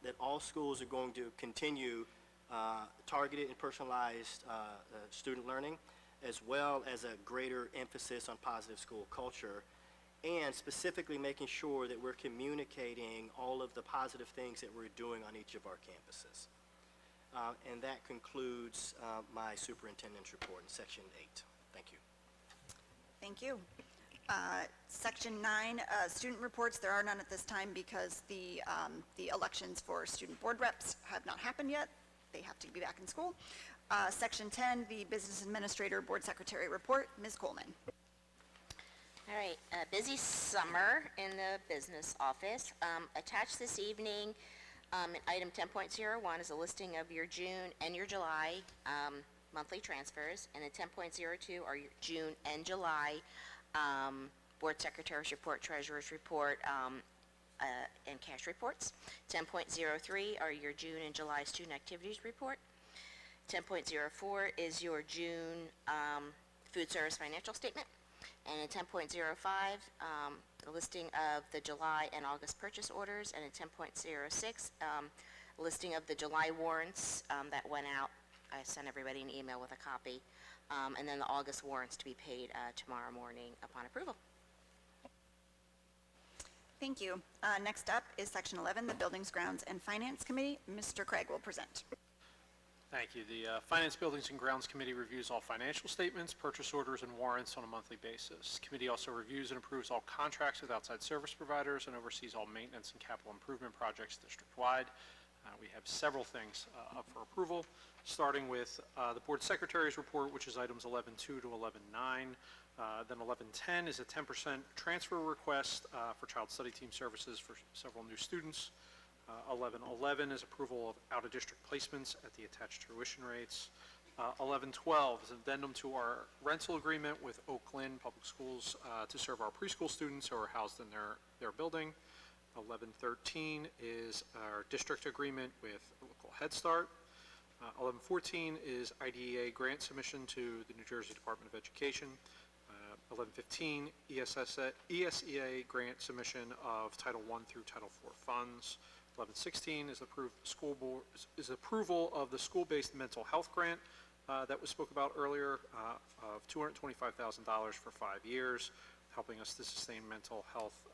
that all schools are going to continue targeted and personalized student learning, as well as a greater emphasis on positive school culture, and specifically making sure that we're communicating all of the positive things that we're doing on each of our campuses. And that concludes my superintendent's report in section 8. Thank you. Thank you. Section 9, student reports. There are none at this time because the elections for student board reps have not happened yet. They have to be back in school. Section 10, the business administrator board secretary report. Ms. Coleman. All right, busy summer in the business office. Attached this evening, item 10.01 is a listing of your June and your July monthly transfers, and then 10.02 are your June and July board secretary's report, treasurer's report, and cash reports. 10.03 are your June and July student activities report. 10.04 is your June food service financial statement. And in 10.05, a listing of the July and August purchase orders. And in 10.06, a listing of the July warrants that went out. I sent everybody an email with a copy. And then the August warrants to be paid tomorrow morning upon approval. Thank you. Next up is section 11, the Buildings, Grounds, and Finance Committee. Mr. Craig will present. Thank you. The Finance, Buildings, and Grounds Committee reviews all financial statements, purchase orders, and warrants on a monthly basis. Committee also reviews and approves all contracts with outside service providers and oversees all maintenance and capital improvement projects district-wide. We have several things up for approval, starting with the Board Secretary's report, which is items 11.2 to 11.9. Then 11.10 is a 10% transfer request for child study team services for several new students. 11.11 is approval of out-of-district placements at the attached tuition rates. 11.12 is an addendum to our rental agreement with Oak Lynn Public Schools to serve our preschool students who are housed in their building. 11.13 is our district agreement with local Head Start. 1114 is IDEA grant submission to the New Jersey Department of Education. 1115, ESEA grant submission of Title I through Title IV funds. 1116 is approval of the school-based mental health grant that was spoke about earlier of $225,000 for 5 years, helping us to sustain mental health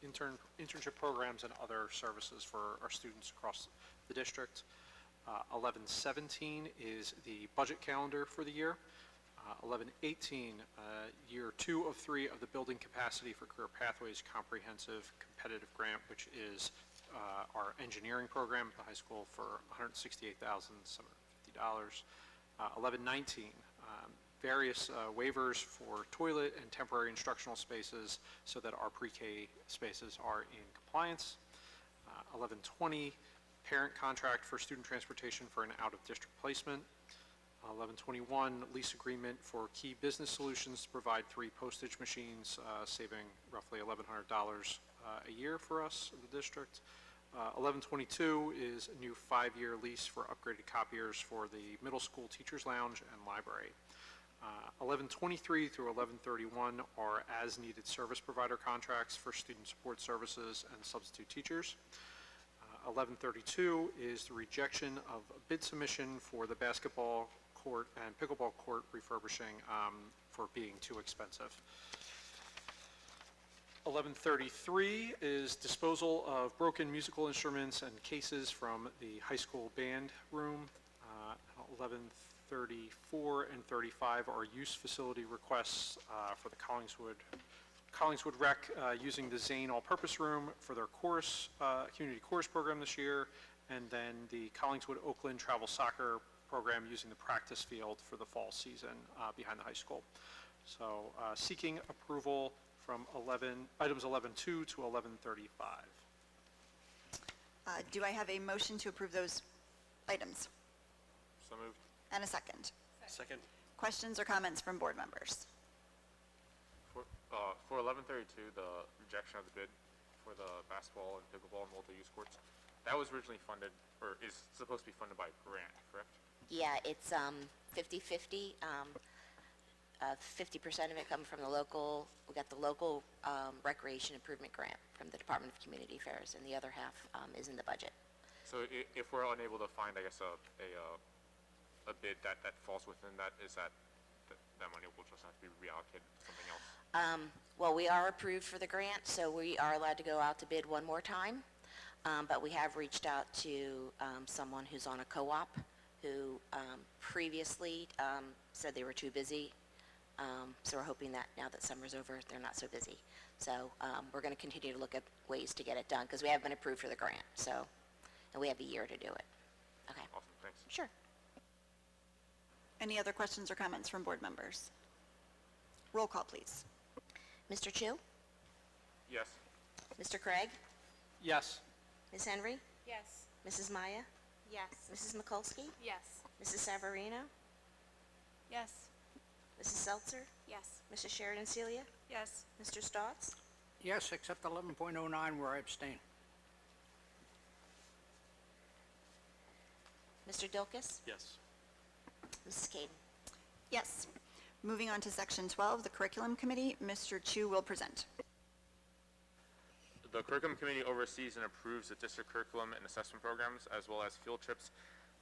internship programs and other services for our students across the district. 1117 is the budget calendar for the year. 1118, year 2 of 3 of the Building Capacity for Career Pathways Comprehensive Competitive Grant, which is our engineering program at the high school for $168,750. 1119, various waivers for toilet and temporary instructional spaces so that our pre-K spaces are in compliance. 1120, parent contract for student transportation for an out-of-district placement. 1121, lease agreement for Key Business Solutions to provide 3 postage machines, saving roughly $1,100 a year for us in the district. 1122 is a new 5-year lease for upgraded copiers for the middle school teachers lounge and library. 1123 through 1131 are as-needed service provider contracts for student support services and substitute teachers. 1132 is the rejection of a bid submission for the basketball court and pickleball court refurbishing for being too expensive. 1133 is disposal of broken musical instruments and cases from the high school band room. 1134 and 35 are use facility requests for the Collingswood Rec using the Zane All-Purpose Room for their chorus, community chorus program this year, and then the Collingswood Oakland Travel Soccer program using the practice field for the fall season behind the high school. So seeking approval from items 11.2 to 11.35. Do I have a motion to approve those items? So moved. And a second? Second. Questions or comments from board members? For 1132, the rejection of the bid for the basketball and pickleball and multi-use courts, that was originally funded, or is supposed to be funded by a grant, correct? Yeah, it's 50/50. 50% of it coming from the local, we got the local recreation improvement grant from the Department of Community Affairs, and the other half is in the budget. So if we're unable to find, I guess, a bid that falls within that, is that money will just have to be reallocated to something else? Well, we are approved for the grant, so we are allowed to go out to bid one more time. But we have reached out to someone who's on a co-op who previously said they were too busy. So we're hoping that now that summer's over, they're not so busy. So we're going to continue to look at ways to get it done because we have been approved for the grant. So, and we have a year to do it. Okay. Awesome, thanks. Sure. Any other questions or comments from board members? Roll call, please. Mr. Chu? Yes. Mr. Craig? Yes. Ms. Henry? Yes. Mrs. Maya? Yes. Mrs. Mikulski? Yes. Mrs. Savarino? Yes. Mrs. Seltzer? Yes. Mrs. Sheridan Celia? Yes. Mr. Stotts? Yes, except 11.09 where I abstain. Mr. Dilkus? Yes. Mrs. Caden? Yes. Moving on to section 12, the curriculum committee, Mr. Chu will present. The curriculum committee oversees and approves the district curriculum and assessment programs, as well as field trips,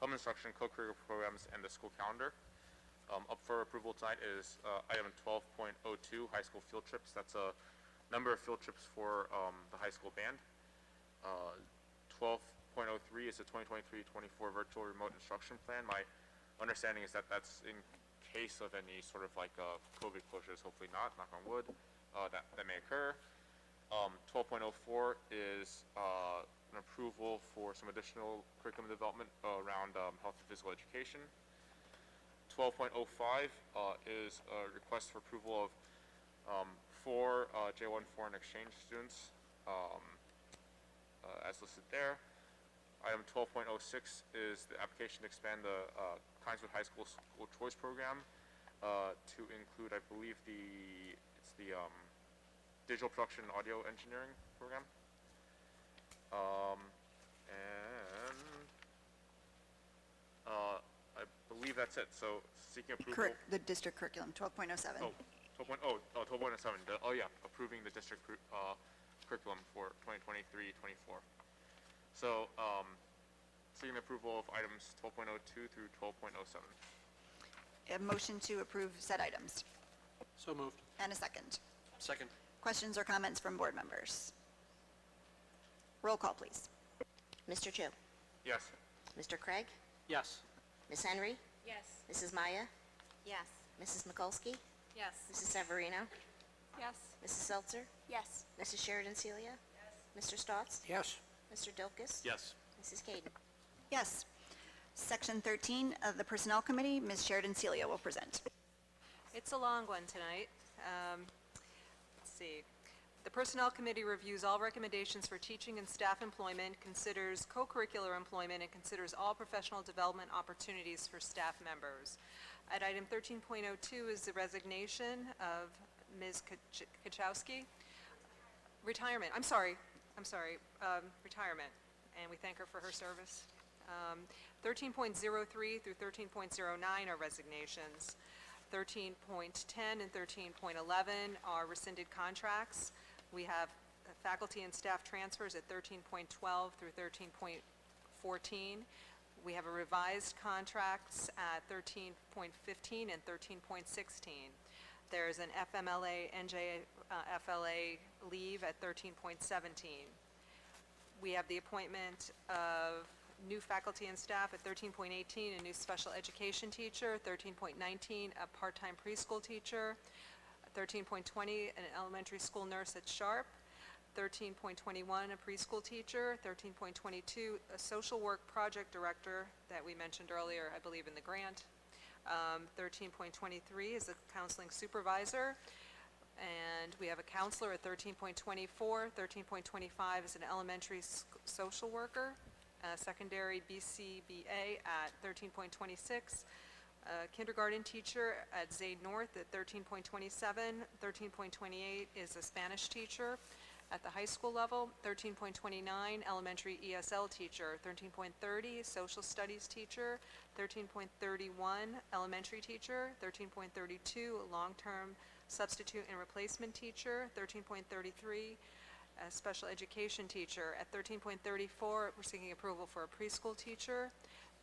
home instruction, co-curricular programs, and the school calendar. Up for approval tonight is item 12.02, high school field trips. That's a number of field trips for the high school band. 12.03 is the 2023-24 virtual remote instruction plan. My understanding is that that's in case of any sort of like COVID closures, hopefully not, knock on wood, that may occur. 12.04 is an approval for some additional curriculum development around health and physical education. 12.05 is a request for approval of 4 J1 foreign exchange students as listed there. Item 12.06 is the application to expand the Collingswood High School School Choice Program to include, I believe, it's the digital production and audio engineering program. And that's it. So seeking approval. Correct, the district curriculum, 12.07. Oh, 12.07. Oh, yeah, approving the district curriculum for 2023-24. So, seeking approval of items 12.02 through 12.07. A motion to approve said items. So moved. And a second. Second. Questions or comments from board members? Roll call, please. Mr. Chu? Yes. Mr. Craig? Yes. Ms. Henry? Yes. Mrs. Maya? Yes. Mrs. Mikulski? Yes. Mrs. Severino? Yes. Mrs. Seltzer? Yes. Mrs. Sheridan Celia? Yes. Mr. Stotts? Yes. Mr. Dilkus? Yes. Mrs. Caden? Yes. Section 13 of the Personnel Committee, Ms. Sheridan Celia will present. It's a long one tonight. Let's see. The Personnel Committee reviews all recommendations for teaching and staff employment, considers co-curricular employment, and considers all professional development opportunities for staff members. At item 13.02 is the resignation of Ms. Kachowski. Retirement, retirement, and we thank her for her service. 13.03 through 13.09 are resignations. 13.10 and 13.11 are rescinded contracts. We have faculty and staff transfers at 13.12 through 13.14. We have a revised contracts at 13.15 and 13.16. There's an FMLA, NJFLA leave at 13.17. We have the appointment of new faculty and staff at 13.18, a new special education teacher, 13.19, a part-time preschool teacher, 13.20, an elementary school nurse at Sharp, 13.21, a preschool teacher, 13.22, a social work project director that we mentioned earlier, I believe in the grant, 13.23 is a counseling supervisor, and we have a counselor at 13.24, 13.25 is an elementary social worker, secondary BCBA at 13.26, kindergarten teacher at Zade North at 13.27, 13.28 is a Spanish teacher at the high school level, 13.29 elementary ESL teacher, 13.30 social studies teacher, 13.31 elementary teacher, 13.32 long-term substitute and replacement teacher, 13.33 a special education teacher. At 13.34, we're seeking approval for a preschool teacher.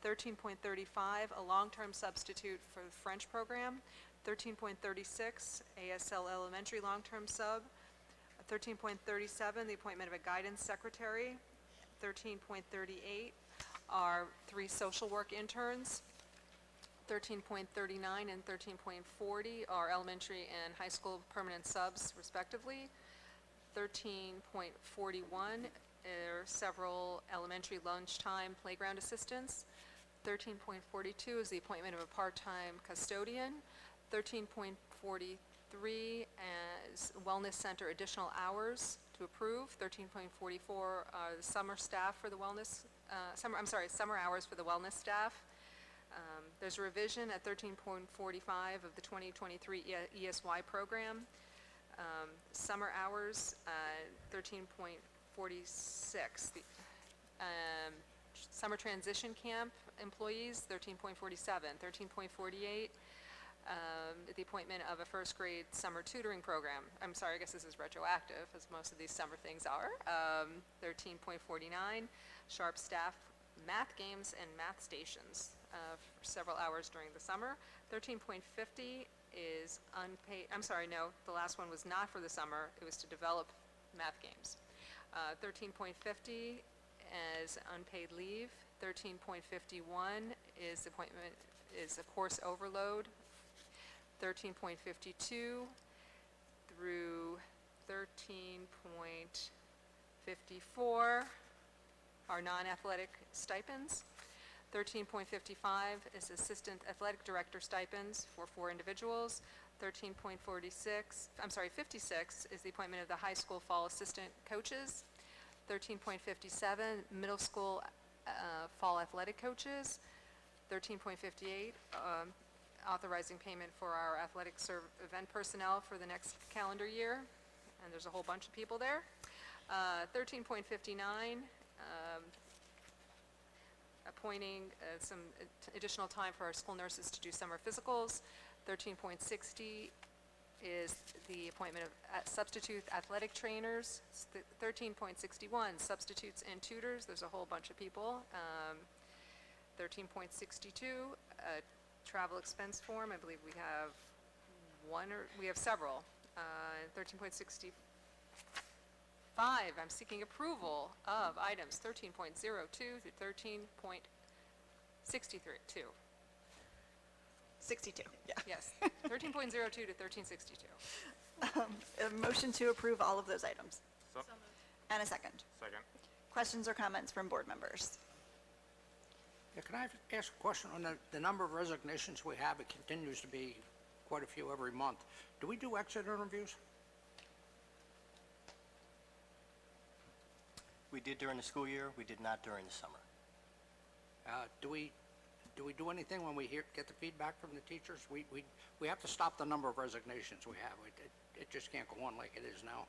13.35, a long-term substitute for the French program. 13.36, ASL elementary long-term sub. 13.37, the appointment of a guidance secretary. 13.38 are 3 social work interns. 13.39 and 13.40 are elementary and high school permanent subs respectively. 13.41 are several elementary lunchtime playground assistants. 13.42 is the appointment of a part-time custodian. 13.43 as wellness center additional hours to approve. 13.44 are the summer staff for the wellness, summer hours for the wellness staff. There's a revision at 13.45 of the 2023 ESY program. Summer hours, 13.46. Summer transition camp employees, 13.47. 13.48, the appointment of a first grade summer tutoring program. I'm sorry, I guess this is retroactive, as most of these summer things are. 13.49, Sharp staff math games and math stations for several hours during the summer. 13.50 is unpaid, the last one was not for the summer, it was to develop math games. 13.50 as unpaid leave. 13.51 is appointment, is a course overload. 13.52 through 13.54 are non-athletic stipends. 13.55 is assistant athletic director stipends for 4 individuals. 56 is the appointment of the high school fall assistant coaches. 13.57, middle school fall athletic coaches. 13.58, authorizing payment for our athletic event personnel for the next calendar year. And there's a whole bunch of people there. 13.59, appointing some additional time for our school nurses to do summer physicals. 13.60 is the appointment of substitute athletic trainers. 13.61, substitutes and tutors. There's a whole bunch of people. 13.62, travel expense form. I believe we have we have several. 13.65, I'm seeking approval of items 13.02 through 13.62. 62, yeah. Yes, 13.02 to 13.62. A motion to approve all of those items. So, And a second. second. Questions or comments from board members? Yeah, can I ask a question on the number of resignations we have? It continues to be quite a few every month. Do we do exit interviews? We did during the school year, we did not during the summer. Do we do anything when we get the feedback from the teachers? We have to stop the number of resignations we have. It just can't go on like it is now.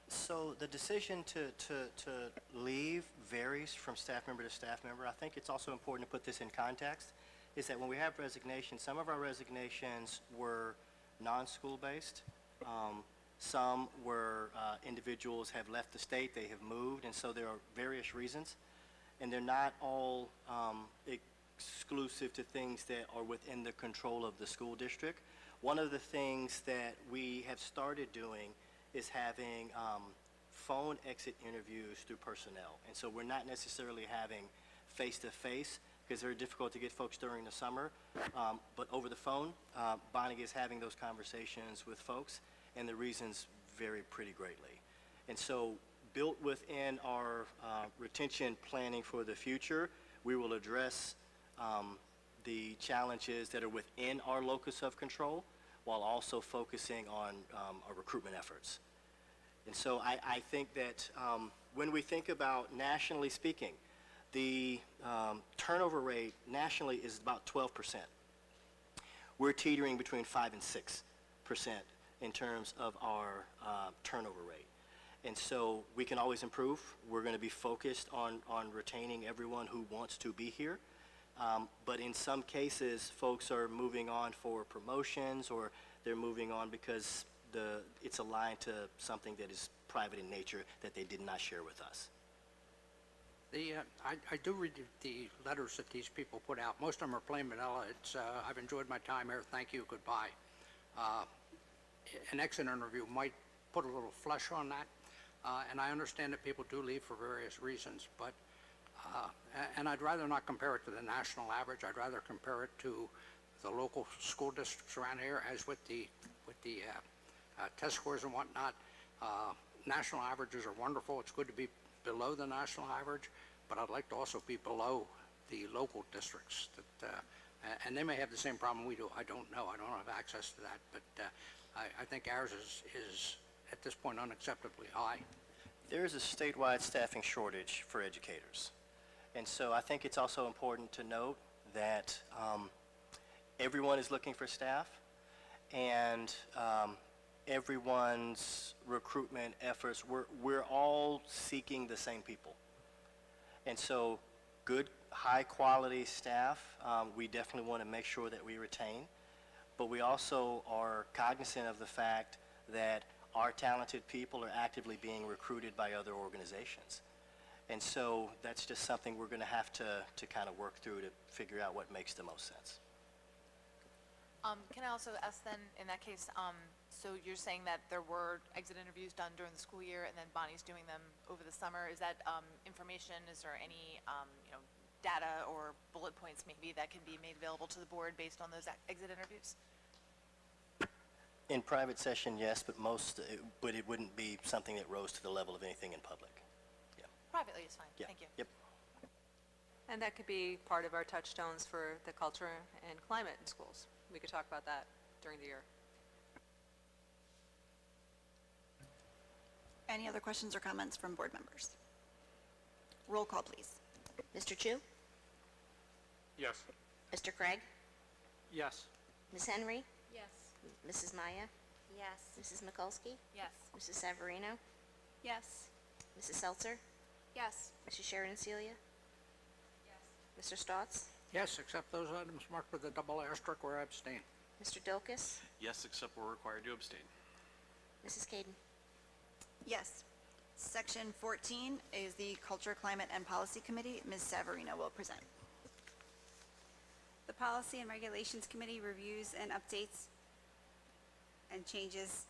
So the decision to leave varies from staff member to staff member. I think it's also important to put this in context, is that when we have resignations, some of our resignations were non-school based. Some were individuals have left the state, they have moved, and so there are various reasons. And they're not all exclusive to things that are within the control of the school district. One of the things that we have started doing is having phone exit interviews through personnel. And so we're not necessarily having face-to-face, because they're difficult to get folks during the summer. But over the phone, Bonnie is having those conversations with folks, and the reasons vary pretty greatly. And so built within our retention planning for the future, we will address the challenges that are within our locus of control while also focusing on our recruitment efforts. And so I think that when we think about nationally speaking, the turnover rate nationally is about 12%. We're teetering between 5 and 6% in terms of our turnover rate. And so we can always improve. We're going to be focused on retaining everyone who wants to be here. But in some cases, folks are moving on for promotions, or they're moving on because it's aligned to something that is private in nature that they did not share with us. I do read the letters that these people put out. Most of them are plain vanilla. I've enjoyed my time here. Thank you. Goodbye. An exit interview might put a little flesh on that. And I understand that people do leave for various reasons, but and I'd rather not compare it to the national average. I'd rather compare it to the local school districts around here, as with the test scores and whatnot. National averages are wonderful. It's good to be below the national average, but I'd like to also be below the local districts. And they may have the same problem we do. I don't know. I don't have access to that, but I think ours is at this point unacceptably high. There is a statewide staffing shortage for educators. And so I think it's also important to note that everyone is looking for staff, and everyone's recruitment efforts, we're all seeking the same people. And so good, high-quality staff, we definitely want to make sure that we retain, but we also are cognizant of the fact that our talented people are actively being recruited by other organizations. And so that's just something we're going to have to kind of work through to figure out what makes the most sense. Can I also ask then, in that case, so you're saying that there were exit interviews done during the school year, and then Bonnie's doing them over the summer. Is that information, is there any data or bullet points maybe that can be made available to the board based on those exit interviews? In private session, yes, but it wouldn't be something that rose to the level of anything in public. Yeah. Privately is fine. Yeah. Thank you. Yep. And that could be part of our touchstones for the culture and climate in schools. We could talk about that during the year. Any other questions or comments from board members? Roll call, please. Mr. Chu? Yes. Mr. Craig? Yes. Ms. Henry? Yes. Mrs. Maya? Yes. Mrs. Mikulski? Yes. Mrs. Severino? Yes. Mrs. Seltzer? Yes. Mrs. Sheridan Celia? Yes. Mr. Stotts? Yes, except those items marked with a double asterisk where I abstain. Mr. Dilkus? Yes, except we're required to abstain. Mrs. Caden? Yes. Section 14 is the Culture, Climate, and Policy Committee. Ms. Savarino will present. The Policy and Regulations Committee reviews and updates and changes,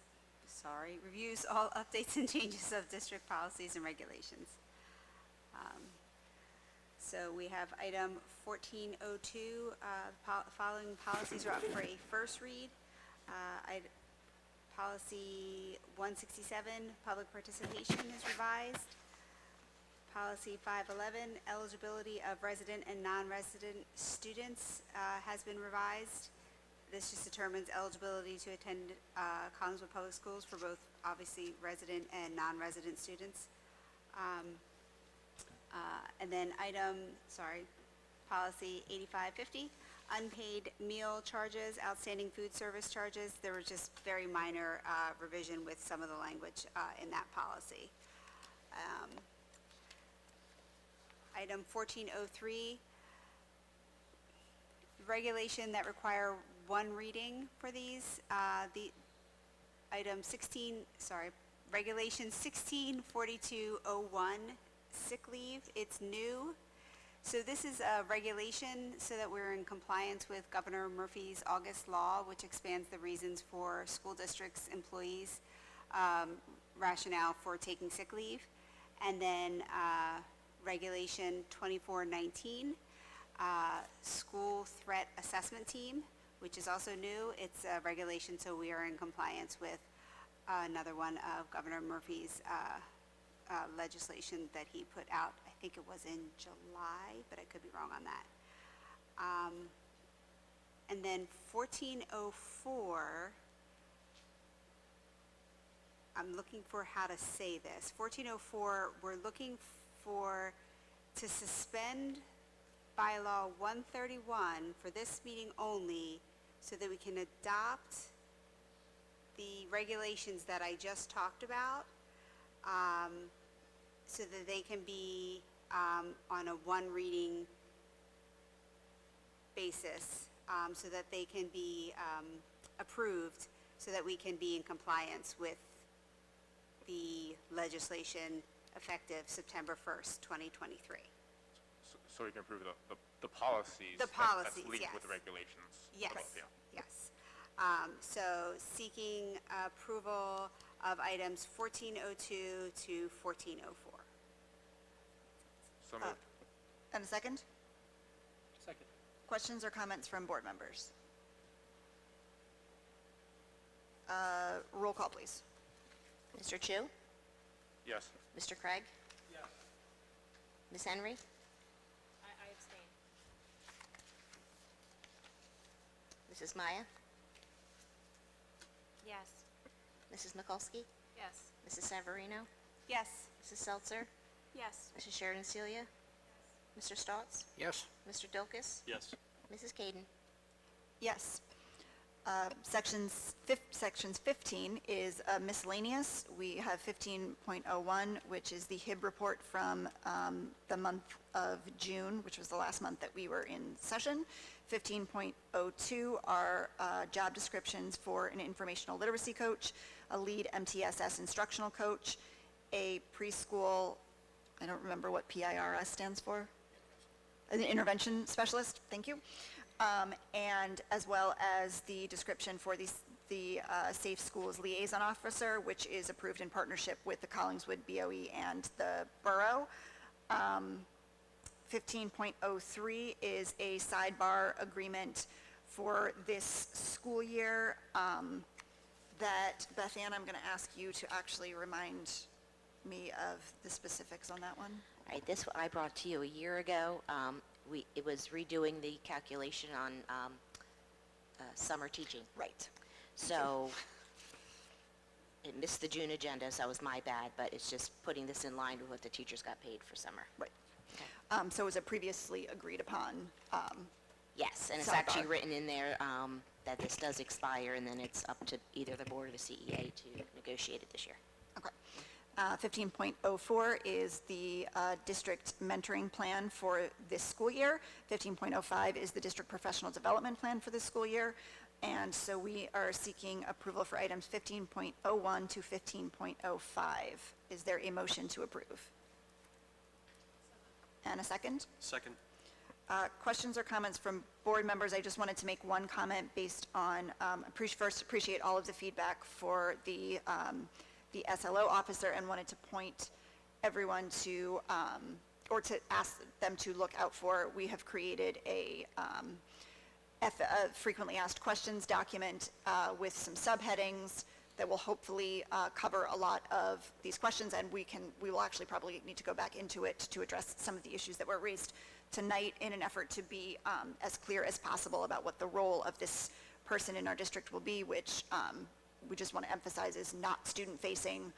reviews all updates and changes of district policies and regulations. So we have item 1402, following policies are up for a first read. Policy 167, public participation is revised. Policy 511, eligibility of resident and non-resident students has been revised. This just determines eligibility to attend Collingswood Public Schools for both, obviously, resident and non-resident students. And then policy 8550, unpaid meal charges, outstanding food service charges. There was just very minor revision with some of the language in that policy. Item 1403, regulation that require one reading for these. Regulation 164201, sick leave, it's new. So this is a regulation so that we're in compliance with Governor Murphy's August law, which expands the reasons for school districts' employees' rationale for taking sick leave. And then Regulation 2419, School Threat Assessment Team, which is also new. It's a regulation, so we are in compliance with another one of Governor Murphy's legislation that he put out. I think it was in July, but I could be wrong on that. And then 1404, I'm looking for how to say this. 1404, we're looking to suspend bylaw 131 for this meeting only so that we can adopt the regulations that I just talked about, so that they can be on a one reading basis, so that they can be approved, so that we can be in compliance with the legislation effective September 1st, 2023. So we can approve the policies. The policies, That's linked yes. with the regulations. Yes, above, yeah. yes. So seeking approval of items 1402 to 1404. So moved. And a second? Second. Questions or comments from board members? Roll call, please. Mr. Chu? Yes. Mr. Craig? Yes. Ms. Henry? I abstain. Mrs. Maya? Yes. Mrs. Mikulski? Yes. Mrs. Savarino? Yes. Mrs. Seltzer? Yes. Mrs. Sheridan Celia? Mr. Stotts? Yes. Mr. Dilkus? Yes. Mrs. Caden? Yes. Sections 15 is miscellaneous. We have 15.01, which is the HIB report from the month of June, which was the last month that we were in session. 15.02 are job descriptions for an informational literacy coach, a lead MTSS instructional coach, a preschool, I don't remember what PIRS stands for, an intervention specialist, thank you. And as well as the description for the Safe Schools Liaison Officer, which is approved in partnership with the Collingswood BOE and the borough. 15.03 is a sidebar agreement for this school year that, Beth Ann, I'm going to ask you to actually remind me of the specifics on that one. All right, this I brought to you a year ago. It was redoing the calculation on summer teaching. Right. So it missed the June agenda, so that was my bad, but it's just putting this in line with what the teachers got paid for summer. Right. So it was a previously agreed upon. Yes, and it's Sidebar. actually written in there that this does expire, and then it's up to either the board or the CEA to negotiate it this year. Okay. 15.04 is the district mentoring plan for this school year. 15.05 is the district professional development plan for this school year. And so we are seeking approval for items 15.01 to 15.05. Is there a motion to approve? And a second? Second. Questions or comments from board members? I just wanted to make one comment based on, first appreciate all of the feedback for the SLO officer, and wanted to point everyone to, or to ask them to look out for, we have created a frequently asked questions document with some subheadings that will hopefully cover a lot of these questions, and we will actually probably need to go back into it to address some of the issues that were raised tonight in an effort to be as clear as possible about what the role of this person in our district will be, which we just want to emphasize is not student-facing.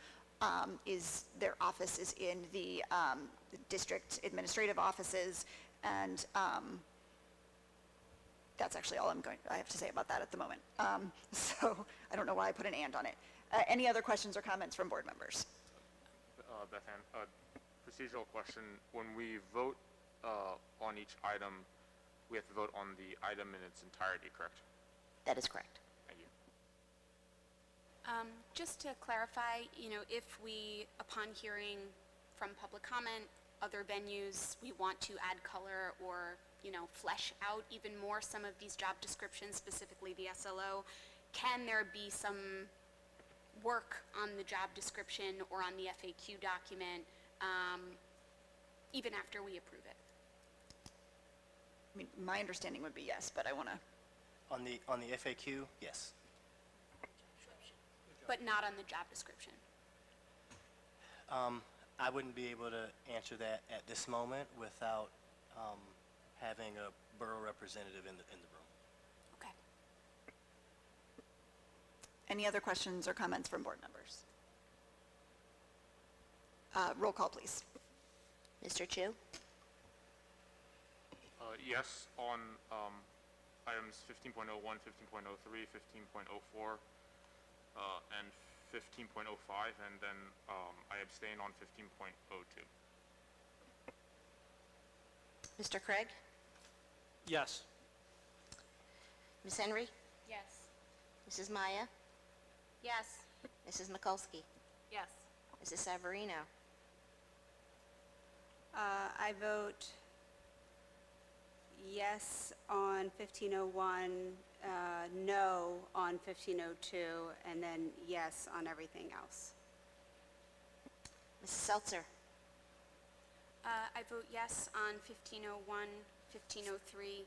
Their office is in the district administrative offices, and that's actually all I have to say about that at the moment. So I don't know why I put an and on it. Any other questions or comments from board members? Beth Ann, procedural question. When we vote on each item, we have to vote on the item in its entirety, correct? That is correct. Thank you. Just to clarify, if we, upon hearing from public comment, other venues, we want to add color or, flesh out even more some of these job descriptions, specifically the SLO, can there be some work on the job description or on the FAQ document, even after we approve it? I mean, my understanding would be yes, but I want to. On the FAQ, yes. But not on the job description? I wouldn't be able to answer that at this moment without having a borough representative in the room. Okay. Any other questions or comments from board members? Roll call, please. Mr. Chu? Yes, on items 15.01, 15.03, 15.04, and 15.05, and then I abstain on 15.02. Mr. Craig? Yes. Ms. Henry? Yes. Mrs. Maya? Yes. Mrs. Mikulski? Yes. Mrs. Savarino? I vote yes on 1501, no on 1502, and then yes on everything else. Mrs. Seltzer? I vote yes on 1501, 1503,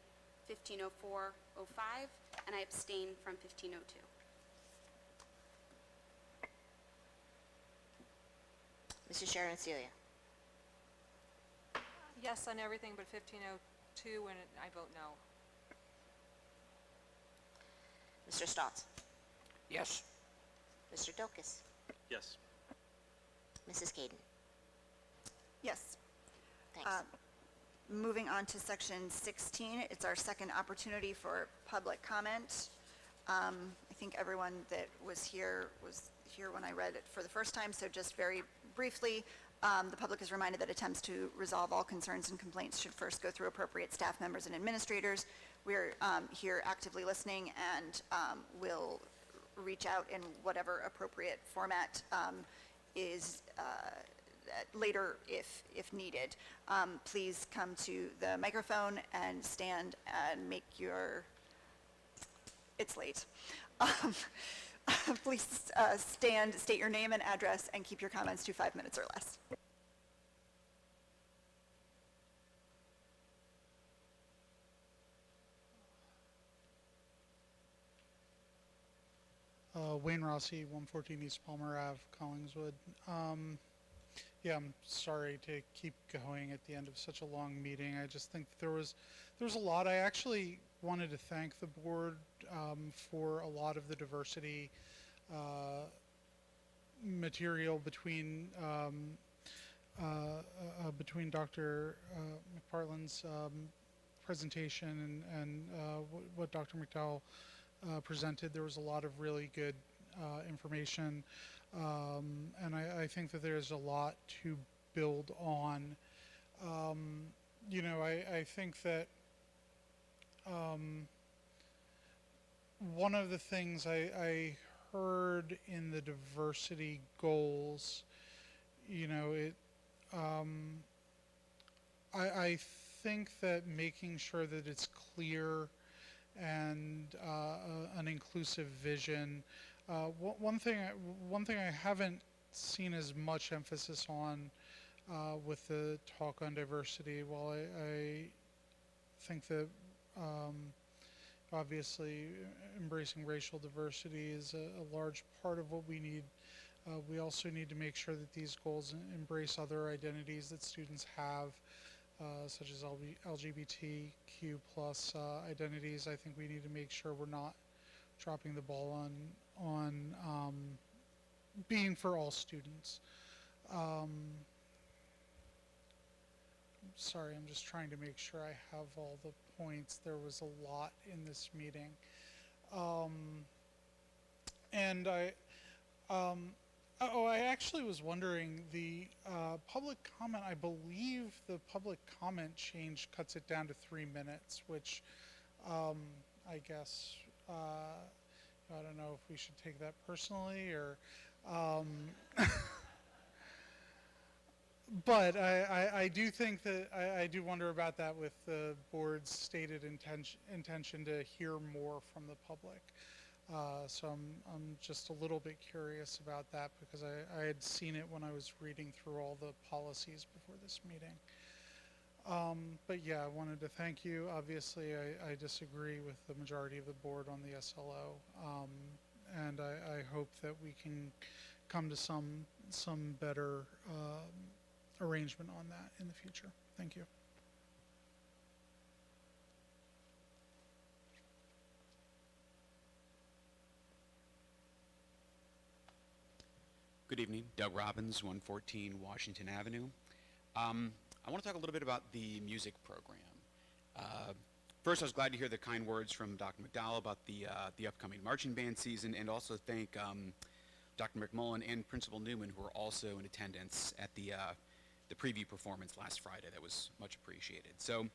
1504, 05, and I abstain from 1502. Mrs. Sharon Celia? Yes on everything but 1502, and I vote no. Mr. Stotts? Yes. Mr. Dulkis? Yes. Mrs. Caden? Yes. Thanks. Moving on to section 16, it's our second opportunity for public comment. I think everyone that was here when I read it for the first time, so just very briefly, the public is reminded that attempts to resolve all concerns and complaints should first go through appropriate staff members and administrators. We're here actively listening and will reach out in whatever appropriate format is later if needed. Please come to the microphone and stand and make your, it's late. Please stand, state your name and address, and keep your comments to 5 minutes or less. Wayne Rossi, 114 East Palmer Ave, Collingswood. Yeah, I'm sorry to keep going at the end of such a long meeting. I just think there was a lot. I actually wanted to thank the board for a lot of the diversity material between Dr. McPartland's presentation and what Dr. McDowell presented. There was a lot of really good information. And I think that there's a lot to build on. I think that one of the things I heard in the diversity goals, I think that making sure that it's clear and an inclusive vision. One thing I haven't seen as much emphasis on with the talk on diversity, while I think that obviously embracing racial diversity is a large part of what we need, we also need to make sure that these goals embrace other identities that students have, such as LGBTQ plus identities. I think we need to make sure we're not dropping the ball on being for all students. Sorry, I'm just trying to make sure I have all the points. There was a lot in this meeting. I actually was wondering, the public comment, I believe the public comment change cuts it down to 3 minutes, which I guess, I don't know if we should take that personally or, but I do think that, I do wonder about that with the board's stated intention to hear more from the public. So I'm just a little bit curious about that, because I had seen it when I was reading through all the policies before this meeting. But yeah, I wanted to thank you. Obviously, I disagree with the majority of the board on the SLO, and I hope that we can come to some better arrangement on that in the future. Thank you. Good evening, Doug Robbins, 114 Washington Avenue. I want to talk a little bit about the music program. First, I was glad to hear the kind words from Dr. McDowell about the upcoming marching band season, and also thank Dr. McMullen and Principal Newman, who were also in attendance at the preview performance last Friday. That was much appreciated. So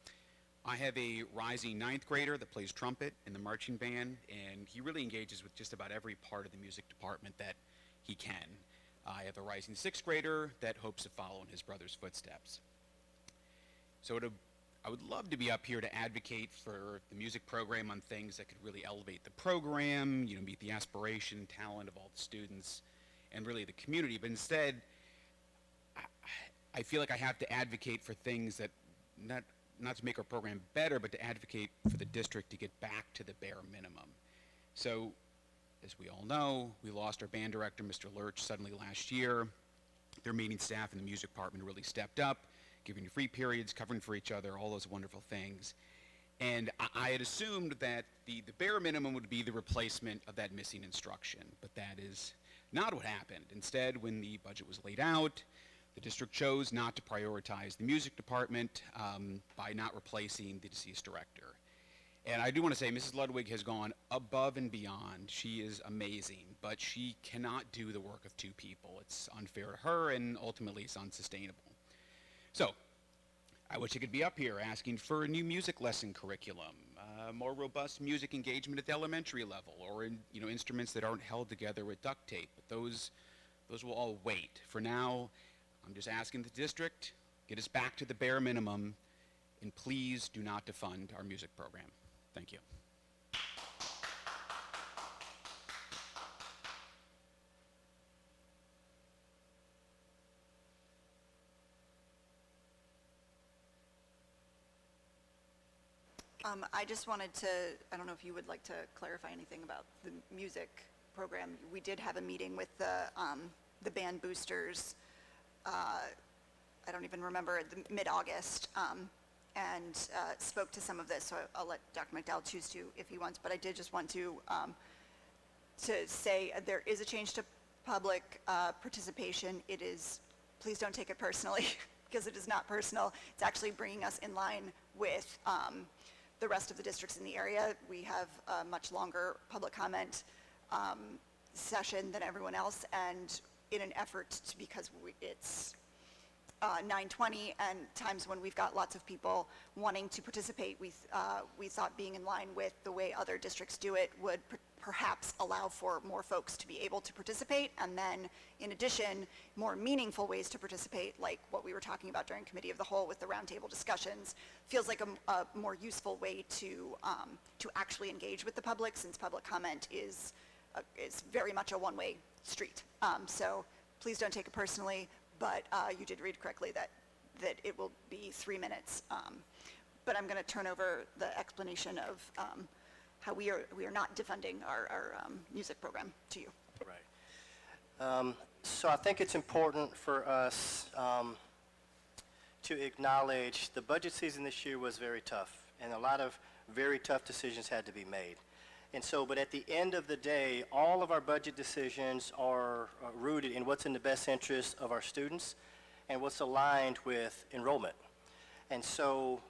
I have a rising 9th grader that plays trumpet in the marching band, and he really engages with just about every part of the music department that he can. I have a rising 6th grader that hopes to follow in his brother's footsteps. So I would love to be up here to advocate for the music program on things that could really elevate the program, meet the aspiration and talent of all the students and really the community. But instead, I feel like I have to advocate for things that, not to make our program better, but to advocate for the district to get back to the bare minimum. So, as we all know, we lost our band director, Mr. Lurch, suddenly last year. Their meeting staff in the music department really stepped up, giving free periods, covering for each other, all those wonderful things. And I had assumed that the bare minimum would be the replacement of that missing instruction, but that is not what happened. Instead, when the budget was laid out, the district chose not to prioritize the music department by not replacing the deceased director. And I do want to say Mrs. Ludwig has gone above and beyond. She is amazing, but she cannot do the work of 2 people. It's unfair to her, and ultimately it's unsustainable. So, I wish I could be up here asking for a new music lesson curriculum, more robust music engagement at the elementary level, or instruments that aren't held together with duct tape. But those will all wait. For now, I'm just asking the district, get us back to the bare minimum, and please do not defund our music program. Thank you. I just wanted to, I don't know if you would like to clarify anything about the music program. We did have a meeting with the band boosters, I don't even remember, mid-August, and spoke to some of this, so I'll let Dr. McDowell choose to if he wants, but I did just want to say there is a change to public participation. It is, please don't take it personally, because it is not personal. It's actually bringing us in line with the rest of the districts in the area. We have a much longer public comment session than everyone else, and in an effort to, because it's 9:20 and times when we've got lots of people wanting to participate, we thought being in line with the way other districts do it would perhaps allow for more folks to be able to participate, and then in addition, more meaningful ways to participate, like what we were talking about during Committee of the Whole with the roundtable discussions, feels like a more useful way to actually engage with the public, since public comment is very much a one-way street. So please don't take it personally, but you did read correctly that it will be 3 minutes. But I'm going to turn over the explanation of how we are not defunding our music program to you. Right. So I think it's important for us to acknowledge the budget season this year was very tough, and a lot of very tough decisions had to be made. And so, but at the end of the day, all of our budget decisions are rooted in what's in the best interest of our students and what's aligned with enrollment. And so,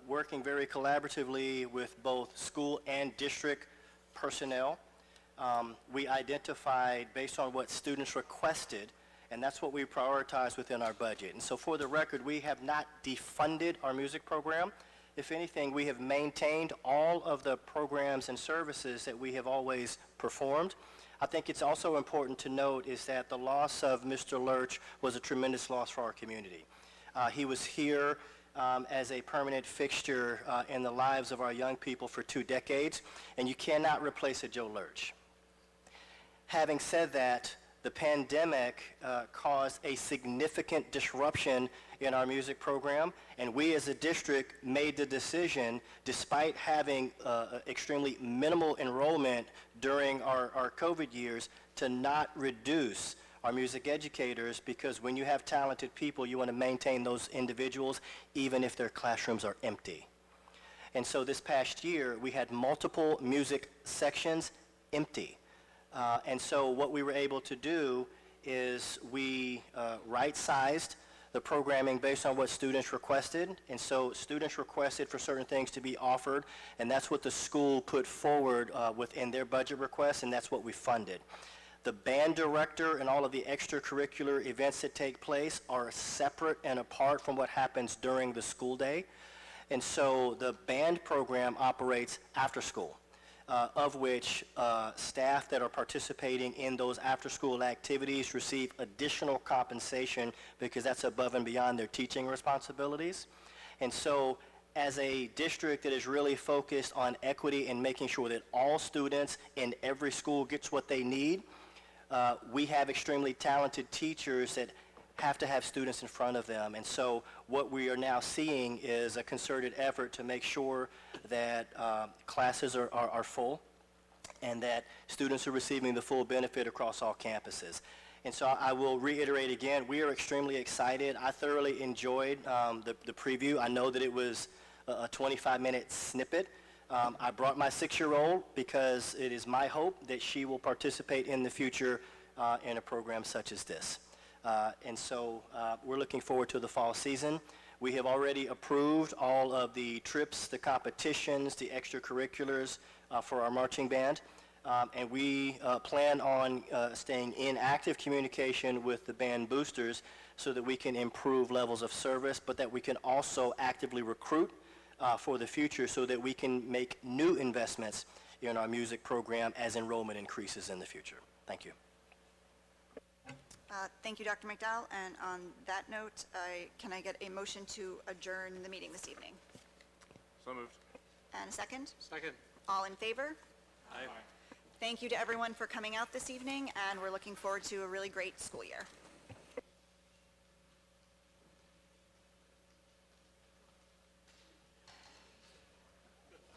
working very collaboratively with both school and district personnel, we identified based on what students requested, and that's what we prioritize within our budget. And so for the record, we have not defunded our music program. If anything, we have maintained all of the programs and services that we have always performed. I think it's also important to note is that the loss of Mr. Lurch was a tremendous loss for our community. He was here as a permanent fixture in the lives of our young people for 2 decades, and you cannot replace a Joe Lurch. Having said that, the pandemic caused a significant disruption in our music program, and we as a district made the decision, despite having extremely minimal enrollment during our COVID years, to not reduce our music educators, because when you have talented people, you want to maintain those individuals even if their classrooms are empty. And so this past year, we had multiple music sections empty. And so what we were able to do is we right-sized the programming based on what students requested. And so students requested for certain things to be offered, and that's what the school put forward within their budget request, and that's what we funded. The band director and all of the extracurricular events that take place are separate and apart from what happens during the school day. And so the band program operates after school. Of which staff that are participating in those after-school activities receive additional compensation because that's above and beyond their teaching responsibilities. And so as a district that is really focused on equity and making sure that all students in every school gets what they need, we have extremely talented teachers that have to have students in front of them. And so what we are now seeing is a concerted effort to make sure that classes are full and that students are receiving the full benefit across all campuses. And so I will reiterate again, we are extremely excited. I thoroughly enjoyed the preview. I know that it was a 25-minute snippet. I brought my 6-year-old because it is my hope that she will participate in the future in a program such as this. And so we're looking forward to the fall season. We have already approved all of the trips, the competitions, the extracurriculars for our marching band. And we plan on staying in active communication with the band boosters so that we can improve levels of service, but that we can also actively recruit for the future so that we can make new investments in our music program as enrollment increases in the future. Thank you. Thank you, Dr. McDowell. And on that note, can I get a motion to adjourn the meeting this evening? So moved. And a second? Second. All in favor? Aye. Thank you to everyone for coming out this evening, and we're looking forward to a really great school year.